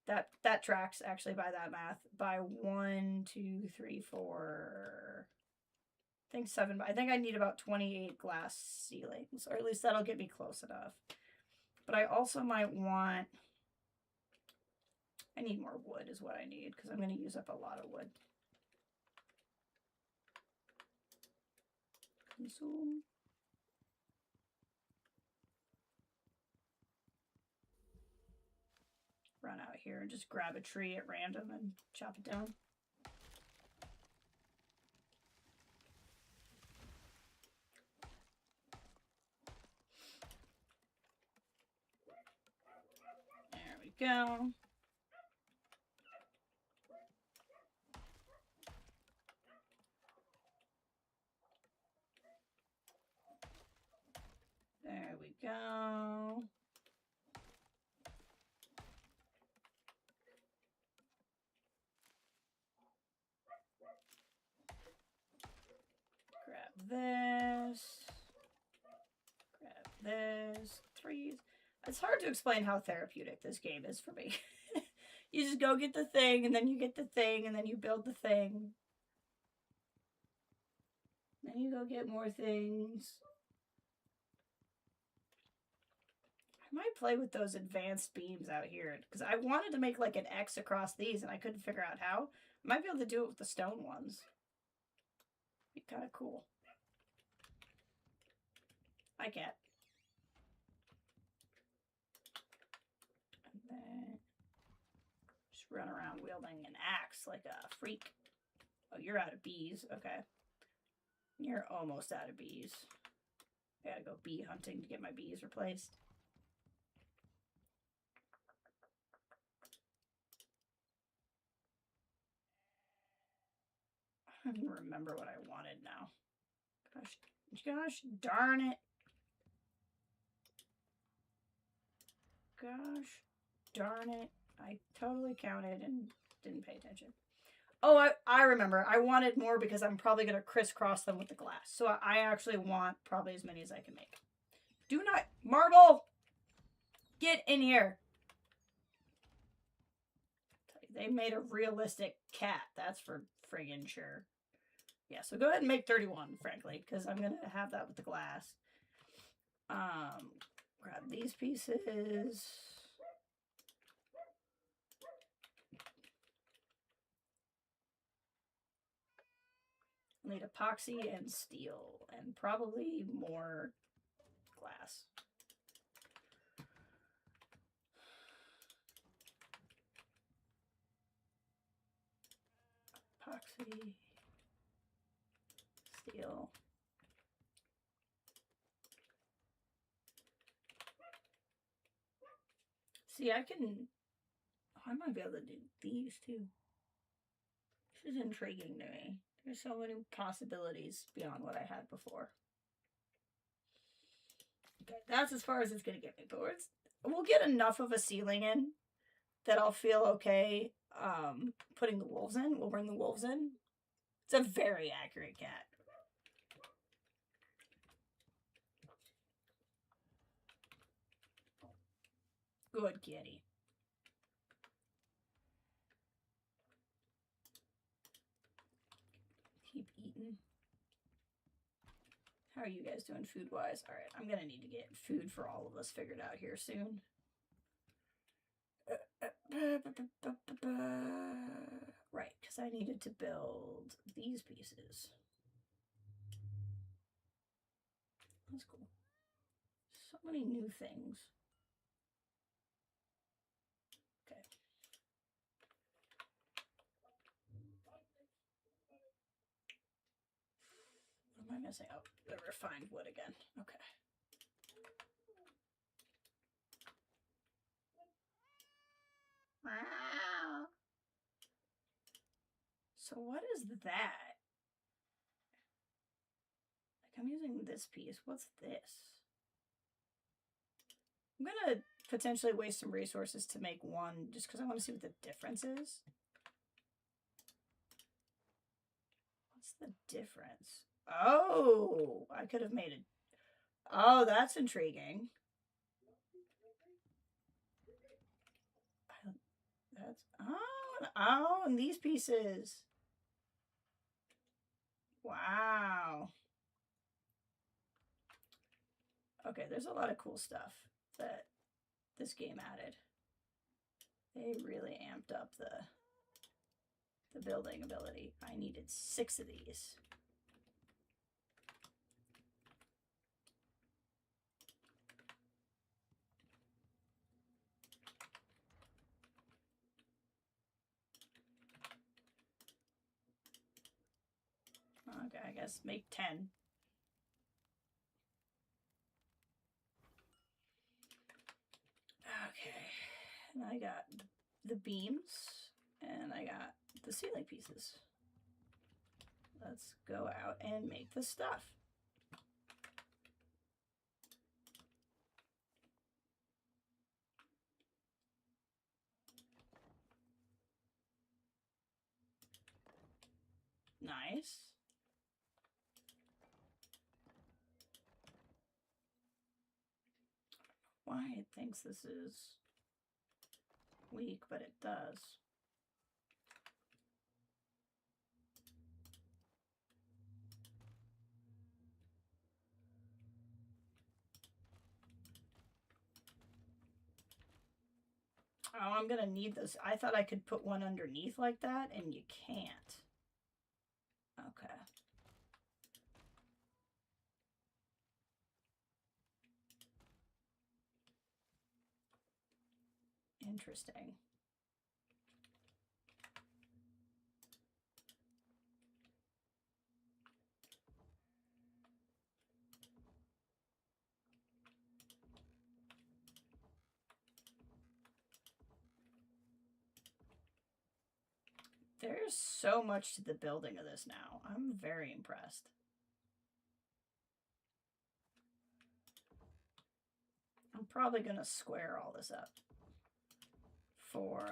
That tracks actually by that math. By 1, 2, 3, 4. I think 7. I think I need about 28 glass ceilings, or at least that'll get me close enough. But I also might want. I need more wood, is what I need, because I'm going to use up a lot of wood. Consume. Run out here and just grab a tree at random and chop it down. There we go. There we go. Grab this. Grab this. 3. It's hard to explain how therapeutic this game is for me. You just go get the thing, and then you get the thing, and then you build the thing. Then you go get more things. I might play with those advanced beams out here, because I wanted to make like an X across these, and I couldn't figure out how. I might be able to do it with the stone ones. Be kind of cool. I can't. And then just run around wielding an axe like a freak. Oh, you're out of bees. Okay. You're almost out of bees. I gotta go bee hunting to get my bees replaced. I don't even remember what I wanted now. Gosh darn it. Gosh darn it. I totally counted and didn't pay attention. Oh, I remember. I wanted more because I'm probably going to crisscross them with the glass. So I actually want probably as many as I can make. Do not... Marble! Get in here. They made a realistic cat. That's for friggin' sure. Yeah, so go ahead and make 31, frankly, because I'm going to have that with the glass. Grab these pieces. Need epoxy and steel, and probably more glass. Epoxy, steel. See, I might be able to do these too. This is intriguing to me. There's so many possibilities beyond what I had before. Okay, that's as far as it's gonna get me, but we'll get enough of a ceiling in that I'll feel okay putting the wolves in. We'll bring the wolves in. It's a very accurate cat. Good kitty. Keep eating. How are you guys doing food-wise? All right, I'm going to need to get food for all of us figured out here soon. Right, because I needed to build these pieces. That's cool. So many new things. Okay. What am I missing? Oh, the refined wood again. Okay. So what is that? Like, I'm using this piece. What's this? I'm gonna potentially waste some resources to make one just because I want to see what the difference is. What's the difference? Oh, I could have made it. Oh, that's intriguing. That's oh, and these pieces. Wow. Okay, there's a lot of cool stuff that this game added. They really amped up the building ability. I needed 6 of these. Okay, I guess make 10. Okay, and I got the beams, and I got the ceiling pieces. Let's go out and make the stuff. Nice. Why it thinks this is weak, but it does. Oh, I'm gonna need this. I thought I could put one underneath like that, and you can't. Okay. Interesting. There's so much to the building of this now. I'm very impressed. I'm probably going to square all this up for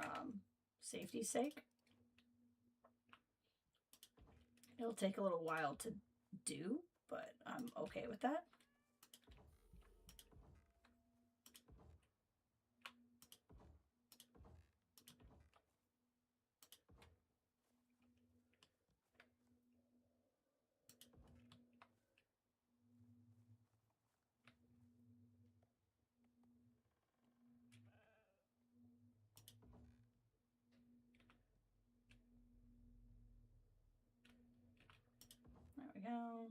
safety's sake. It'll take a little while to do, but I'm okay with that. go.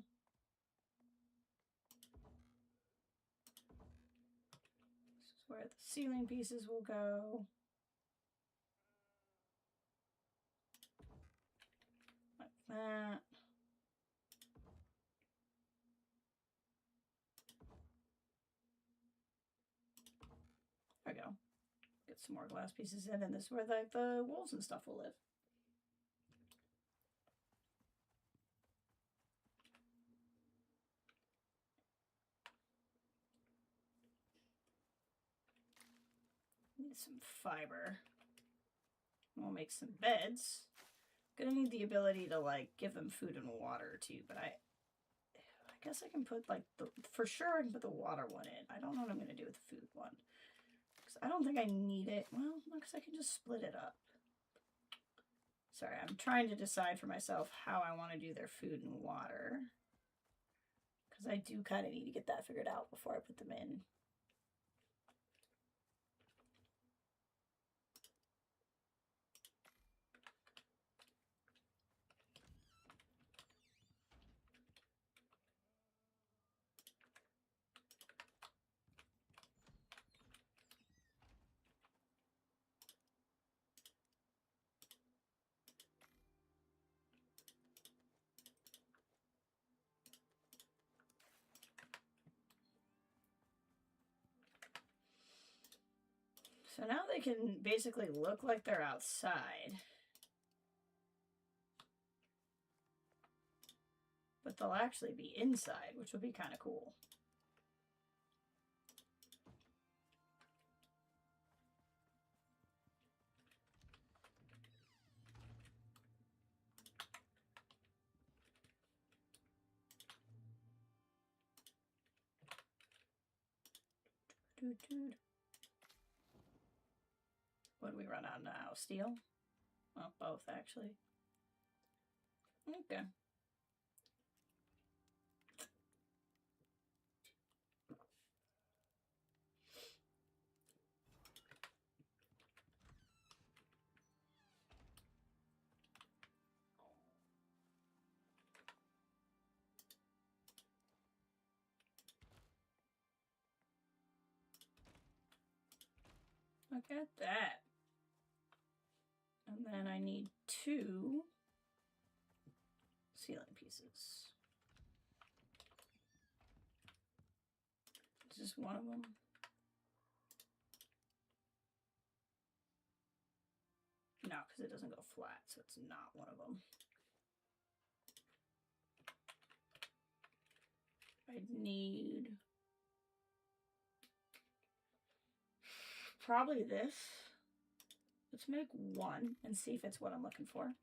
This is where the ceiling pieces will go. Like that. There we go. Get some more glass pieces in, and this is where the wolves and stuff will live. Need some fiber. We'll make some beds. Gonna need the ability to like give them food and water too, but I guess I can put like for sure I can put the water one in. I don't know what I'm gonna do with the food one. Because I don't think I need it. Well, no, because I can just split it up. Sorry, I'm trying to decide for myself how I want to do their food and water. Because I do kind of need to get that figured out before I put them in. So now they can basically look like they're outside. But they'll actually be inside, which will be kind of cool. What do we run on now? Steel? Well, both actually. Okay. Look at that. And then I need 2 ceiling pieces. Is this one of them? No, because it doesn't go flat, so it's not one of them. I need probably this. Let's make 1 and see if it's what I'm looking for.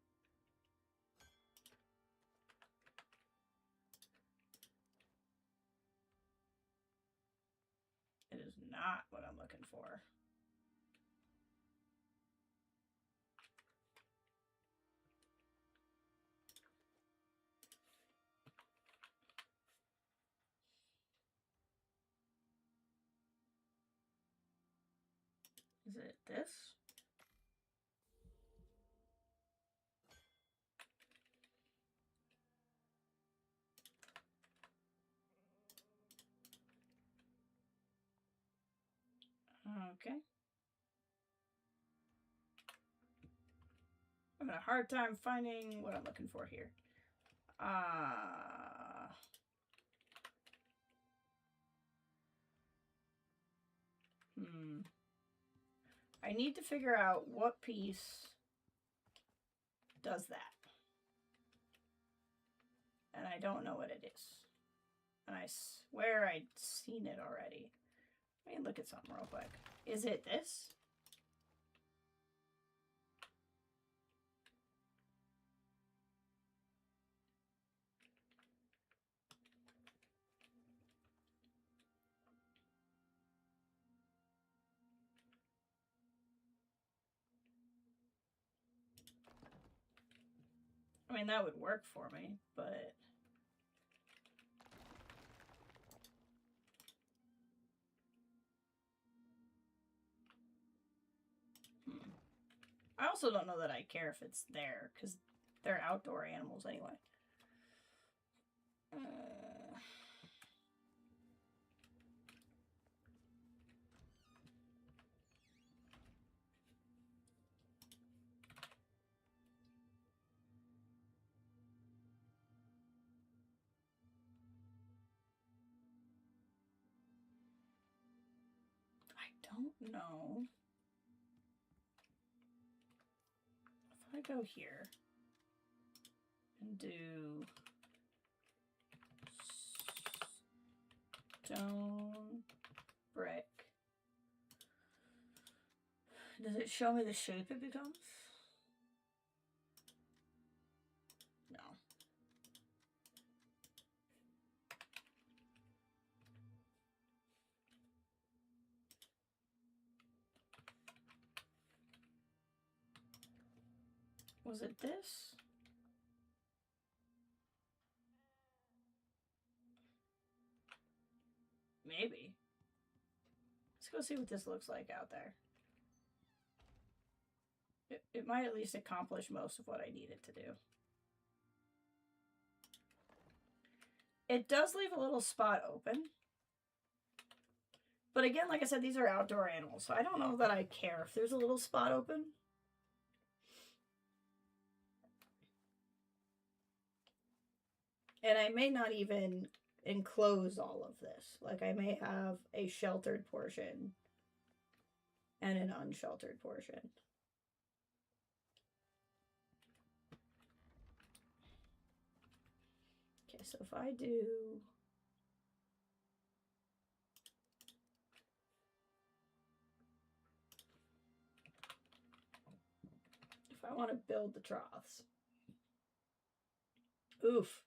It is not what I'm looking for. Is it this? Okay. I'm having a hard time finding what I'm looking for here. I need to figure out what piece does that. And I don't know what it is. And I swear I'd seen it already. Let me look at something real quick. Is it this? I mean, that would work for me, but... I also don't know that I care if it's there, because they're outdoor animals anyway. I don't know. If I go here and do stone, brick, does it show me the shape it becomes? No. Was it this? Maybe. Let's go see what this looks like out there. It might at least accomplish most of what I need it to do. It does leave a little spot open. But again, like I said, these are outdoor animals, so I don't know that I care if there's a little spot open. And I may not even enclose all of this. Like, I may have a sheltered portion and an unsheltered portion. Okay, so if I do... If I want to build the troughs. Oof.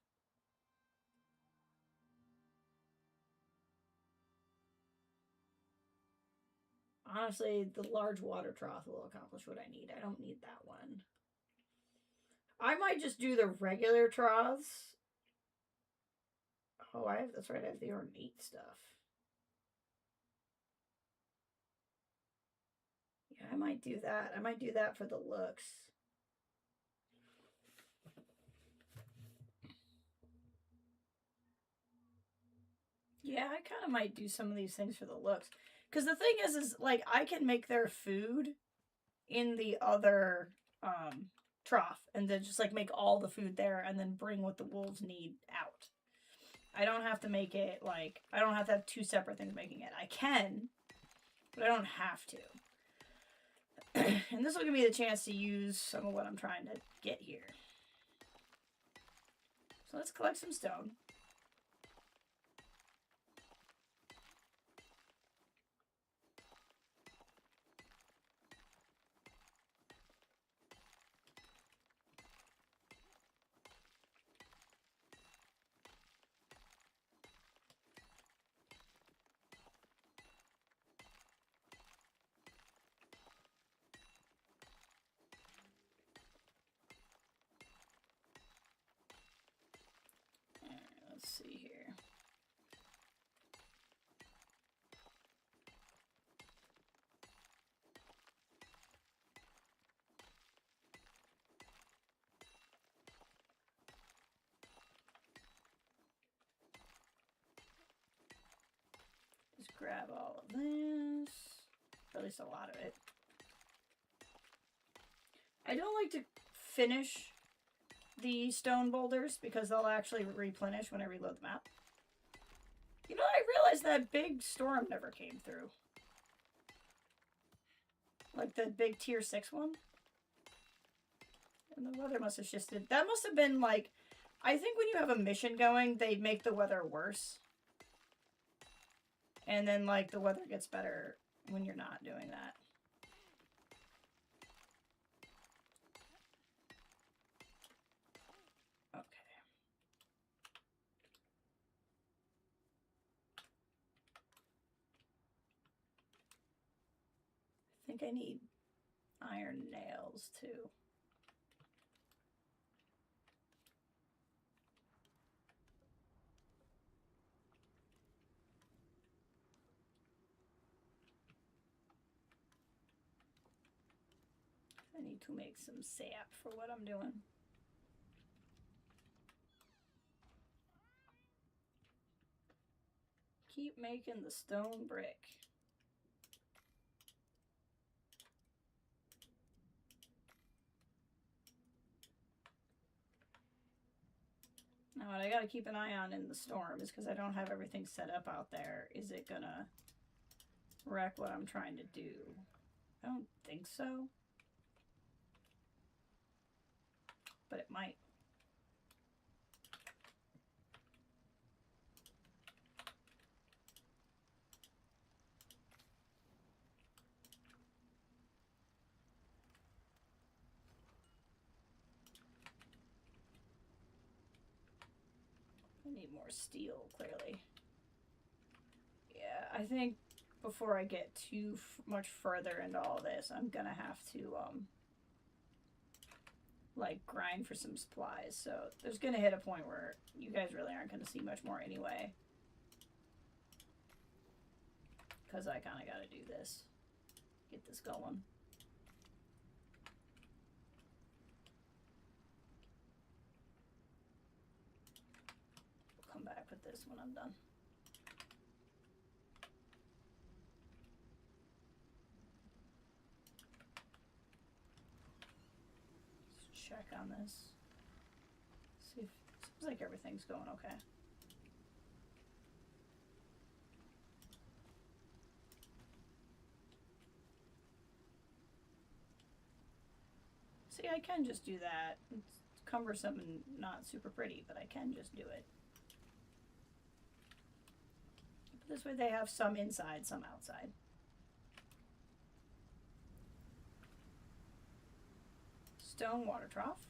Honestly, the large water trough will accomplish what I need. I don't need that one. I might just do the regular troughs. Oh, that's right, I have the ornate stuff. Yeah, I might do that. I might do that for the looks. Yeah, I kind of might do some of these things for the looks. Because the thing is like, I can make their food in the other trough. And then just, like, make all the food there and then bring what the wolves need out. I don't have to make it, like, I don't have to have two separate things making it. I can, but I don't have to. And this will give me the chance to use some of what I'm trying to get here. So let's collect some stone. Let's see here. Just grab all of this, or at least a lot of it. I don't like to finish the stone boulders because they'll actually replenish when I reload the map. You know, I realized that big storm never came through. Like the big tier 6 one. And the weather must have shifted. That must have been like, I think when you have a mission going, they make the weather worse. And then, like, the weather gets better when you're not doing that. Okay. I think I need iron nails, too. I need to make some sap for what I'm doing. keep making the stone brick. Now, what I gotta keep an eye on in the storm is because I don't have everything set up out there. Is it gonna wreck what I'm trying to do? I don't think so. But it might. I need more steel, clearly. Yeah, I think before I get too much further into all this, I'm gonna have to, like, grind for some supplies. So there's gonna hit a point where you guys really aren't gonna see much more anyway. Because I kind of gotta do this. Get this going. We'll come back with this when I'm done. Let's check on this. See if it seems like everything's going okay. See, I can just do that. It's cumbersome and not super pretty, but I can just do it. But this way they have some inside, some outside. Stone water trough.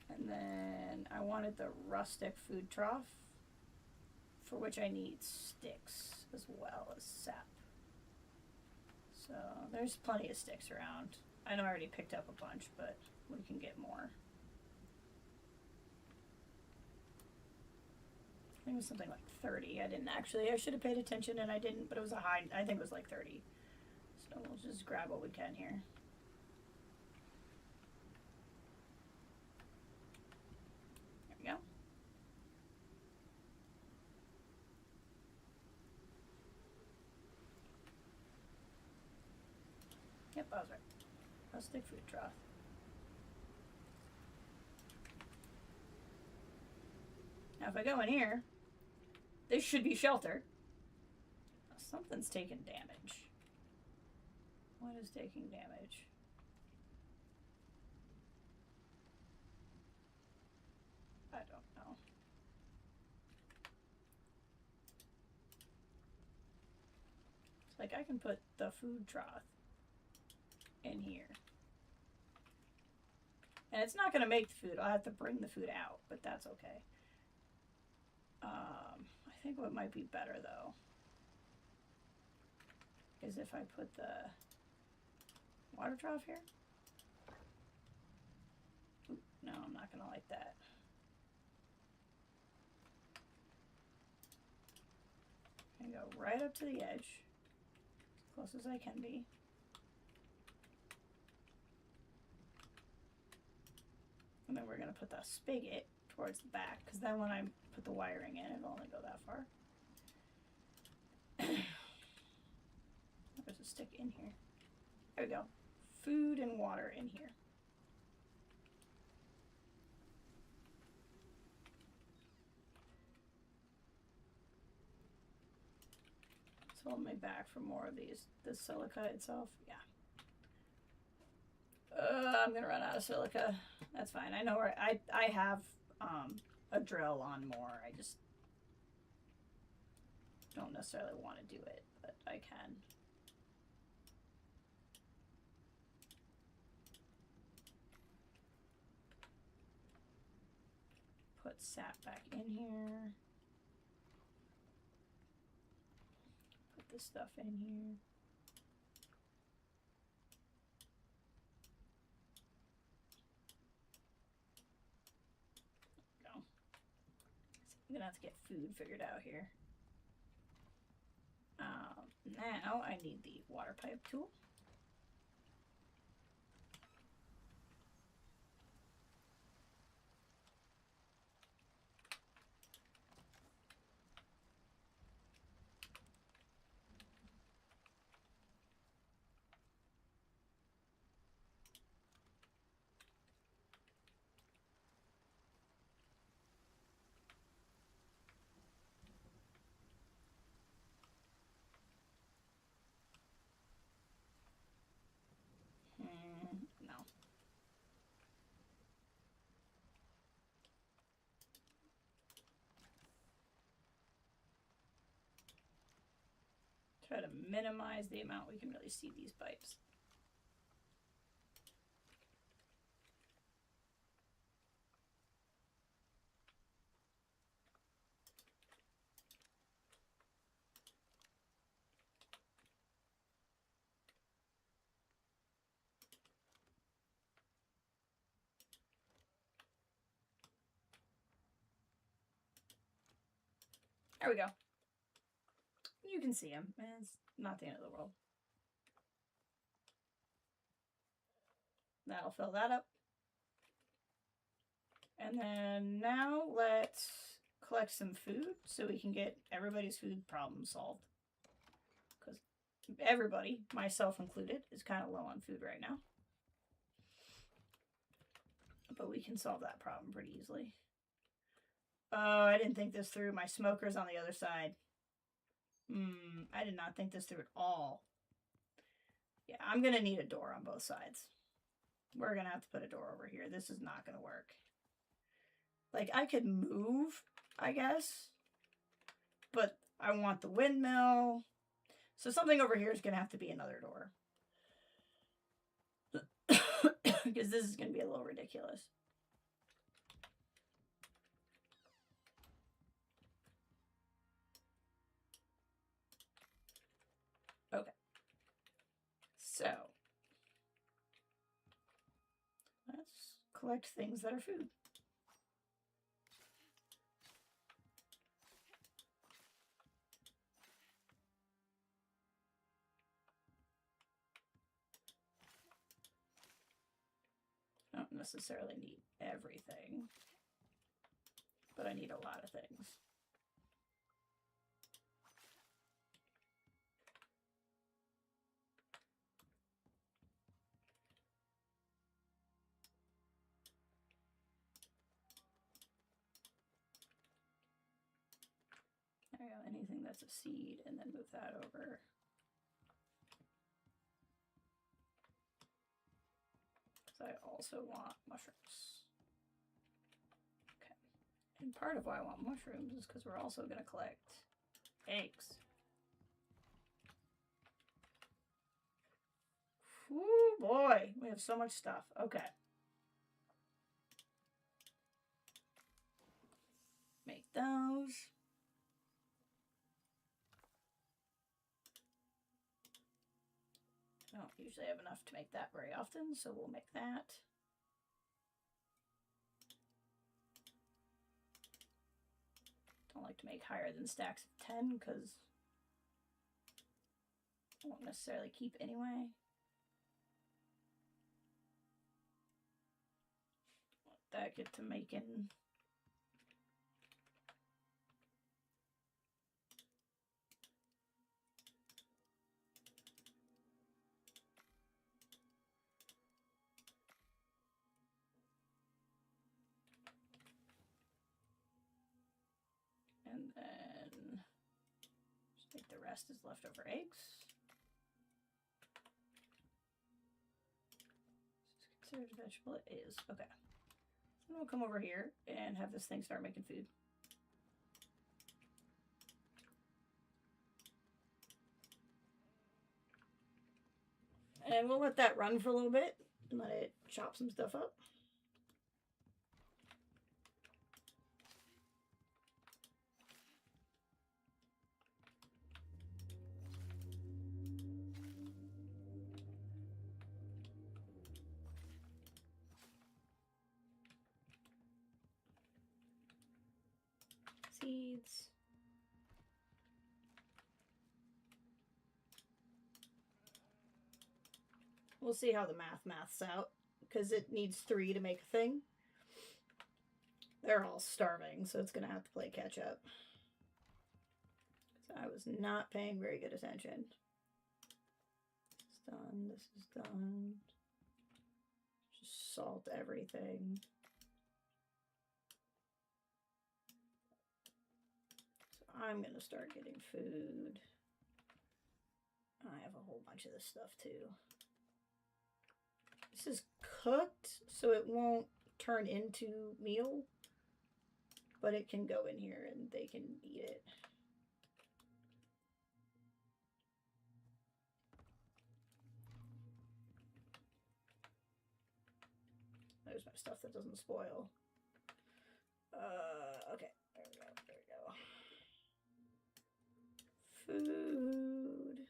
And then I wanted the rustic food trough, for which I need sticks as well as sap. So there's plenty of sticks around. I know I already picked up a bunch, but we can get more. I think it was something like 30. I should have paid attention and I didn't, but it was a high, I think it was like 30. So we'll just grab what we can here. There we go. Yep, I was right. Rustic food trough. Now if I go in here, this should be shelter. Something's taking damage. What is taking damage? I don't know. It's like I can put the food trough in here. And it's not going to make the food. I'll have to bring the food out, but that's okay. I think what might be better, though, is if I put the water trough here. Ooh, no, I'm not going to like that. I'm going to go right up to the edge, as close as I can be. And then we're going to put the spigot towards the back, because then when I put the wiring in, it'll only go that far. There's a stick in here. There we go. Food and water in here. So hold me back for more of these. The silica itself, yeah. I'm gonna run out of silica. That's fine. I know where I have a drill on more. I just don't necessarily want to do it, but I can. Put sap back in here. Put this stuff in here. I'm gonna have to get food figured out here. Now I need the water pipe tool. Try to minimize the amount we can really see these pipes. There we go. You can see him. It's not the end of the world. That'll fill that up. And then now let's collect some food so we can get everybody's food problem solved. Because everybody, myself included, is kind of low on food right now. But we can solve that problem pretty easily. Oh, I didn't think this through. My smoker's on the other side. I did not think this through at all. Yeah, I'm going to need a door on both sides. We're going to have to put a door over here. This is not going to work. Like, I could move, I guess. But I want the windmill. So something over here is going to have to be another door. Because this is going to be a little ridiculous. Okay. So, let's collect things that are food. I don't necessarily need everything, but I need a lot of things. There we go, anything that's a seed, and then move that over. I also want mushrooms. Okay. And part of why I want mushrooms is because we're also going to collect eggs. Ooh, boy. We have so much stuff. Okay. Make those. I don't usually have enough to make that very often, so we'll make that. Don't like to make higher than stacks of 10 because I won't necessarily keep anyway. Let that get to making. And then just think the rest is leftover eggs. Is this considered a vegetable? It is. Okay. So we'll come over here and have this thing start making food. And we'll let that run for a little bit and let it chop some stuff up. Seeds. We'll see how the maths out, because it needs 3 to make a thing. They're all starving, so it's going to have to play catch up. So I was not paying very good attention. This is done. This is done. Just salt everything. So I'm going to start getting food. I have a whole bunch of this stuff too. This is cooked, so it won't turn into meal, but it can go in here and they can eat it. Where's my stuff that doesn't spoil? Okay. There we go. There we go. Food.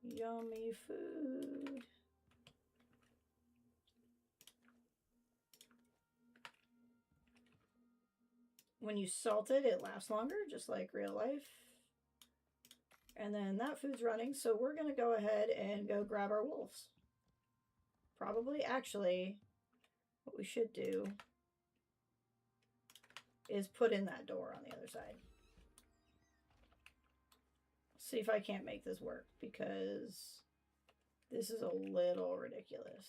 Yummy food. When you salt it, it lasts longer, just like real life. And then that food's running, so we're going to go ahead and go grab our wolves. Probably, actually, what we should do is put in that door on the other side. See if I can't make this work, because this is a little ridiculous.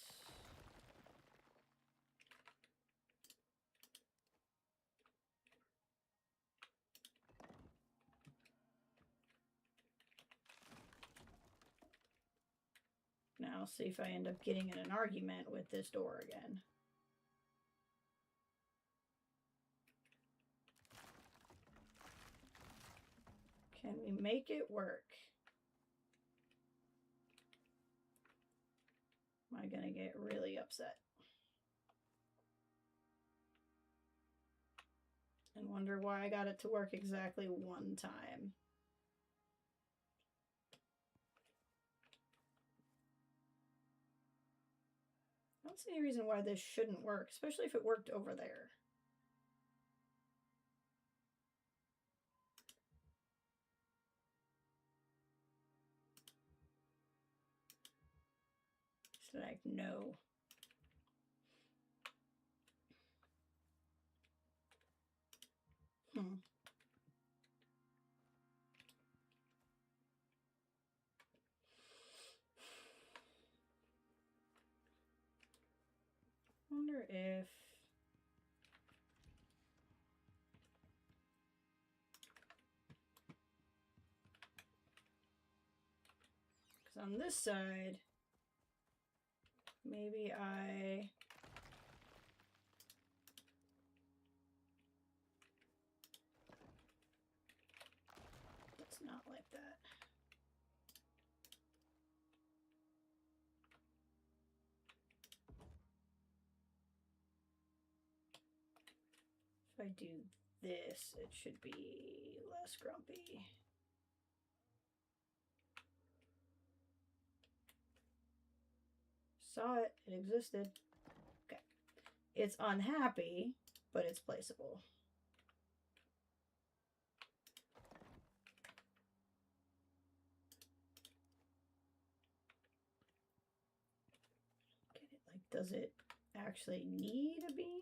Now, see if I end up getting in an argument with this door again. Can we make it work? Am I gonna get really upset? And wonder why I got it to work exactly one time. I don't see any reason why this shouldn't work, especially if it worked over there. Should I no? Wonder if because on this side maybe it's not like that. If I do this, it should be less grumpy. Saw it. It existed. Okay. It's unhappy, but it's placeable. Get it? Like, does it actually need a beam?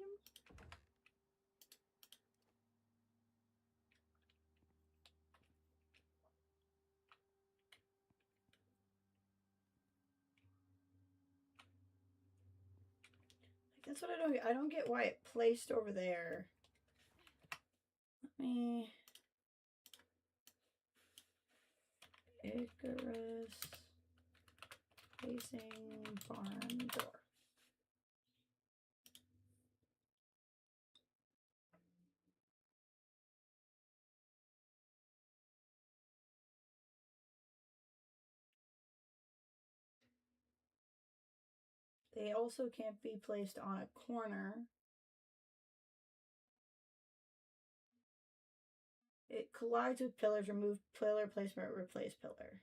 That's what I don't get why it placed over there. Let me Icarus facing barn door. They also can't be placed on a corner. It collides with pillars. Remove pillar placement, replace pillar.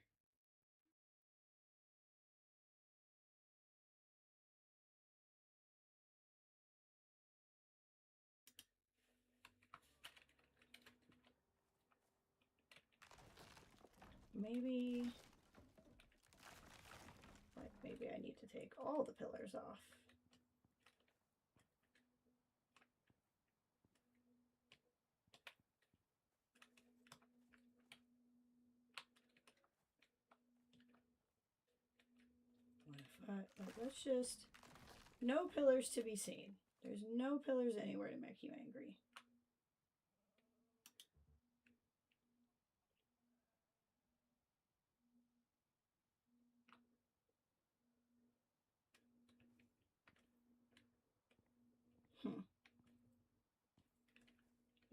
Maybe, like, maybe I need to take all the pillars off. What if I, like, let's just, no pillars to be seen. There's no pillars anywhere to make you angry.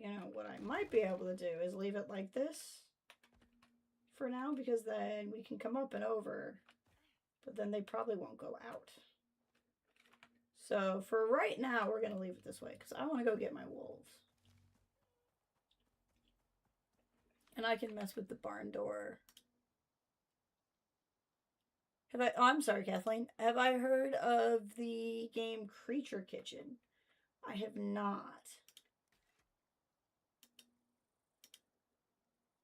You know, what I might be able to do is leave it like this for now, because then we can come up and over, but then they probably won't go out. So for right now, we're going to leave it this way because I want to go get my wolves. And I can mess with the barn door. Have I? Oh, I'm sorry, Kathleen. Have I heard of the game Creature Kitchen? I have not.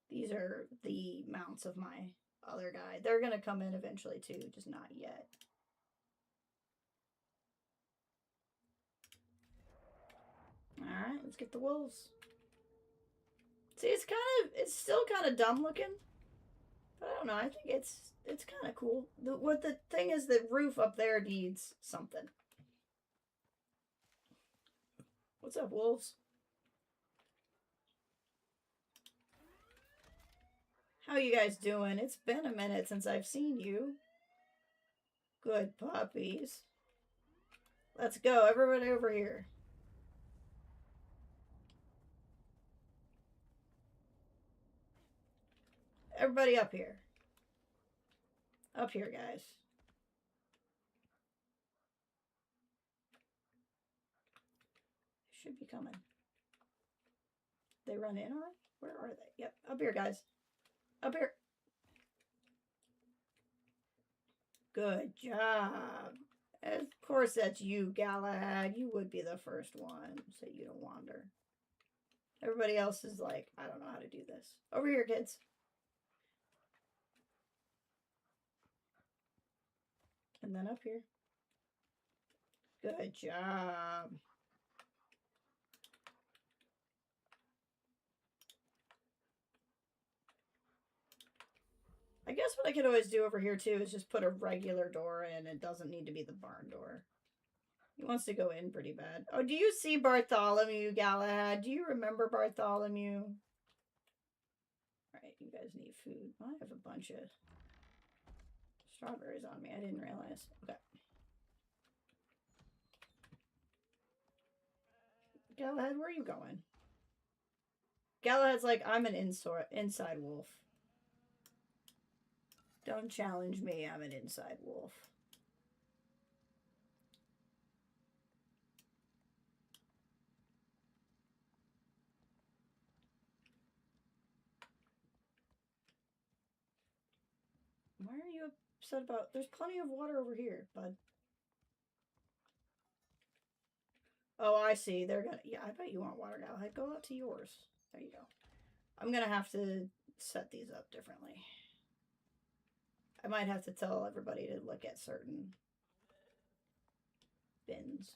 These are the mounts of my other guy. They're going to come in eventually too, just not yet. Alright, let's get the wolves. See, it's still kind of dumb looking. But I don't know, I think it's kind of cool. The thing is, the roof up there needs something. What's up, wolves? How you guys doing? It's been a minute since I've seen you. Good puppies. Let's go, everybody over here. Everybody up here. Up here, guys. Should be coming. They run in already? Where are they? Yep, up here, guys. Up here. Good job. Of course that's you, Galahad. You would be the first one, so you don't wander. Everybody else is like, I don't know how to do this. Over here, kids. And then up here. Good job. I guess what I could always do over here too is just put a regular door in. It doesn't need to be the barn door. He wants to go in pretty bad. Oh, do you see Bartholomew, Galahad? Do you remember Bartholomew? Alright, you guys need food. I have a bunch of strawberries on me. I didn't realize. Okay. Galahad, where are you going? Galahad's like, I'm an inside wolf. Don't challenge me. I'm an inside wolf. Why are you upset about... There's plenty of water over here, bud. Oh, I see. They're gonna... Yeah, I bet you want water, Galahad. Go out to yours. There you go. I'm gonna have to set these up differently. I might have to tell everybody to look at certain bins.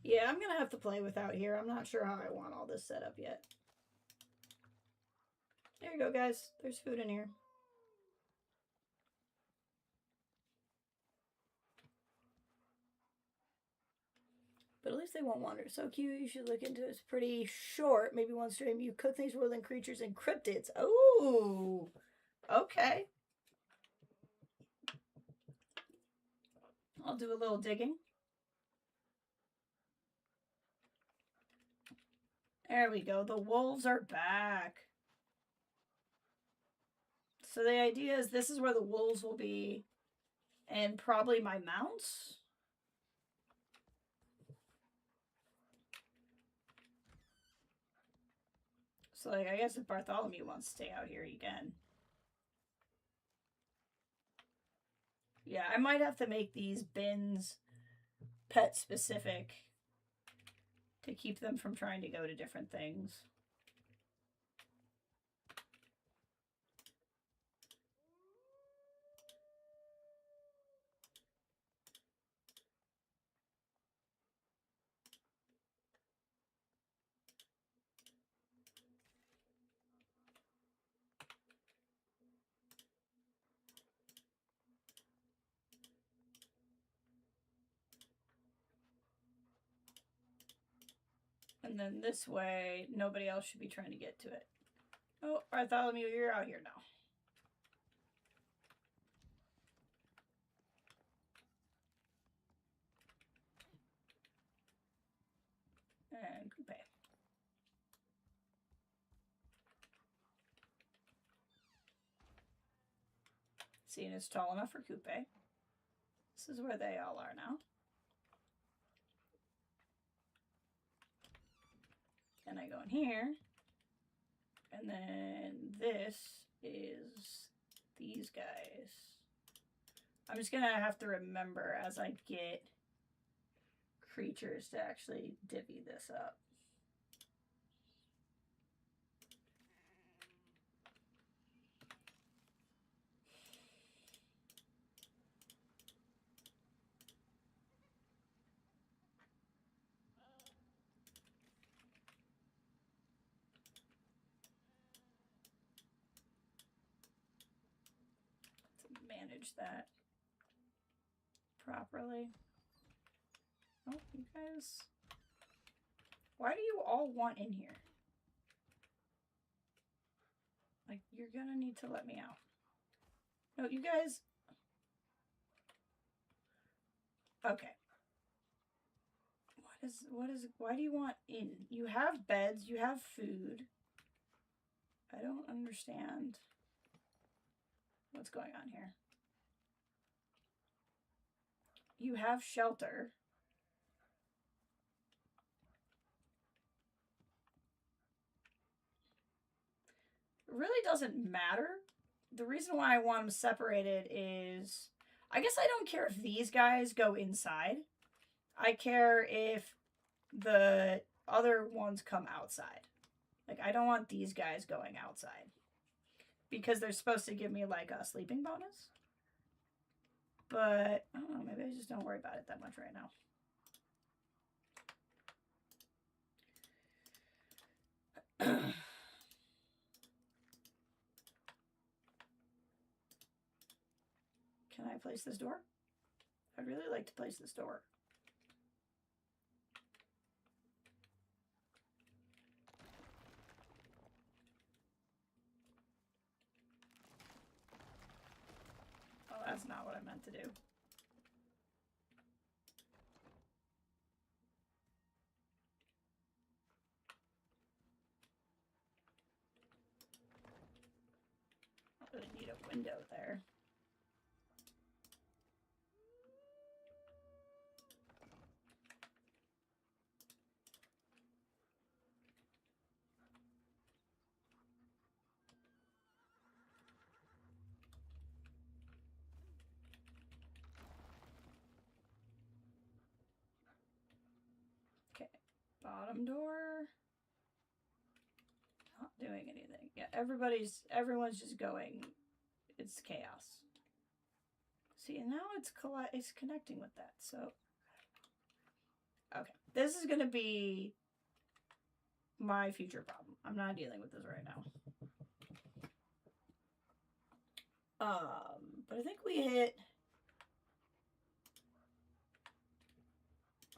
Yeah, I'm gonna have to play without here. I'm not sure how I want all this set up yet. There you go, guys. There's food in here. But at least they won't wander. So cute. You should look into it. It's pretty short. Maybe one stream. You cook things more than creatures and cryptids. Oh, okay. I'll do a little digging. There we go. The wolves are back. So the idea is this is where the wolves will be. And probably my mounts. So, like, I guess if Bartholomew wants to stay out here, he can. Yeah, I might have to make these bins pet specific to keep them from trying to go to different things. And then this way, nobody else should be trying to get to it. Oh, Bartholomew, you're out here now. And Coupe. Seeing it's tall enough for Coupe. This is where they all are now. And I go in here. And then this is these guys. I'm just gonna have to remember as I get creatures to actually divvy this up. Manage that properly. Oh, you guys. Why do you all want in here? Like, you're gonna need to let me out. No, you guys. Okay. Why do you want in? You have beds, you have food. I don't understand what's going on here. You have shelter. It really doesn't matter. The reason why I want them separated is, I guess I don't care if these guys go inside. I care if the other ones come outside. Like, I don't want these guys going outside. Because they're supposed to give me, like, a sleeping bonus. But, I don't know, maybe I just don't worry about it that much right now. Can I place this door? I'd really like to place this door. Oh, that's not what I meant to do. I really need a window there. Okay, bottom door. Not doing anything. Yeah, everyone's just going. It's chaos. See, and now it's connecting with that. So, okay, this is gonna be my future problem. I'm not dealing with this right now. But I think we hit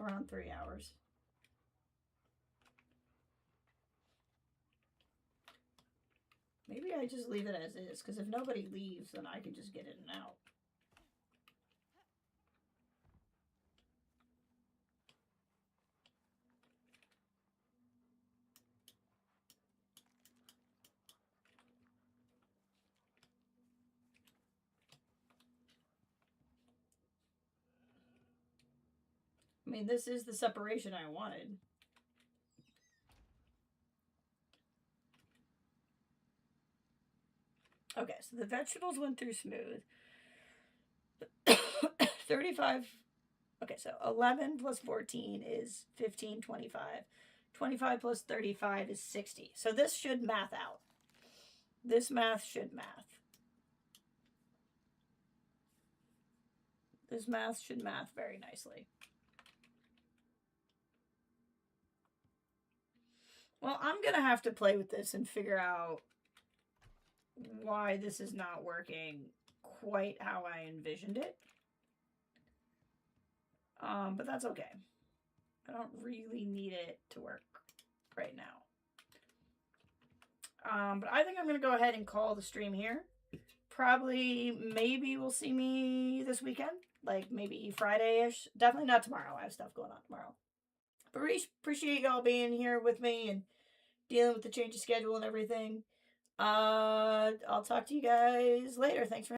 around 3 hours. Maybe I just leave it as is, because if nobody leaves, then I can just get in and out. I mean, this is the separation I wanted. Okay, so the vegetables went through smooth. 35. Okay, so 11 plus 14 is 15, 25. 25 plus 35 is 60. So this should math out. This math should math. This math should math very nicely. Well, I'm going to have to play with this and figure out why this is not working quite how I envisioned it. But that's okay. I don't really need it to work right now. But I think I'm going to go ahead and call the stream here. Probably, maybe we'll see me this weekend. Like, maybe Friday-ish. Definitely not tomorrow. I have stuff going on tomorrow. But really appreciate y'all being here with me and dealing with the change of schedule and everything. I'll talk to you guys later. Thanks for